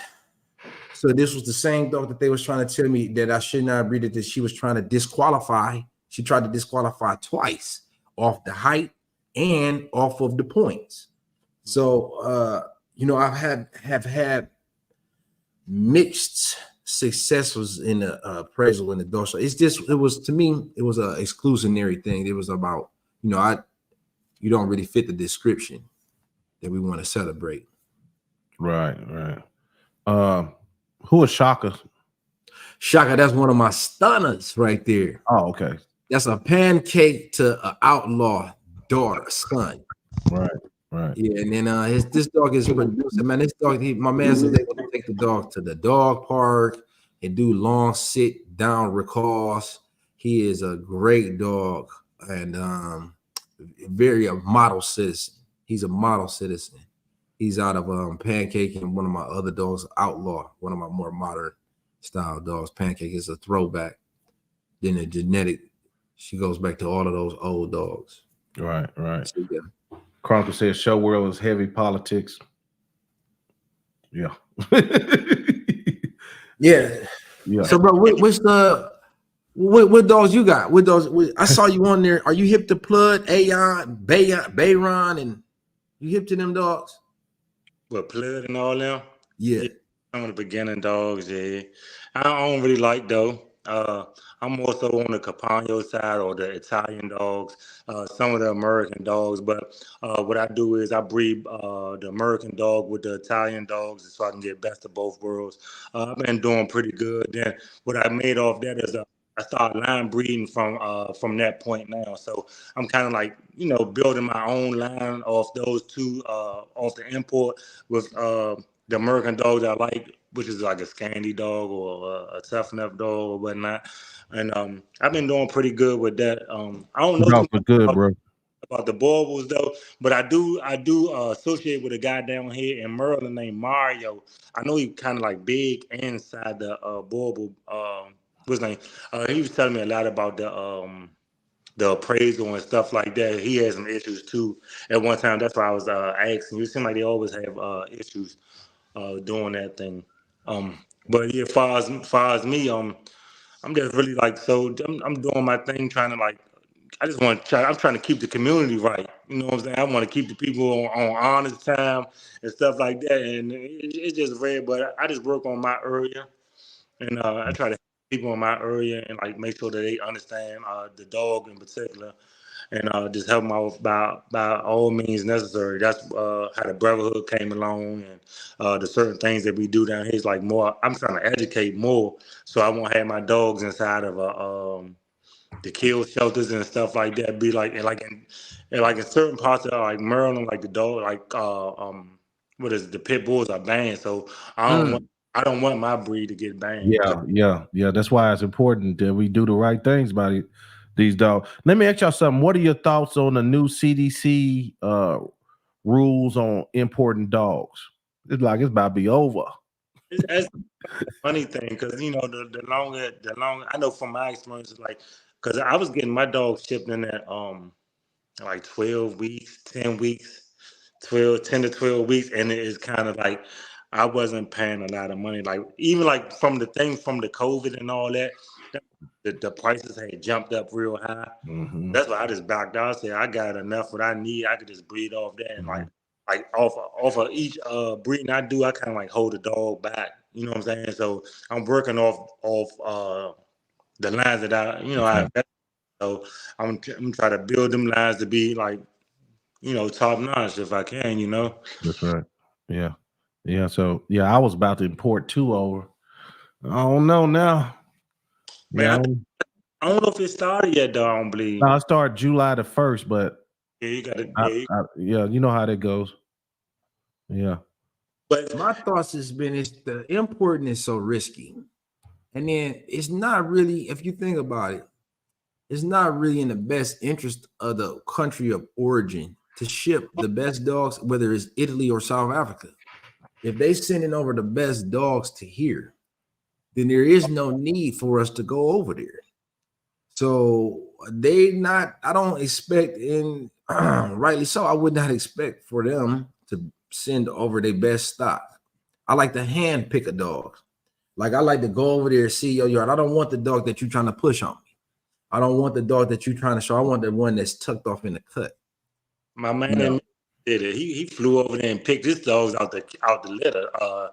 So this was the same dog that they was trying to tell me that I should not breed it, that she was trying to disqualify. She tried to disqualify twice off the height and off of the points. So I have had mixed successes in the appraisal in the dog show. It was to me, it was an exclusionary thing. It was about, you don't really fit the description that we want to celebrate. Right. Who is Shaka? Shaka, that's one of my stunners right there. Oh, okay. That's a pancake to an outlaw daughter, son. Right. Yeah, and then this dog is producing. Man, this dog, my man says they want to take the dog to the dog park and do long sit down recalls. He is a great dog and very a model citizen. He's a model citizen. He's out of Pancake, and one of my other dogs, Outlaw, one of my more modern style dogs. Pancake is a throwback. Then the genetic, she goes back to all of those old dogs. Right. So, yeah. Chronicle says show world is heavy politics. Yeah. Yeah. So, bro, what dogs you got? What dogs? I saw you on there. Are you hip to Plud, Ayon, Bayron, and you hip to them dogs? What, Plud and all them? Yeah. Some of the beginning dogs, yeah. I don't really like though. I'm also on the Capano side or the Italian dogs, some of the American dogs. But what I do is I breed the American dog with the Italian dogs so I can get best of both worlds. I've been doing pretty good. Then what I made off that is I started line breeding from that point now. So I'm kind of like, building my own line off those two, off the import with the American dogs I like, which is like a Scandi dog or a tough enough dog or whatnot. And I've been doing pretty good with that. I don't know too much good, bro. about the Borbals though, but I do associate with a guy down here in Maryland named Mario. I know he kind of like big inside the Borbal. What's his name? He was telling me a lot about the appraisal and stuff like that. He had some issues too at one time. That's why I was asking. You seem like they always have issues doing that thing. But yeah, far as me, I'm just really like, so I'm doing my thing, trying to like, I'm trying to keep the community right. You know what I'm saying? I want to keep the people on honest time and stuff like that. And it's just rare, but I just work on my area, and I try to help people in my area and like make sure that they understand the dog in particular, and just help them out by all means necessary. That's how the brotherhood came along, and the certain things that we do down here is like more. I'm trying to educate more, so I won't have my dogs inside of the kill shelters and stuff like that. Be like in certain parts of like Maryland, like the dog, like what is it, the pit bulls are banned. So I don't want my breed to get banned. Yeah. That's why it's important that we do the right things by these dogs. Let me ask y'all something. What are your thoughts on the new CDC rules on importing dogs? It's like it's about to be over. That's a funny thing because the longer I know from my experience, like because I was getting my dogs shipped in at like 12 weeks, 10 weeks, 10 to 12 weeks, and it's kind of like I wasn't paying a lot of money. Like even like from the COVID and all that, the prices had jumped up real high. Mm-hmm. That's why I just backed out. I said I got enough what I need. I could just breed off that and like off of each breeding I do, I kind of like hold the dog back. You know what I'm saying? So I'm working off the lines that I invest. So I'm trying to build them lines to be like top notch if I can. That's right. Yeah. Yeah, so yeah, I was about to import 2 over. I don't know now. Man, Yeah, I don't know if it started yet, though. I don't believe. I start July the 1st, but Yeah, you got to. yeah, you know how that goes. Yeah. But My thoughts has been it's the importing is so risky. And then it's not really, if you think about it, it's not really in the best interest of the country of origin to ship the best dogs, whether it's Italy or South Africa. If they sending over the best dogs to here, then there is no need for us to go over there. So they not, I don't expect, and rightly so, I would not expect for them to send over their best stock. I like to hand pick a dog. Like I like to go over there and see your yard. I don't want the dog that you're trying to push on me. I don't want the dog that you're trying to show. I want the one that's tucked off in the cut. my man Yeah. did it. He flew over there and picked his dogs out the litter. I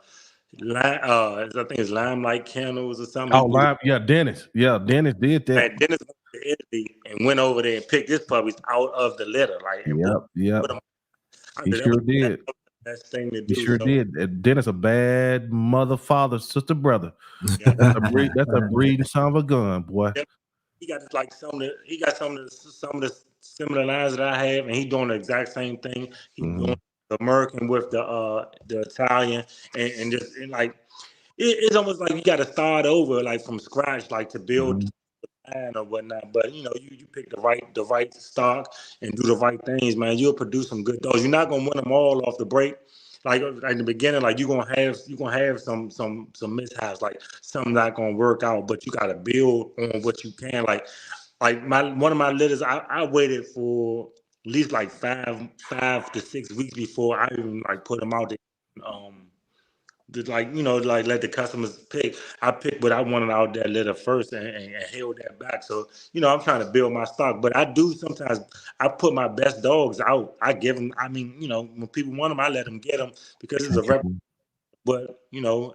think it's Limelight Kennels or something. Yeah, Dennis. Yeah, Dennis did that. And Dennis went to Italy and went over there and picked his puppies out of the litter, like and Yep. put them. He sure did. That was the best thing to He do. sure So, did. And Dennis a bad mother, father, sister, brother. yeah. That's a breeding son of a gun, boy. He got like some of the similar lines that I have, and he doing the exact same thing. He's doing the American with the Italian, and just and like it's almost like you got to start over like from scratch, like to build the line or whatnot. But you know, you pick the right stock and do the right things, man. You'll produce some good dogs. You're not gonna win them all off the break. Like in the beginning, like you're gonna have some mishaps, like some not gonna work out, but you gotta build on what you can. Like one of my litters, I waited for at least like 5 to 6 weeks before I even like put them out there. Like let the customers pick. I picked what I wanted out that litter first and held that back. So I'm trying to build my stock, but I do sometimes I put my best dogs out. I give them. I mean, when people want them, I let them get them because it's a rep. But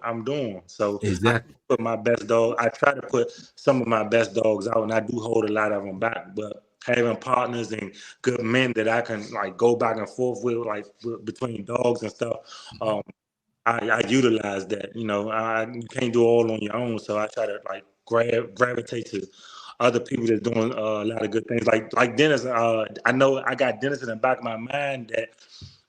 I'm doing so. Exactly. I put my best dog. I try to put some of my best dogs out, and I do hold a lot of them back. But having partners and good men that I can like go back and forth with, like between dogs and stuff. I utilize that. You can't do it all on your own, so I try to like gravitate to other people that's doing a lot of good things. Like Dennis, I know I got Dennis in the back of my mind that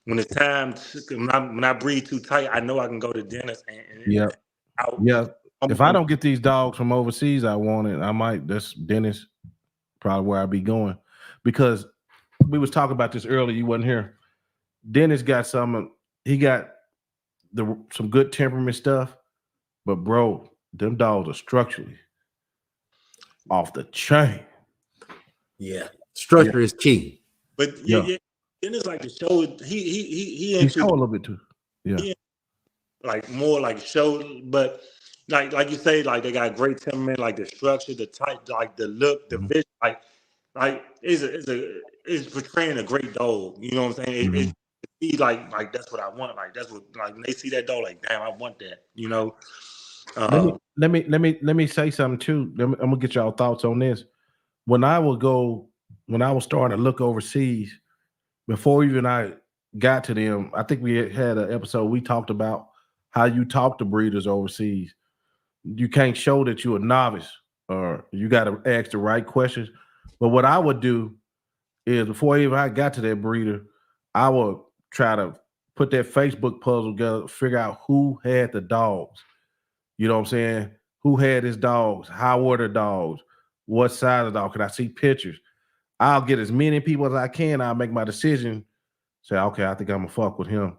when it's time, when I breathe too tight, I know I can go to Dennis and out. Yeah. If I don't get these dogs from overseas, I want it. I might. That's Dennis, probably where I'll be going, because we was talking about this earlier. You wasn't here. Dennis got some. He got some good temperament stuff, but bro, them dogs are structurally off the chain. Yeah, structure is key. But yeah. Dennis like to show. He show a little bit too. Yeah. Like more like show, but like you say, like they got great temperament, like the structure, the type, like the look, the vision, like is portraying a great dog. You know what I'm saying? It's be like that's what I want. Like that's what like when they see that dog, like damn, I want that. Let me say something too. I'm gonna get y'all thoughts on this. When I was starting to look overseas, before even I got to them, I think we had an episode we talked about how you talk to breeders overseas. You can't show that you're a novice, or you got to ask the right questions. But what I would do is before even I got to that breeder, I would try to put that Facebook puzzle together, figure out who had the dogs. You know what I'm saying? Who had his dogs? How were the dogs? What size of dog? Can I see pictures? I'll get as many people as I can. I'll make my decision. Say, okay, I think I'm gonna fuck with him.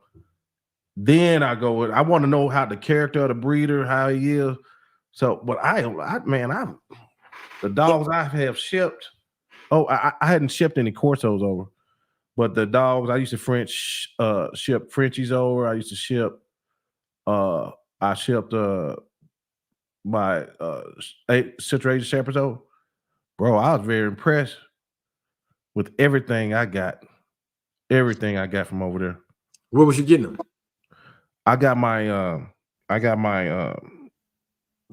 Then I go with. I want to know how the character of the breeder, how he is. So, but the dogs I have shipped. Oh, I hadn't shipped any Corsos over, but the dogs I used to ship Frenchies over. I used to ship. I shipped my Central Asian Shepherds over. Bro, I was very impressed with everything I got. Everything I got from over there. Where was you getting them? I got my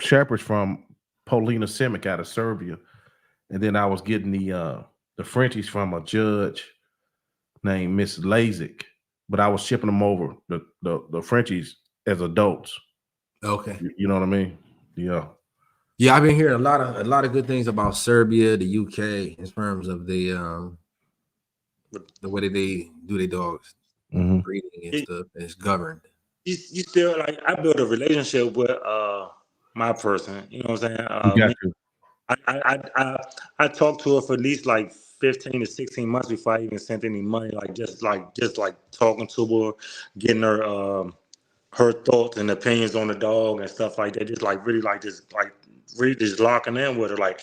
shepherds from Polina Simic out of Serbia, and then I was getting the Frenchies from a judge named Miss Lazik, but I was shipping them over the Frenchies as adults. Okay. You know what I mean? Yeah. Yeah, I've been hearing a lot of good things about Serbia, the UK, in terms of the way that they do their dogs, breeding and stuff. It's governed. You still like I built a relationship with my person. You know what I'm saying? You got to. I talked to her for at least like 15 to 16 months before I even sent any money. Like just talking to her, getting her her thoughts and opinions on the dog and stuff like that. Just like really really just locking in with her. Like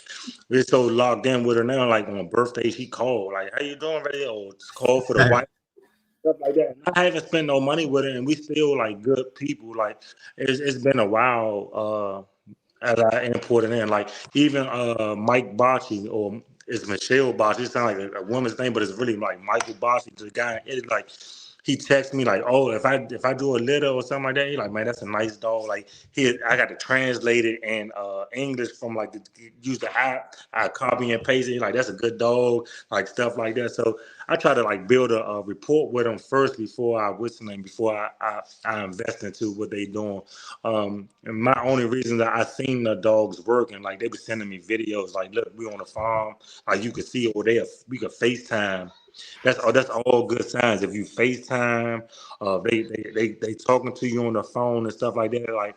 we're so locked in with her now. Like on her birthday, she called. Like, how you doing, ready? Or just call for the wife. Stuff like that. And I haven't spent no money with her, and we still like good people. Like it's been a while as I imported in. Like even Mike Bocci or it's Michelle Bocci. It sounds like a woman's name, but it's really like Michael Bocci. The guy, it's like he texts me like, oh, if I do a litter or something like that, he's like, man, that's a nice dog. Like I got to translate it in English from like use the app. I copy and paste it. Like that's a good dog, like stuff like that. So I try to like build a report with them first before I invest into what they doing. And my only reason that I seen the dogs working, like they were sending me videos, like look, we on the farm, like you could see over there, we could FaceTime. That's all good signs. If you FaceTime, they talking to you on the phone and stuff like that. Like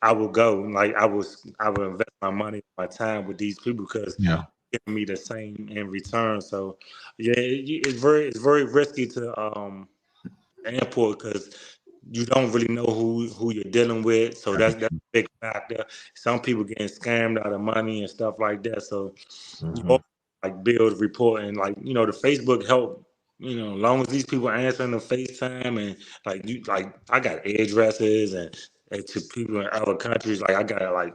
I will go, like I will invest my money, my time with these people because giving me the same in return. So yeah, it's very risky to import because you don't really know who you're dealing with. So that's a big factor. Some people getting scammed out of money and stuff like that. So you always, like build report and like the Facebook help. As long as these people answering the FaceTime and like I got addresses and to people in other countries. Like I got like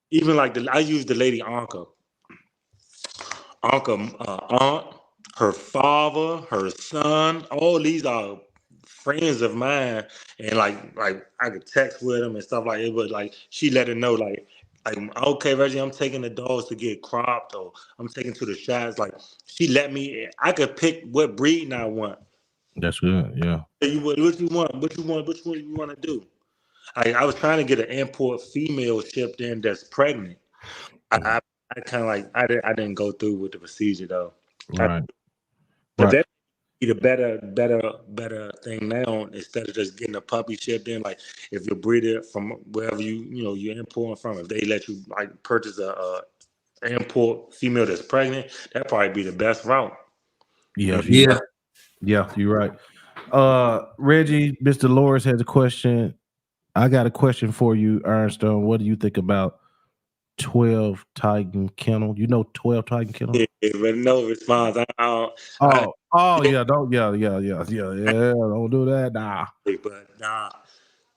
even like I use the lady Anka, aunt, her father, her son. All these are friends of mine, and like I could text with them and stuff like it. But like she let her know like okay, Reggie, I'm taking the dogs to get cropped, or I'm taking to the shots. Like she let me, I could pick what breed I want. That's good. Yeah. What you want? Which one you want to do? I was trying to get an import female shipped in that's pregnant. I kind of like I didn't go through with the procedure though. Right. But that be the better thing now instead of just getting a puppy shipped in. Like if you breed it from wherever you're importing from, if they let you like purchase a import female that's pregnant, that'd probably be the best route. Yeah. You're right. Reggie, Mr. Loris has a question. I got a question for you, Ironstone. What do you think about 12 Titan Kennel? 12 Titan Kennel? Yeah, but no response. Yeah, don't don't do that. Nah. But nah.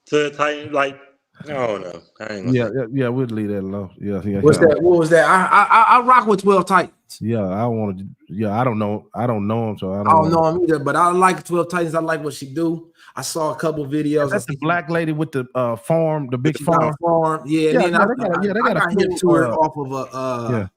To Titan, like I don't know. I ain't gonna say. We'll leave that alone. Yeah. What's that? What was that? I rock with 12 Titans. Yeah, I wanted. Yeah, I don't know him, so I don't know him either. But I like 12 Titans. I like what she do. I saw a couple videos. That's the black lady with the farm, the big farm. Yeah, and then I got hit to her off of a.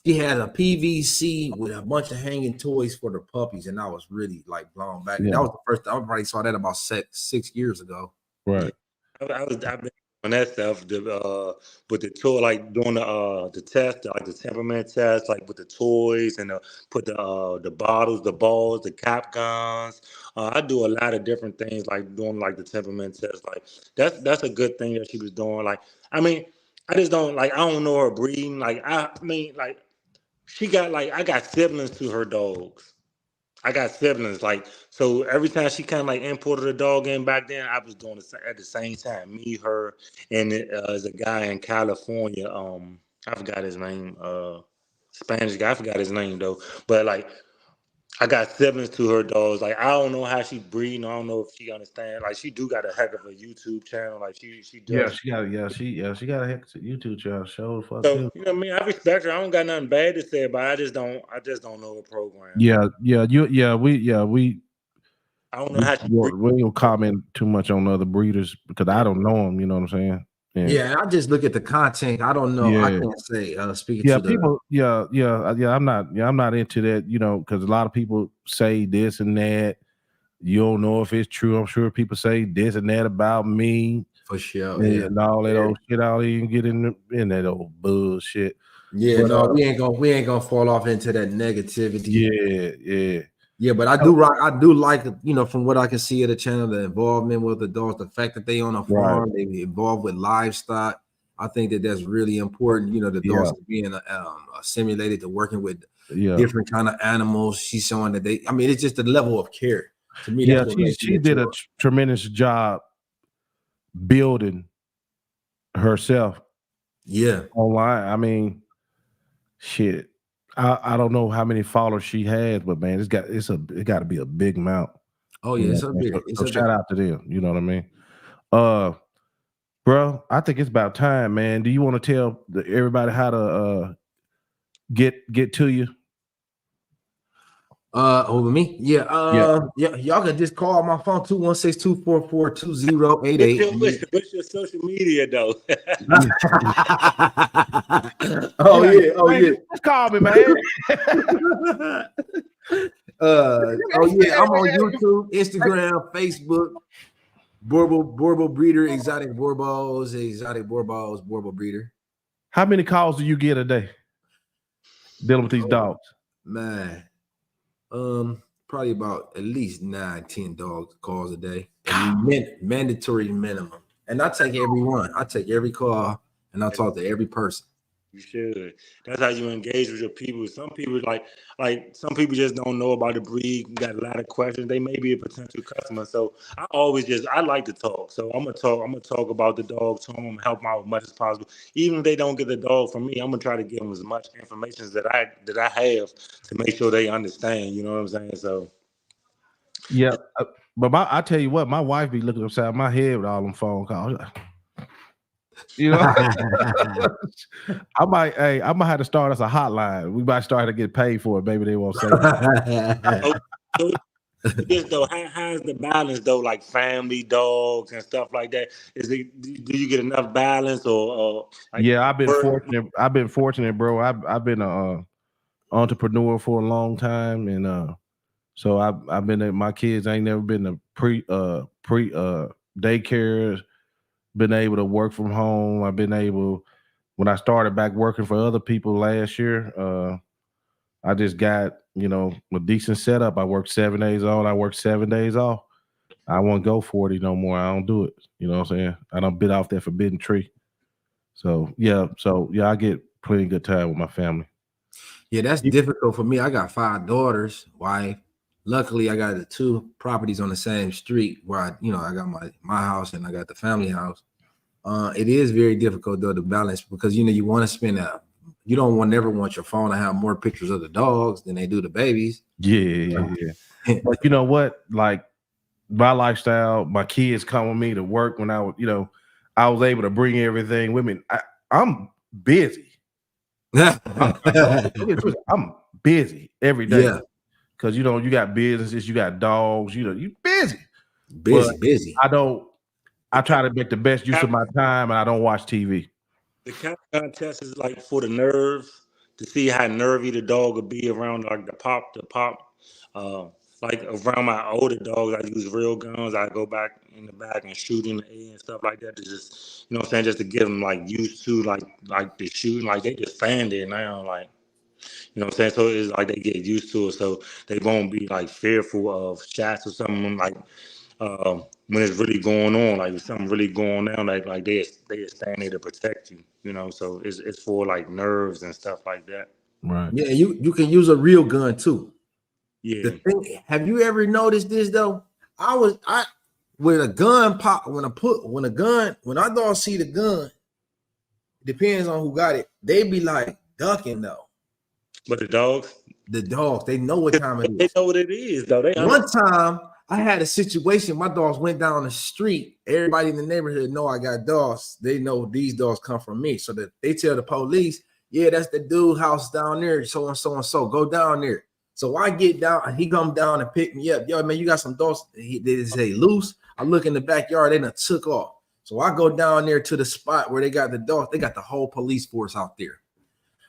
She had a PVC with a bunch of hanging toys for the puppies, and I was really like blown back. Yeah. That was the first time I probably saw that about 6 years ago. Right. I've been on that stuff with the toy, like doing the test, like the temperament test, like with the toys and put the bottles, the balls, the cap guns. I do a lot of different things, like doing like the temperament test. Like that's a good thing that she was doing. Like I mean, I just don't like I don't know her breeding. Like I mean, like she got like I got siblings to her dogs. I got siblings, like so. Every time she kind of like imported a dog in back then, I was doing it at the same time. Me, her, and there's a guy in California. I forgot his name. Spanish guy. I forgot his name though. But like, I got siblings to her dogs. Like, I don't know how she breeding. I don't know if she understand. Like, she do got a heck of a YouTube channel. Like, she does. She got a heck of a YouTube channel. Show for so you know what I mean. I respect her. I don't got nothing bad to say, but I just don't know her program. We. I don't know how she. We don't comment too much on other breeders because I don't know them. You know what I'm saying? Yeah, I just look at the content. I don't know. Yeah. I can't say speaking to people. I'm not into that. Because a lot of people say this and that, You don't know if it's true. I'm sure people say this and that about me. For sure. And all that old shit. I don't even get in that old bullshit. Yeah, But, no, we ain't gonna fall off into that negativity. Yeah, but I do like, you know, from what I can see of the channel, the involvement with the dogs, the fact that they on a farm, they involved with livestock. I think that that's really important. You know, the dogs being assimilated to working with different kind of animals. She's showing that I mean, it's just a level of care. To me, that's what she did a tremendous job building herself. Yeah, online. I mean, shit. I don't know how many followers she has, but man, it got to be a big amount. Oh yeah, so shout out to them. You know what I mean? Bro, I think it's about time, man. Do you want to tell everybody how to get to you? Over me? Yeah. Y'all can just call my phone 216-244-2088. What's your social media though? Oh yeah. Just call me, man. I'm on YouTube, Instagram, Facebook. Borbo breeder, exotic Borbos, Borbo breeder. How many calls do you get a day dealing with these dogs? Man, probably about at least 9-10 dog calls a day. Mandatory minimum. And I take every one. I take every call and I talk to every person. You should. That's how you engage with your people. Some people like some people just don't know about the breed. Got a lot of questions. They may be a potential customer. So I like to talk. So I'm gonna talk about the dog to them. I'm gonna help them out as much as possible. Even if they don't get the dog from me, I'm gonna try to give them as much information as that I have to make sure they understand. You know what I'm saying? So yeah. But I tell you what, my wife be looking upside my head with all them phone calls. You know, I might have to start as a hotline. We might start to get paid for it. Maybe they won't say that. Yes, though, how's the balance though? Like family, dogs, and stuff like that. Do you get enough balance or like I've been fortunate. I've been fortunate, bro. I've been a entrepreneur for a long time, and so I've been my kids ain't never been to pre daycare. Been able to work from home. I've been able, when I started back working for other people last year, I just got, a decent setup. I work 7 days on, I work 7 days off. I won't go 40 no more. I don't do it. You know what I'm saying? I don't bit off that forbidden tree. So I get plenty good time with my family. Yeah, that's difficult for me. I got 5 daughters, wife. Luckily, I got the 2 properties on the same street where I got my house and I got the family house. It is very difficult though to balance because you want to spend you don't never want your phone to have more pictures of the dogs than they do the babies. Yeah. But you know what? Like my lifestyle, my kids come with me to work when I was, I was able to bring everything with me. I'm busy. I'm busy every day. Yeah. Because you got businesses, you got dogs, you busy. Busy. I try to make the best use of my time and I don't watch TV. The contest is like for the nerves to see how nervy the dog will be around like the pop. Like around my older dogs, I use real guns. I go back in the back and shoot in the air and stuff like that to just, just to get them like used to like the shooting. Like they just fanned it now, like. You know what I'm saying? So it's like they get used to it, so they won't be like fearful of shots or something like when it's really going on, like if something really going on, like they stand there to protect you. So it's for like nerves and stuff like that. Right. Yeah, you can use a real gun too. Yeah. The thing, have you ever noticed this though? When a gun pop, when our dogs see the gun, it depends on who got it. They be like ducking though. But the dogs, they know what time it is. They know what it is, though. One time, I had a situation. My dogs went down the street. Everybody in the neighborhood know I got dogs. They know these dogs come from me, so that they tell the police, "Yeah, that's the dude house down there. So and so and so. Go down there." So I get down. He come down and pick me up. Yo, man, you got some dogs? They say loose. I look in the backyard. They done took off. So I go down there to the spot where they got the dogs. They got the whole police force out there.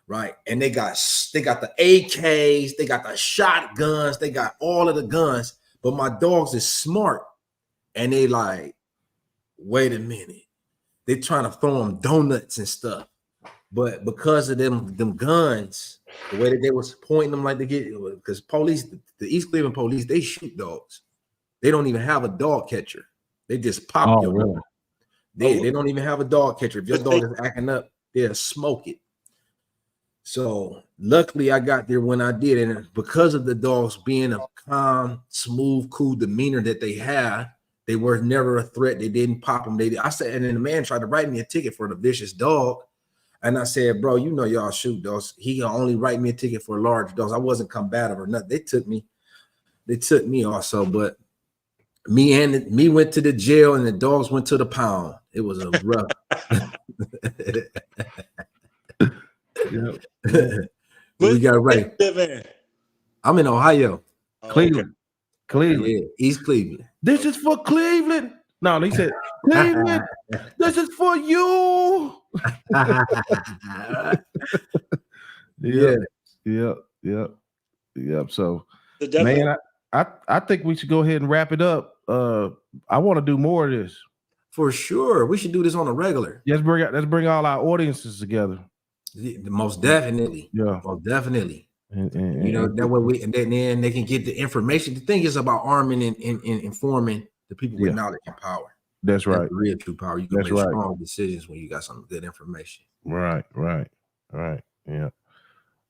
Right, and they got the AKs, they got the shotguns, they got all of the guns, But my dogs is smart, and they like, wait a minute, they trying to throw them donuts and stuff. But because of them guns, the way that they was pointing them like they get, because police, the East Cleveland police, they shoot dogs. They don't even have a dog catcher. They just pop your dog. They don't even have a dog catcher. If your dog is acting up, they'll smoke it. So luckily I got there when I did, and because of the dogs being a calm, smooth, cool demeanor that they have, they were never a threat. They didn't pop them. I said, and then the man tried to write me a ticket for the vicious dog. And I said, bro, you know y'all shoot dogs. He can only write me a ticket for large dogs. I wasn't combative or nothing. They took me also, but me went to the jail and the dogs went to the pound. It was a rough. We got right. I'm in Ohio. Cleveland. Cleveland. Yeah, East Cleveland. This is for Cleveland. No, he said, Cleveland, this is for you. Yeah. So, man, I think we should go ahead and wrap it up. I want to do more of this. For sure. We should do this on a regular. Let's bring all our audiences together. Most definitely. Yeah. Most definitely. And you know, that way then they can get the information. The thing is about arming and informing the people with knowledge and power. That's right. That's real true power. You can make strong decisions when you got some good information. Right. Yeah.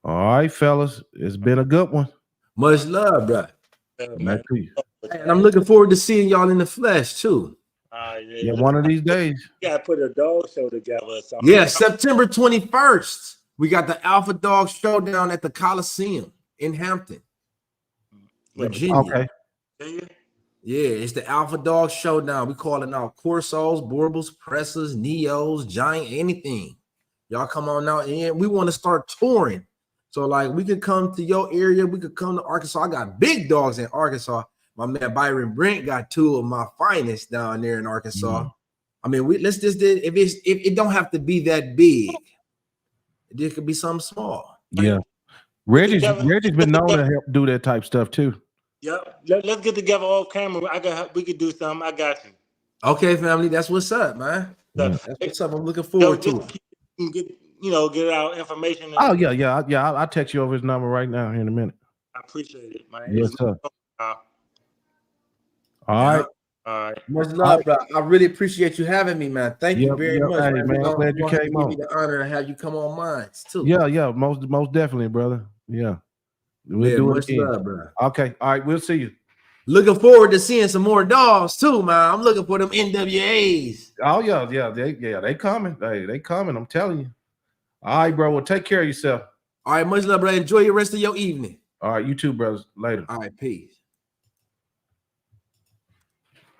All right, fellas. It's been a good one. Much love, bro. And I'm looking forward to seeing y'all in the flesh too. Yeah, one of these days. You gotta put a dog show together or something. Yeah, September 21st. We got the Alpha Dog Showdown at the Coliseum in Hampton, Virginia. Okay. Yeah, it's the Alpha Dog Showdown. We calling out Corsos, Borbles, Pressers, Neos, Giant, anything. Y'all come on out, and we want to start touring. So, like, we could come to your area. We could come to Arkansas. I got big dogs in Arkansas. My man Byron Brent got two of my finest down there in Arkansas. I mean, let's just if it don't have to be that big. It could be something small. Yeah. Reggie's been known to help do that type stuff too. Yep. Let's get together off camera. We could do something. I got you. Okay, family. That's what's up, man. That's what's up. I'm looking forward to it. Get our information. Oh, yeah. I'll text you over his number right now in a minute. I appreciate it, man. Yes, sir. All right. Much love, bro. I really appreciate you having me, man. Thank you very much. Hey, man. I'm glad you came on. Give me the honor to have you come on mine too. Yeah. Most definitely, brother. Yeah. We'll do it again. Love, bro. Okay. All right. We'll see you. Looking forward to seeing some more dogs too, man. I'm looking for them NWAs. Oh, yeah. They coming. They coming. I'm telling you. All right, bro. Well, take care of yourself. All right. Much love, bro. Enjoy the rest of your evening. All right. You too, brothers. Later. All right. Peace.